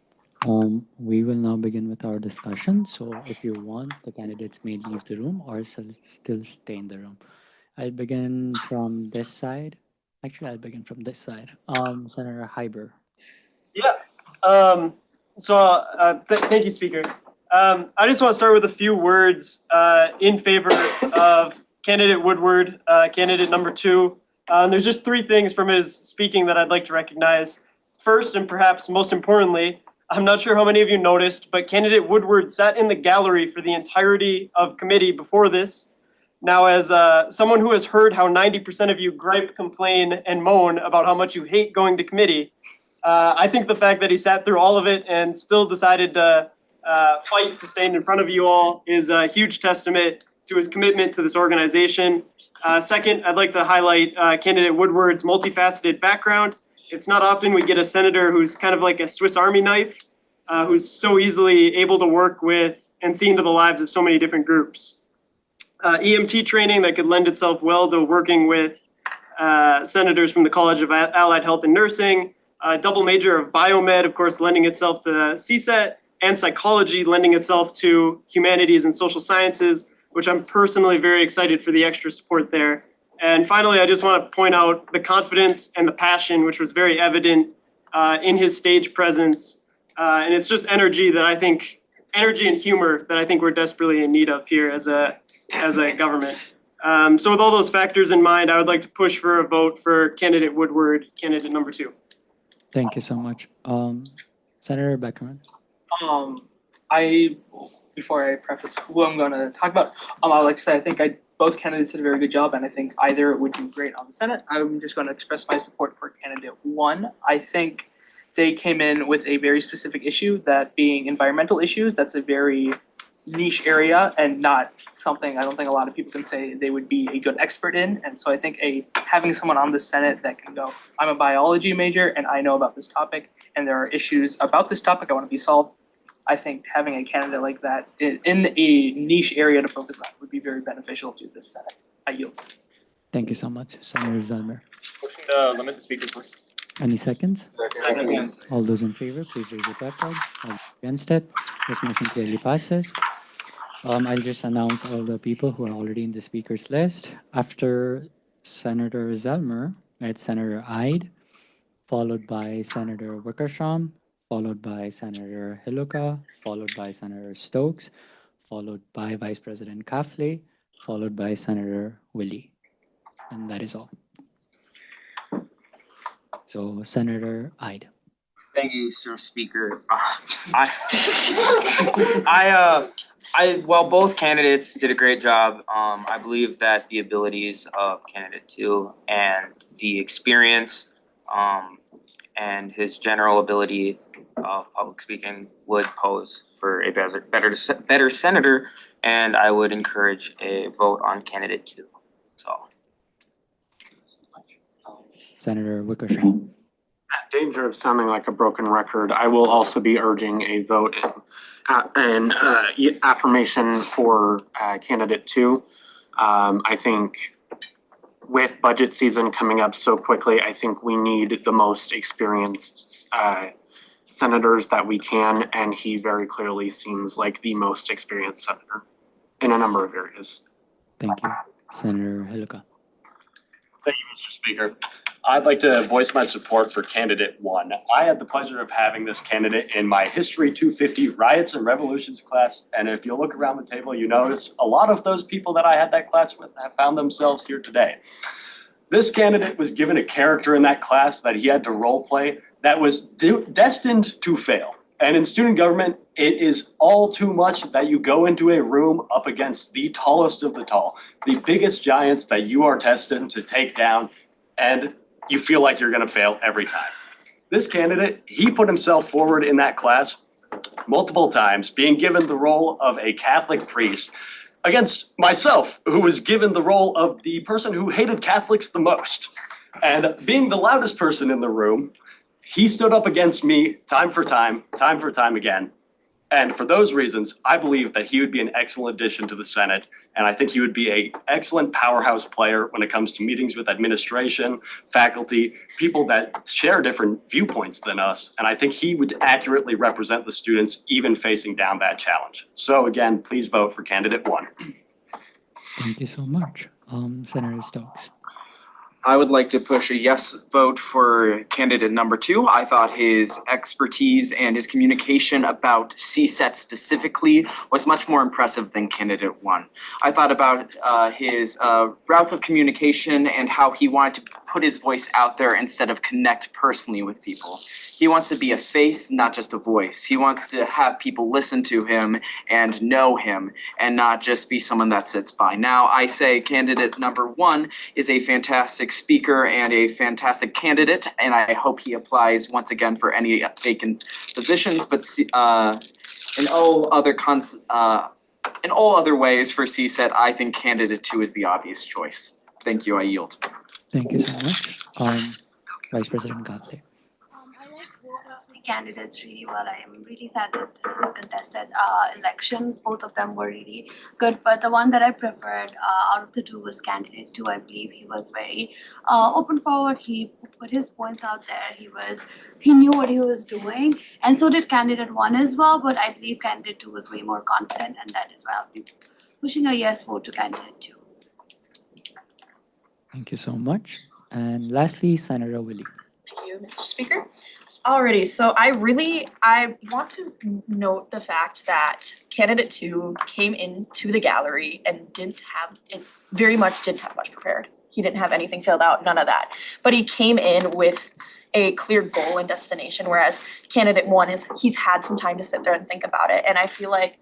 We will now begin with our discussion. So if you want, the candidates may leave the room or still stay in the room. I'll begin from this side. Actually, I'll begin from this side. Senator Hyber. Yeah. Thank you, Speaker. I just want to start with a few words in favor of candidate Woodward, candidate number 2. And there's just 3 things from his speaking that I'd like to recognize. First, and perhaps most importantly, I'm not sure how many of you noticed, but candidate Woodward sat in the gallery for the entirety of committee before this. Now, as someone who has heard how 90% of you gripe, complain, and moan about how much you hate going to committee, I think the fact that he sat through all of it and still decided to fight to stand in front of you all is a huge testament to his commitment to this organization. Second, I'd like to highlight candidate Woodward's multifaceted background. It's not often we get a senator who's kind of like a Swiss Army knife, who's so easily able to work with and see into the lives of so many different groups. EMT training that could lend itself well to working with senators from the College of Allied Health and Nursing, a double major of biomed, of course, lending itself to CSET, and psychology lending itself to humanities and social sciences, which I'm personally very excited for the extra support there. And finally, I just want to point out the confidence and the passion, which was very evident in his stage presence. And it's just energy and humor that I think we're desperately in need of here as a government. So with all those factors in mind, I would like to push for a vote for candidate Woodward, candidate number 2. Thank you so much. Senator Beckerman. Before I preface who I'm going to talk about, I would like to say I think both candidates did a very good job, and I think either would do great on the Senate. I'm just going to express my support for candidate 1. I think they came in with a very specific issue, that being environmental issues. That's a very niche area and not something I don't think a lot of people can say they would be a good expert in. And so I think having someone on the Senate that can go, I'm a biology major and I know about this topic and there are issues about this topic I want to be solved. I think having a candidate like that in a niche area to focus on would be very beneficial to the Senate. I yield. Thank you so much. Senator Zellmer. Motion to limit the speakers list. Any seconds? Second. All those in favor, please raise your button. All against it, this motion clearly passes. I'll just announce all the people who are already in the speakers list. After Senator Zellmer, it's Senator Ide, followed by Senator Wickersham, followed by Senator Hiluka, followed by Senator Stokes, followed by Vice President Kafley, followed by Senator Willie. And that is all. So Senator Ide. Thank you, Sir Speaker. Well, both candidates did a great job. I believe that the abilities of candidate 2 and the experience and his general ability of public speaking would pose for a better senator, and I would encourage a vote on candidate 2. So Senator Wickersham. At danger of sounding like a broken record, I will also be urging a vote in affirmation for candidate 2. I think with budget season coming up so quickly, I think we need the most experienced senators that we can, and he very clearly seems like the most experienced senator in a number of areas. Thank you. Senator Hilluka. Thank you, Mr. Speaker. I'd like to voice my support for candidate 1. I had the pleasure of having this candidate in my History 250 Riots and Revolutions class, and if you look around the table, you notice a lot of those people that I had that class with have found themselves here today. This candidate was given a character in that class that he had to role play that was destined to fail. And in student government, it is all too much that you go into a room up against the tallest of the tall, the biggest giants that you are destined to take down, and you feel like you're gonna fail every time. This candidate, he put himself forward in that class multiple times, being given the role of a Catholic priest against myself, who was given the role of the person who hated Catholics the most. And being the loudest person in the room, he stood up against me time for time again. And for those reasons, I believe that he would be an excellent addition to the Senate. And I think he would be an excellent powerhouse player when it comes to meetings with administration, faculty, people that share different viewpoints than us. And I think he would accurately represent the students even facing down that challenge. So again, please vote for candidate 1. Thank you so much. Senator Stokes. I would like to push a yes vote for candidate number 2. I thought his expertise and his communication about CSET specifically was much more impressive than candidate 1. I thought about his routes of communication and how he wanted to put his voice out there instead of connect personally with people. He wants to be a face, not just a voice. He wants to have people listen to him and know him and not just be someone that sits by. Now, I say candidate number 1 is a fantastic speaker and a fantastic candidate, and I hope he applies once again for any vacant positions, but in all other ways for CSET, I think candidate 2 is the obvious choice. Thank you, I yield. Thank you so much. Vice President Gable. I like both of the candidates really well. I am really sad that this is a contested election. Both of them were really good, but the one that I preferred out of the 2 was candidate 2. I believe he was very open forward. He put his points out there. He knew what he was doing, and so did candidate 1 as well. But I believe candidate 2 was way more confident, and that is why I'll be pushing a yes vote to candidate 2. Thank you so much. And lastly, Senator Willie. Thank you, Mr. Speaker. Alrighty, so I want to note the fact that candidate 2 came into the gallery and didn't have much prepared. He didn't have anything filled out, none of that. But he came in with a clear goal and destination, whereas candidate 1 he's had some time to sit there and think about it. And I feel like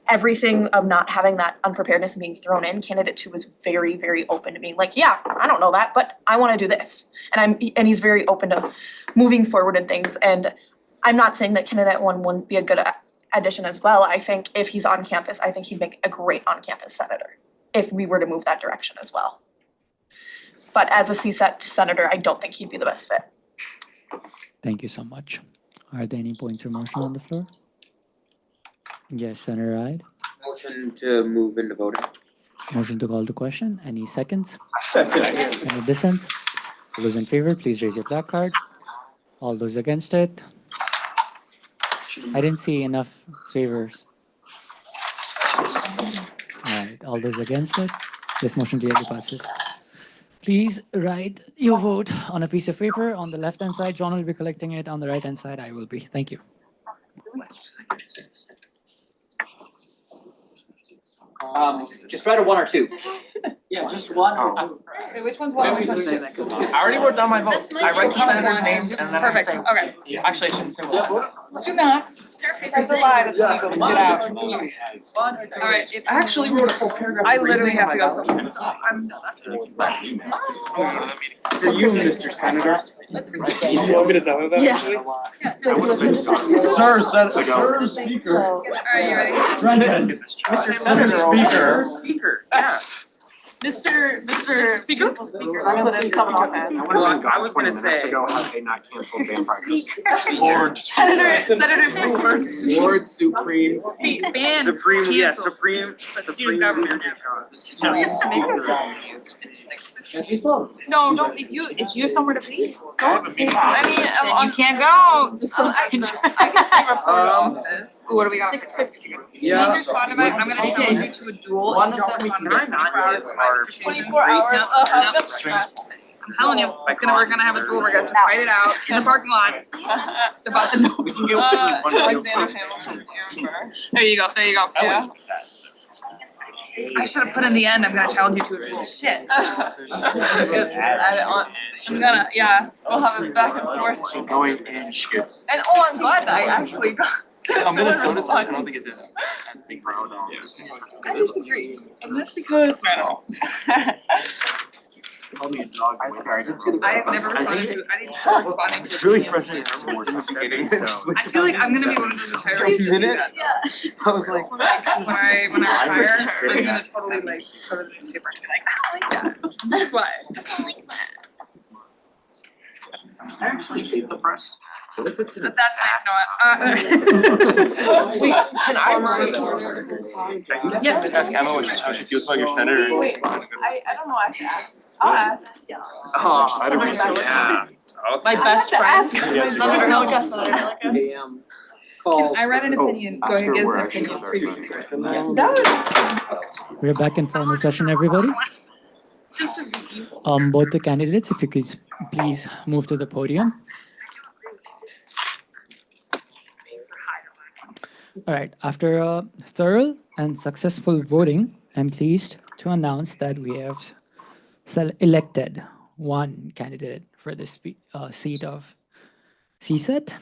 everything of not having that unpreparedness and being thrown in, candidate 2 was very, very open to being like, yeah, I don't know that, but I want to do this. And he's very open to moving forward in things. And I'm not saying that candidate 1 wouldn't be a good addition as well. I think if he's on campus, I think he'd make a great on-campus senator if we were to move that direction as well. But as a CSET senator, I don't think he'd be the best fit. Thank you so much. Are there any points or motion on the floor? Yes, Senator Hyde. Motion to move into voting. Motion to call the question. Any seconds? Second. Any dissent? All those in favor, please raise your black card. All those against it? I didn't see enough favors. Alright, all those against it? This motion clearly passes. Please write your vote on a piece of paper. On the left-hand side, John will be collecting it. On the right-hand side, I will be. Thank you. Just write a 1 or 2. Yeah, just one. Wait, which one's one? Which one's two? I already wrote down my votes. I write the senators' names and then I Perfect, say. okay. Actually, I shouldn't say what. Do not. There's a lie that's legal. Get out. Alright, it I actually wrote a whole paragraph. I of reasoning literally have to on go my somewhere. For you, Mr. Senator. You want me to tell her that Yeah. actually? Sir, Speaker. Alright, you ready? Brendan. Mr. Senator. Speaker, yes. Mr. Speaker, that's what it's coming off as. Well, I was gonna say. Have they not canceled band practice? Senator Silver. Lord Supreme. See, ban Supreme, yeah, cancels, Supreme, but Supreme. student government. No, don't, if you have somewhere to be, don't say that. I mean, you can't go. I can say report office. What do we got? 6:15. Yeah. I'm gonna challenge you to a duel. One and of don't them we respond can to not 24 hours use of my our- dissertation. 24 hours No, of stress. I'm telling you, we're gonna have a duel, we're gonna have to fight it out in the parking lot. About the no deal. Alexander Hamilton, There you go, Yeah. I should have put in the end, I'm gonna challenge you to a duel, shit. I'm gonna, yeah, we'll have it back and forth. Going in shits. And I'm glad that I actually got. Minnesota side, I don't think it's as big crowd. I disagree, and that's because. Call me a dog. I'm sorry, I didn't see the. I have never responded to, I didn't start responding to. It's really frustrating. I feel like I'm gonna be one of those retirees. Minute? Yeah. I was like. When I retire, just I'm sitting gonna at- totally like go to the newspaper and be like, I don't like that. That's why. I actually hate the press. What if it's in But that's nice, Noah. Wait, Can I Yes. Ask Emma how she feels about your senators. Wait, I don't know, I have to ask. I'll ask. Oh, I don't know. yeah. My best friend, Senator Helica, Senator Helica. Can I read an opinion ask going her against where the I should opinion start previously? signing. That was. We're back in formal session, everybody. Both the candidates, if you could please move to the podium. All right, after a thorough and successful voting, I'm pleased to announce that we have elected one candidate for the seat of CSET,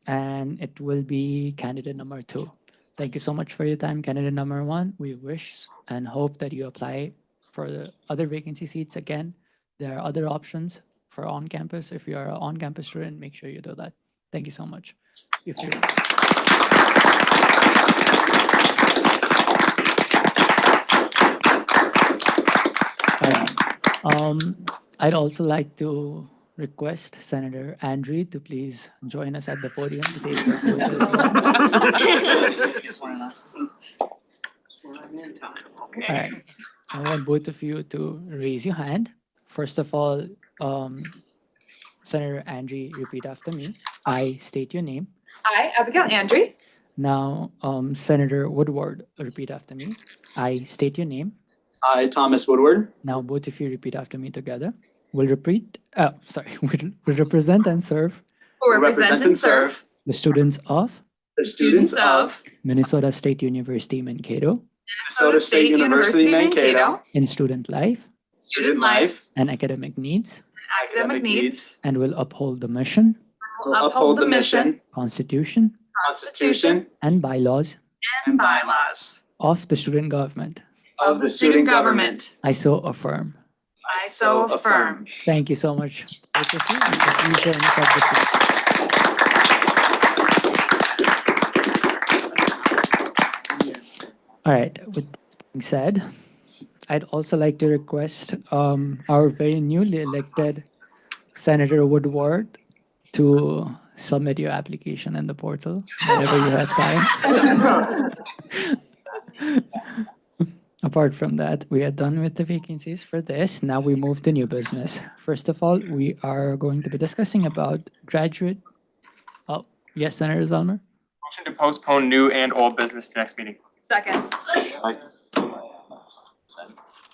and it will be candidate number 2. Thank you so much for your time, candidate number 1. We wish and hope that you apply for the other vacancy seats again. There are other options for on-campus. If you are an on-campus student, make sure you do that. Thank you so much. If you I'd also like to request Senator Andre to please join us at the podium to take the vote as well. All right, I want both of you to raise your hand. First of all, Senator Andre, repeat after me. I state your name. I, Abigail Andre. Now, Senator Woodward, repeat after me. I state your name. I, Thomas Woodward. Now, both of you repeat after me together. Will represent and serve Will represent and serve the students of The students of Minnesota State University, Mankato Minnesota State University, Mankato. in student life student life, and academic needs, academic needs, and will uphold the mission, will uphold the mission, Constitution, Constitution, and bylaws and bylaws of the student government. of the student government. I so affirm. I so affirm. Thank you so much. Both of you. Please join us at the seat. All right, with that being said, I'd also like to request our very newly elected Senator Woodward to submit your application in the portal whenever you have time. Apart from that, we are done with the vacancies for this. Now we move to new business. First of all, we are going to be discussing about graduate. Oh, yes, Senator Zalmer. Motion to postpone new and old business to next meeting. Second.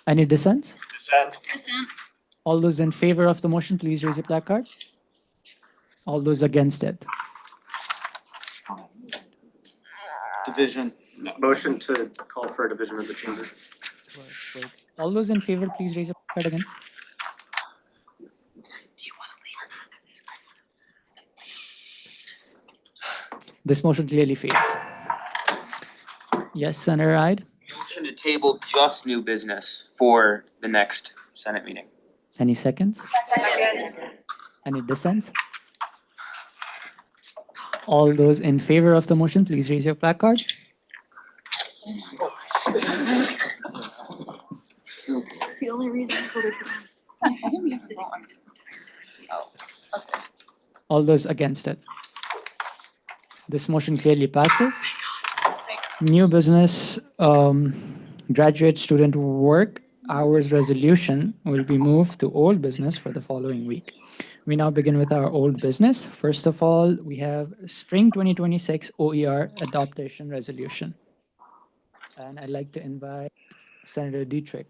Any dissent? Dissent. All those in favor of the motion, please raise your placard. All those against it. Division. Motion to call for a division of the chamber. All those in favor, please raise your placard again. This motion clearly fails. Yes, Senator Hyde? Motion to table just new business for the next Senate meeting. Any seconds? Second. Any dissents? All those in favor of the motion, please raise your placard. All those against it? This motion clearly passes. New business, graduate student work hours resolution will be moved to old business for the following week. We now begin with our old business. First of all, we have Spring 2026 OER Adoption Resolution. And I'd like to invite Senator Dietrich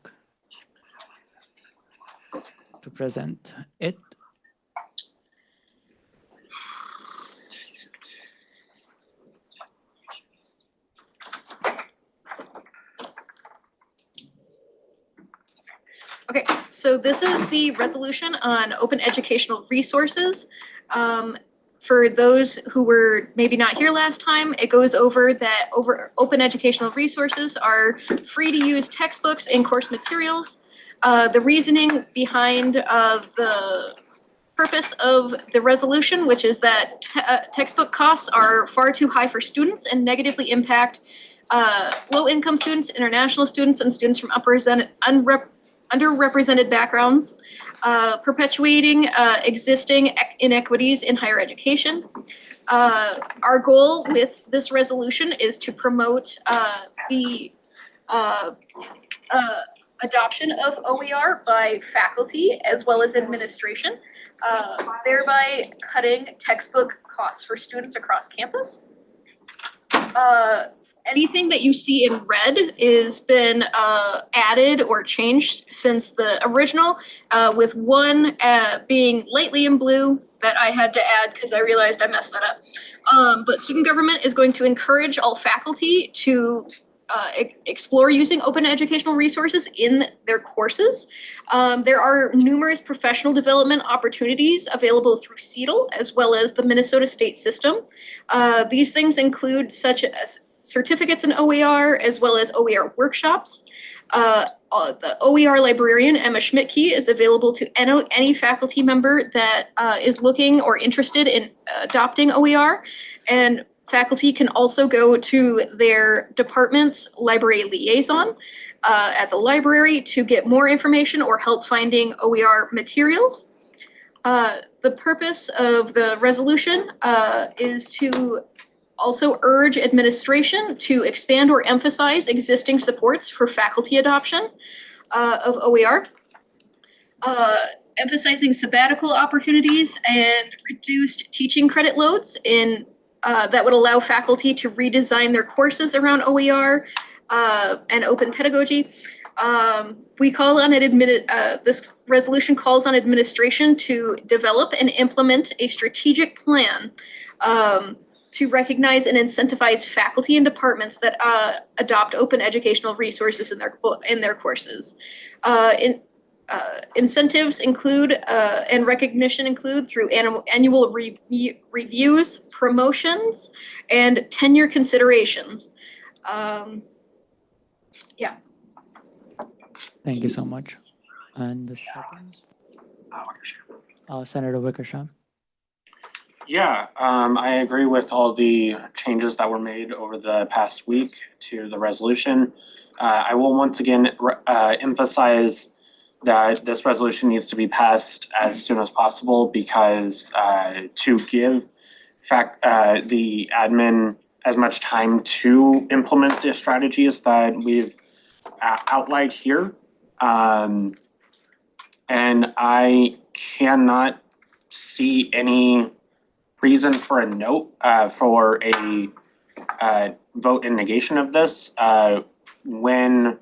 to present it. Okay, so this is the resolution on open educational resources. For those who were maybe not here last time, it goes over that open educational resources are free to use textbooks and course materials. The reasoning behind the purpose of the resolution, which is that textbook costs are far too high for students and negatively impact low-income students, international students, and students from underrepresented backgrounds, perpetuating existing inequities in higher education. Our goal with this resolution is to promote the adoption of OER by faculty as well as administration, thereby cutting textbook costs for students across campus. Anything that you see in red is been added or changed since the original, with one being lightly in blue that I had to add because I realized I messed that up. But student government is going to encourage all faculty to explore using open educational resources in their courses. There are numerous professional development opportunities available through CETL as well as the Minnesota State System. These things include such as certificates in OER as well as OER workshops. The OER librarian, Emma Schmidtke, is available to any faculty member that is looking or interested in adopting OER. And faculty can also go to their department's library liaison at the library to get more information or help finding OER materials. The purpose of the resolution is to also urge administration to expand or emphasize existing supports for faculty adoption of OER, emphasizing sabbatical opportunities and reduced teaching credit loads in that would allow faculty to redesign their courses around OER and open pedagogy. We call on this resolution calls on administration to develop and implement a strategic plan to recognize and incentivize faculty and departments that adopt open educational resources in their courses. Incentives include and recognition include through annual reviews, promotions, and tenure considerations. Yeah. Thank you so much. And the second? Senator Wickersham. Yeah, I agree with all the changes that were made over the past week to the resolution. I will once again emphasize that this resolution needs to be passed as soon as possible because to give the admin as much time to implement the strategies that we've outlined here. And I cannot see any reason for a note for a vote in negation of this when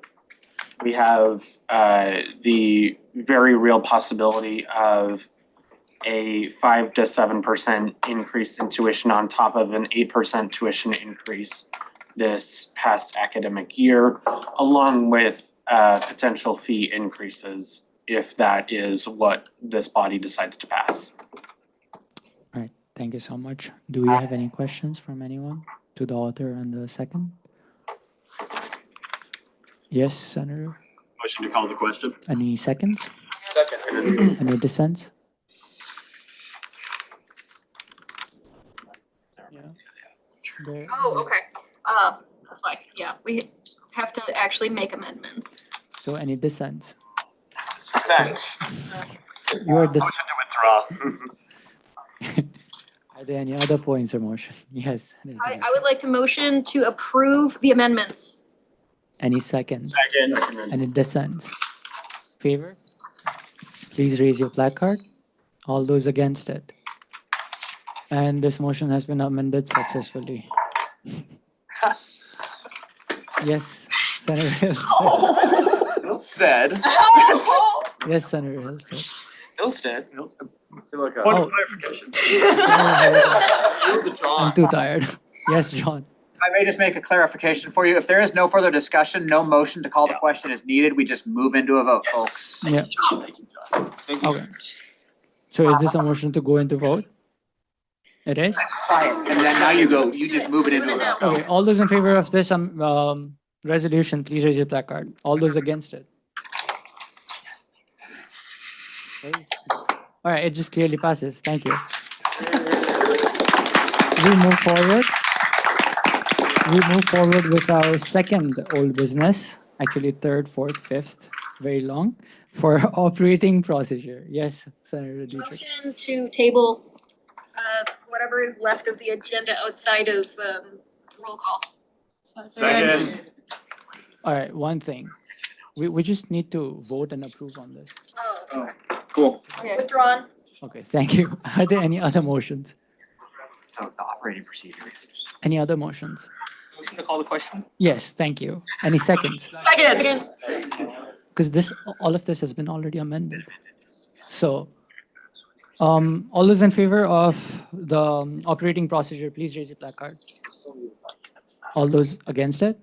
we have the very real possibility of a 5 to 7% increase in tuition on top of an 8% tuition increase this past academic year, along with potential fee increases if that is what this body decides to pass. All right, thank you so much. Do we have any questions from anyone to the author and the second? Yes, Senator. Motion to call the question. Any seconds? Second. Any dissents? Yeah. Oh, okay. That's fine. Yeah, we have to actually make amendments. So any dissents? Dissent. You are dissent. Motion to withdraw. Are there any other points or motion? Yes. Senator I Demetriou. would like to motion to approve the amendments. Any seconds? Second. Any dissents? Favor? Please raise your placard. All those against it. And this motion has been amended successfully. Yes, Senator Hillstead. Well said. Yes, Senator Hillstead. Hillstead. One clarification. I'm too tired. Yes, John. I may just make a clarification for you. If there is no further discussion, no motion to call the question is needed. We just move into a vote, folks. Yeah. Okay. So is this a motion to go into vote? It is? Quiet, and then now you just move it into a vote. Okay, all those in favor of this resolution, please raise your placard. All those against it? Okay. All right, it just clearly passes. Thank you. We move forward. We move forward with our second old business, actually third, fourth, fifth, very long, for operating procedure. Yes, Senator Dietrich. Motion to table whatever is left of the agenda outside of roll call. Second. All right, one thing. We just need to vote and approve on this. Oh, Cool. okay. Withdrawn. Okay, thank you. Are there any other motions? So the operating procedure. Any other motions? Motion to call the question? Yes, thank you. Any seconds? Second. Because all of this has been already amended. So, all those in favor of the operating procedure, please raise your placard. All those against it?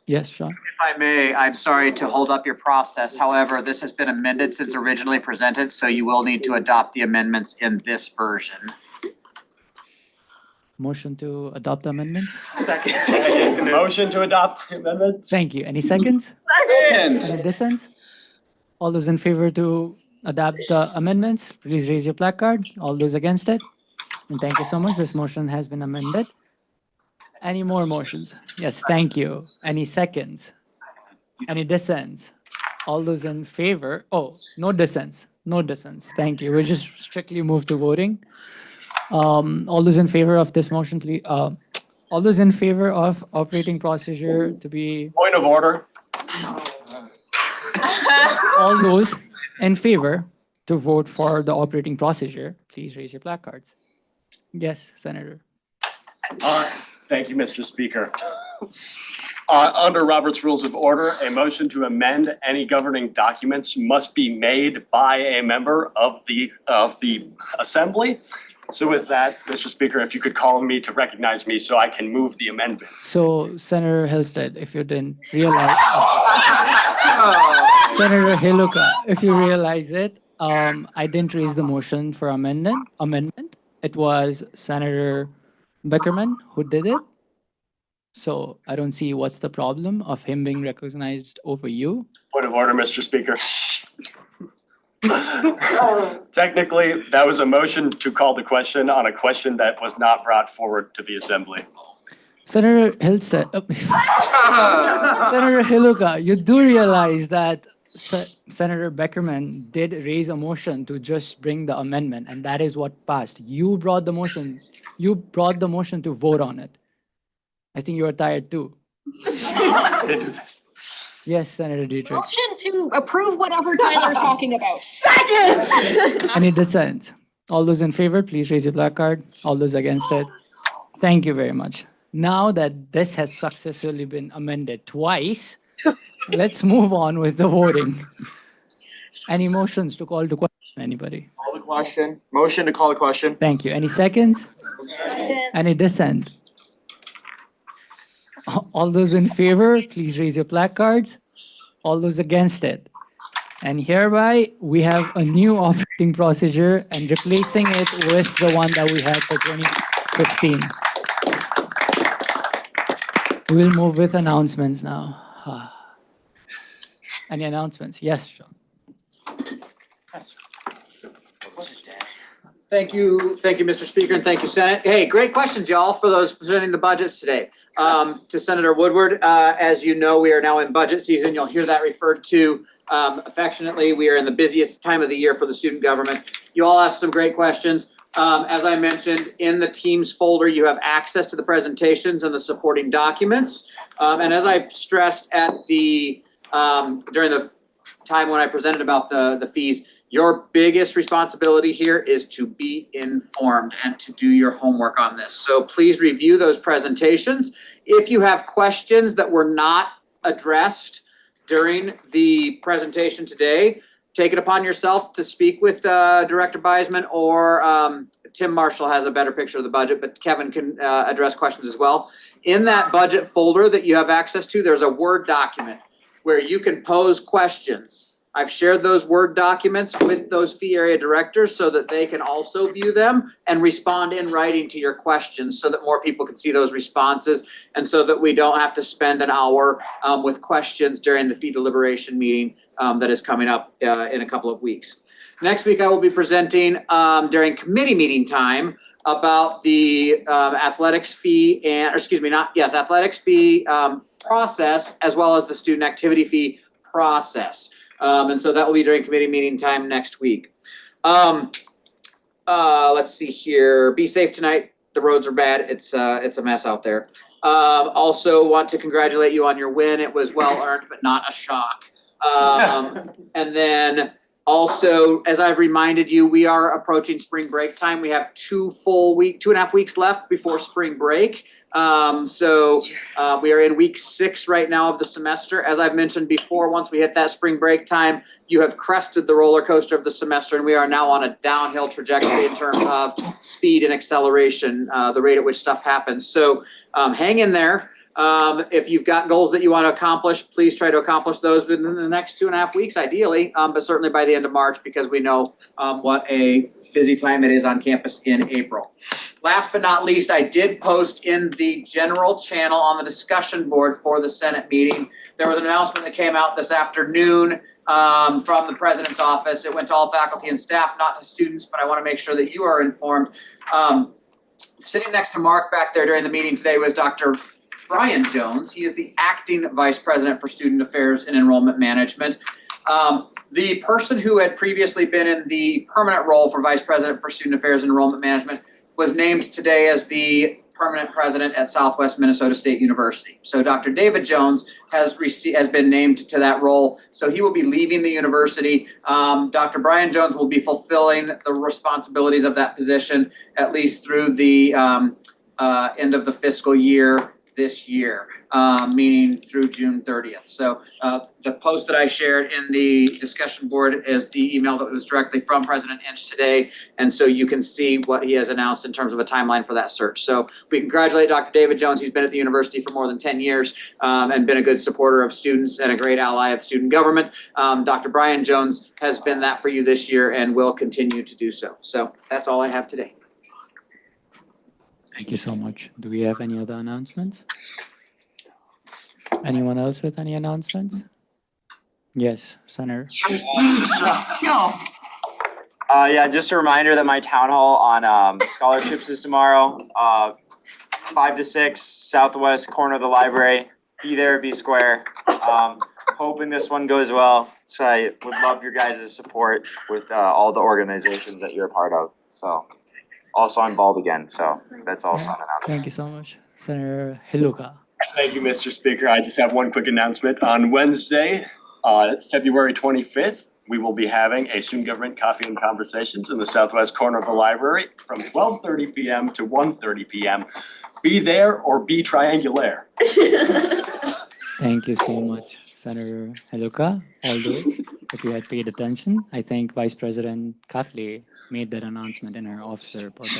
Yes, Sean? If I may, I'm sorry to hold up your process. However, this has been amended since originally presented, so you will need to adopt the amendments in this version. Motion to adopt the amendments? Second. Motion to adopt the amendment? Thank you. Any seconds? Second. Any dissents? All those in favor to adopt the amendments, please raise your placard. All those against it? And thank you so much. This motion has been amended. Any more motions? Yes, thank you. Any seconds? Any dissents? All those in favor? Oh, no dissents. No dissents. Thank you. We'll just strictly move to voting. All those in favor of this motion, please. All those in favor of operating procedure to be. Point of order. All those in favor to vote for the operating procedure, please raise your placards. Yes, Senator. Thank you, Mr. Speaker. Under Robert's Rules of Order, a motion to amend any governing documents must be made by a member of the assembly. So with that, Mr. Speaker, if you could call me to recognize me so I can move the amendment. So Senator Hillstead, if you didn't realize, Senator Hiluka, if you realize it, I didn't raise the motion for amendment. It was Senator Beckerman who did it. So I don't see what's the problem of him being recognized over you. Point of order, Mr. Speaker. Technically, that was a motion to call the question on a question that was not brought forward to the assembly. Senator Hillstead, Senator Hiluka, you do realize that Senator Beckerman did raise a motion to just bring the amendment, and that is what passed. You brought the motion. You brought the motion to vote on it. I think you are tired too. Yes, Senator Dietrich. Motion to approve whatever Tyler's talking about. Second. Any dissent? All those in favor, please raise your placard. All those against it. Thank you very much. Now that this has successfully been amended twice, let's move on with the voting. Any motions to call to question? Anybody? Call the question. Motion to call the question. Thank you. Any seconds? Any dissent? All those in favor, please raise your placards. All those against it. And hereby, we have a new operating procedure and replacing it with the one that we had for 2015. We'll move with announcements now. Any announcements? Yes, Sean. Thank you, Mr. Speaker, and thank you, Senate. Hey, great questions, y'all, for those presenting the budgets today. To Senator Woodward, as you know, we are now in budget season. You'll hear that referred to affectionately. We are in the busiest time of the year for the student government. You all asked some great questions. As I mentioned, in the Teams folder, you have access to the presentations and the supporting documents. And as I stressed at the, during the time when I presented about the fees, your biggest responsibility here is to be informed and to do your homework on this. So please review those presentations. If you have questions that were not addressed during the presentation today, take it upon yourself to speak with Director Beisman, or Tim Marshall has a better picture of the budget, but Kevin can address questions as well. In that budget folder that you have access to, there's a Word document where you can pose questions. I've shared those Word documents with those fee area directors so that they can also view them and respond in writing to your questions, so that more people can see those responses, and so that we don't have to spend an hour with questions during the fee deliberation meeting that is coming up in a couple of weeks. Next week, I will be presenting during committee meeting time about the athletics fee athletics fee process, as well as the student activity fee process. And so that will be during committee meeting time next week. Let's see here. Be safe tonight. The roads are bad. It's a mess out there. Also want to congratulate you on your win. It was well earned, but not a shock. And then also, as I've reminded you, we are approaching spring break time. We have 2.5 weeks left before spring break. So we are in week 6 right now of the semester. As I've mentioned before, once we hit that spring break time, you have crested the roller coaster of the semester, and we are now on a downhill trajectory in terms of speed and acceleration, the rate at which stuff happens. So hang in there. If you've got goals that you want to accomplish, please try to accomplish those within the next 2.5 weeks, ideally, but certainly by the end of March, because we know what a busy time it is on campus in April. Last but not least, I did post in the general channel on the discussion board for the Senate meeting. There was an announcement that came out this afternoon from the president's office. It went to all faculty and staff, not to students, but I want to make sure that you are informed. Sitting next to Mark back there during the meeting today was Dr. Brian Jones. He is the acting vice president for student affairs and enrollment management. The person who had previously been in the permanent role for vice president for student affairs and enrollment management was named today as the permanent president at Southwest Minnesota State University. So Dr. David Jones has been named to that role. So he will be leaving the university. Dr. Brian Jones will be fulfilling the responsibilities of that position at least through the end of the fiscal year this year, meaning through June 30th. So the post that I shared in the discussion board is the email that was directly from President Inch today. And so you can see what he has announced in terms of a timeline for that search. So we congratulate Dr. David Jones. He's been at the university for more than 10 years and been a good supporter of students and a great ally of student government. Dr. Brian Jones has been that for you this year and will continue to do so. So that's all I have today. Thank you so much. Do we have any other announcements? Anyone else with any announcements? Yes, Senator. Yeah, just a reminder that my town hall on scholarships is tomorrow, 5 to 6, southwest corner of the library. Be there, be square. Hoping this one goes well. So I would love your guys' support with all the organizations that you're a part of. So. Also, I'm bald again, so that's also an announcement. Thank you so much. Senator Hiluka. Thank you, Mr. Speaker. I just have one quick announcement. On Wednesday, February 25th, we will be having a student government coffee and conversations in the southwest corner of the library from 12:30 p.m. to 1:30 p.m. Be there or be triangulaire. Thank you so much, Senator Hiluka. Although, if you had paid attention, I think Vice President Kafle made that announcement in her officer report.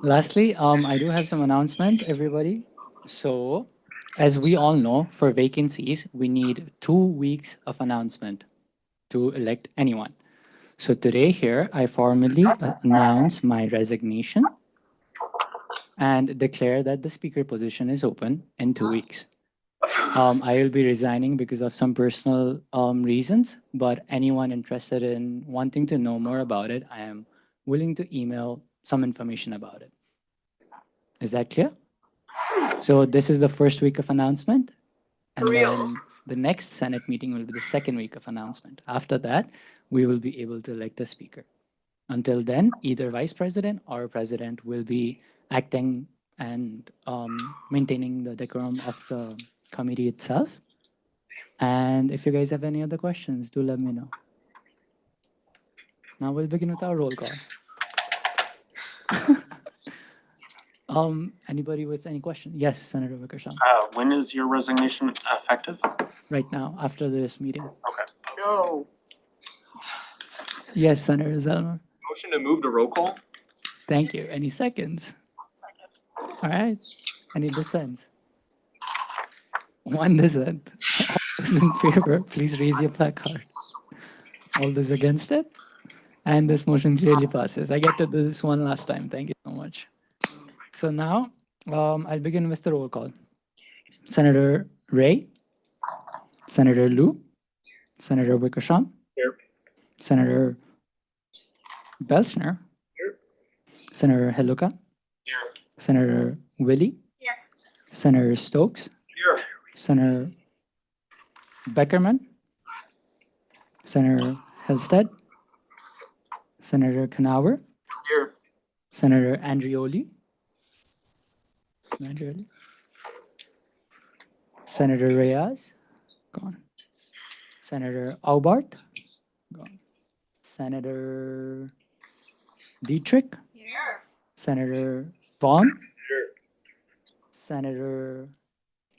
Lastly, I do have some announcements, everybody. So, as we all know, for vacancies, we need 2 weeks of announcement to elect anyone. So today here, I formally announce my resignation and declare that the speaker position is open in 2 weeks. I will be resigning because of some personal reasons, but anyone interested in wanting to know more about it, I am willing to email some information about it. Is that clear? So this is the first week of announcement, and then the next Senate meeting will be the second week of announcement. After that, we will be able to elect a speaker. Until then, either vice president or president will be acting and maintaining the decorum of the committee itself. And if you guys have any other questions, do let me know. Now we'll begin with our roll call. Anybody with any questions? Yes, Senator Wickersham. When is your resignation effective? Right now, after this meeting. Okay. No. Yes, Senator Zellmer. Motion to move to roll call? Thank you. Any seconds? All right. Any dissents? One dissent. All those in favor, please raise your placard. All those against it? And this motion clearly passes. I get to do this one last time. Thank you so much. So now, I'll begin with the roll call. Senator Ray, Senator Liu, Senator Wickersham, Here. Senator Belchner, Here. Senator Heluka, Here. Senator Willie, Here. Senator Stokes, Here. Senator Beckerman, Senator Helsted, Senator Knauer, Here. Senator Andrioli, Senator Reyes, gone. Senator Aubart, gone. Senator Dietrich, Here. Senator Vaughn, Here. Senator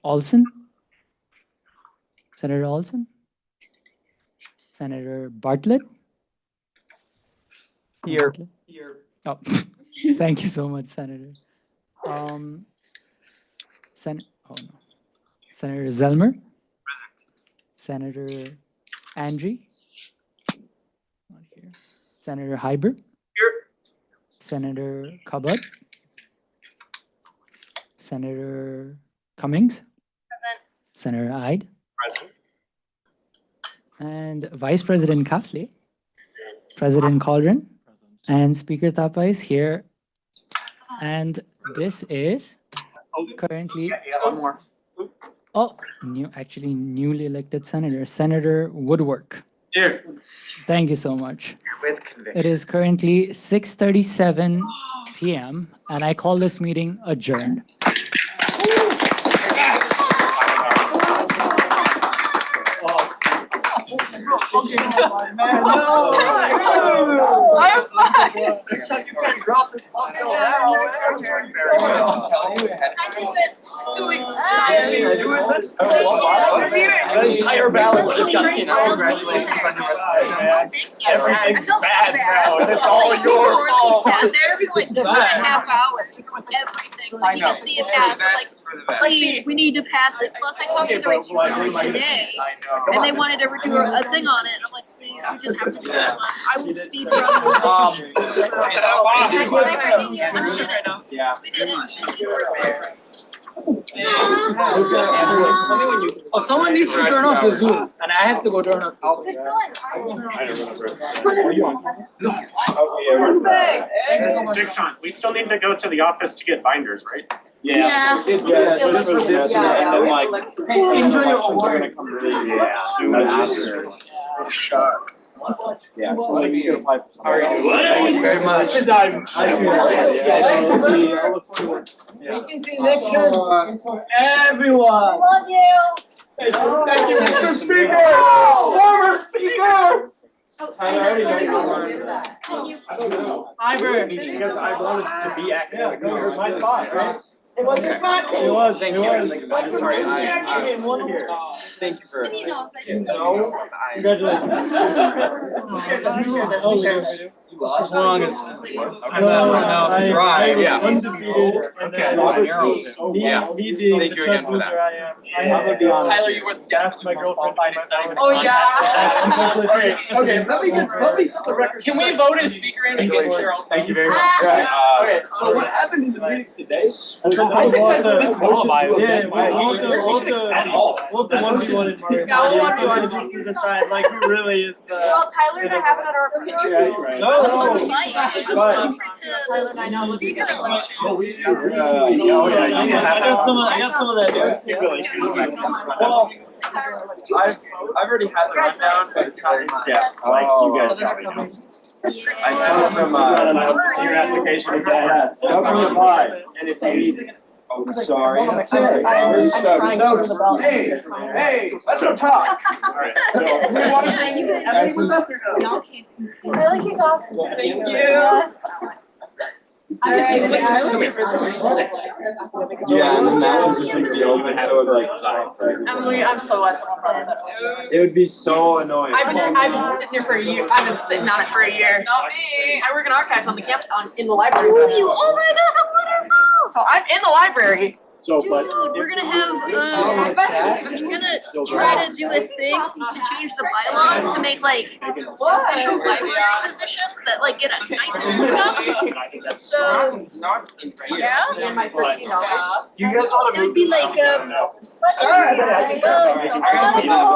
Olson, Senator Olson, Senator Bartlett. Here. Here. Oh, thank you so much, Senator. Oh no. Senator Zellmer. Present. Senator Andre. Not here. Senator Hyber. Here. Senator Chabad. Senator Cummings. Present. Senator Ide. Present. And Vice President Kafle. President Caldron. And Speaker Thapa is here. And this is currently One more. newly elected senator, Senator Woodwork. Here. Thank you so much. With conviction. It is currently 6:37 p.m. and I call this meeting adjourned. Except you can't drop this buffalo now. I knew it. Do it. The entire balance just got, congratulations on your resignation. Everything's bad now, and it's all your fault. Sat there for like 2.5 hours, everything, so he could see it pass, like, please, we need to pass it, plus I talked to the right people today, and they wanted to do a thing on it, and I'm like, please, we just have to do this one, I will speed run. Everything you mentioned, Yeah. we didn't. Oh, someone needs to turn off the Zoom, and I have to go turn off. I don't remember. Big Sean, we still need to go to the office to get binders, right? Yeah. Just for this, and then like. Enjoy your own work. Soon after. Shock. Yeah. Thank you very much. Vacancy election is for everyone. Love you. Thank you, Mr. Speaker! Former Speaker! Oh, I already know you I don't know. Because I wanted to be active. It was my spot, right? It was your spot? It was, Thank it you. was. I'm sorry, thank you for. Congratulations. As long as. No, I was Yeah. undefeated, and then Okay. me being Thank the you Chuck again for loser that. I am, I have to be honest. Tyler, you were Asked my girlfriend. Oh, yeah. Unfortunately, Okay, let me set the record. Can we vote as speaker and get Cheryl? Thank you very much. Okay, so what happened in the meeting today? I think we'll have to, we'll have to 1v1 in Mario Party, so it's just to decide like who really is the. Well, Tyler and I have another opinion. No, I'm no. fighting. I'm Fine. voting for the speaker election. I got some of that news. Well, I've already had the rundown, but it's not. Yeah, like you guys got it. I know from See your application again. Yes, welcome to Vibe, and if you need, oh, sorry. Sorry, Stokes. Hey, let's go talk. Alright, So, we want to everything with us or no? I like your glasses. Thank you. Yes. Yeah, and then that one's just gonna be open, so like. Emily, I'm so glad someone brought that up. It would be so annoying. I've been sitting here for a year. I've been sitting on it for a year. Not me. I work in archives on the camp in the library. Oh my god, how wonderful! So I'm in the library. So, Dude, we're gonna have, I'm gonna try to do a thing to change the bylaws to make like official library positions that like get a stipend and stuff. So, yeah. You guys wanna It would be like, well,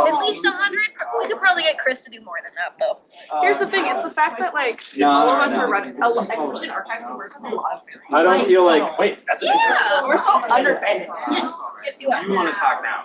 at least 100, we could probably get Chris to do more than that though. Here's the thing, it's the fact that like all of us are running, especially in archives, we work with a lot of. I don't feel like, wait, that's Yeah, We're so underpaid. yes, yes you are. You wanna talk now?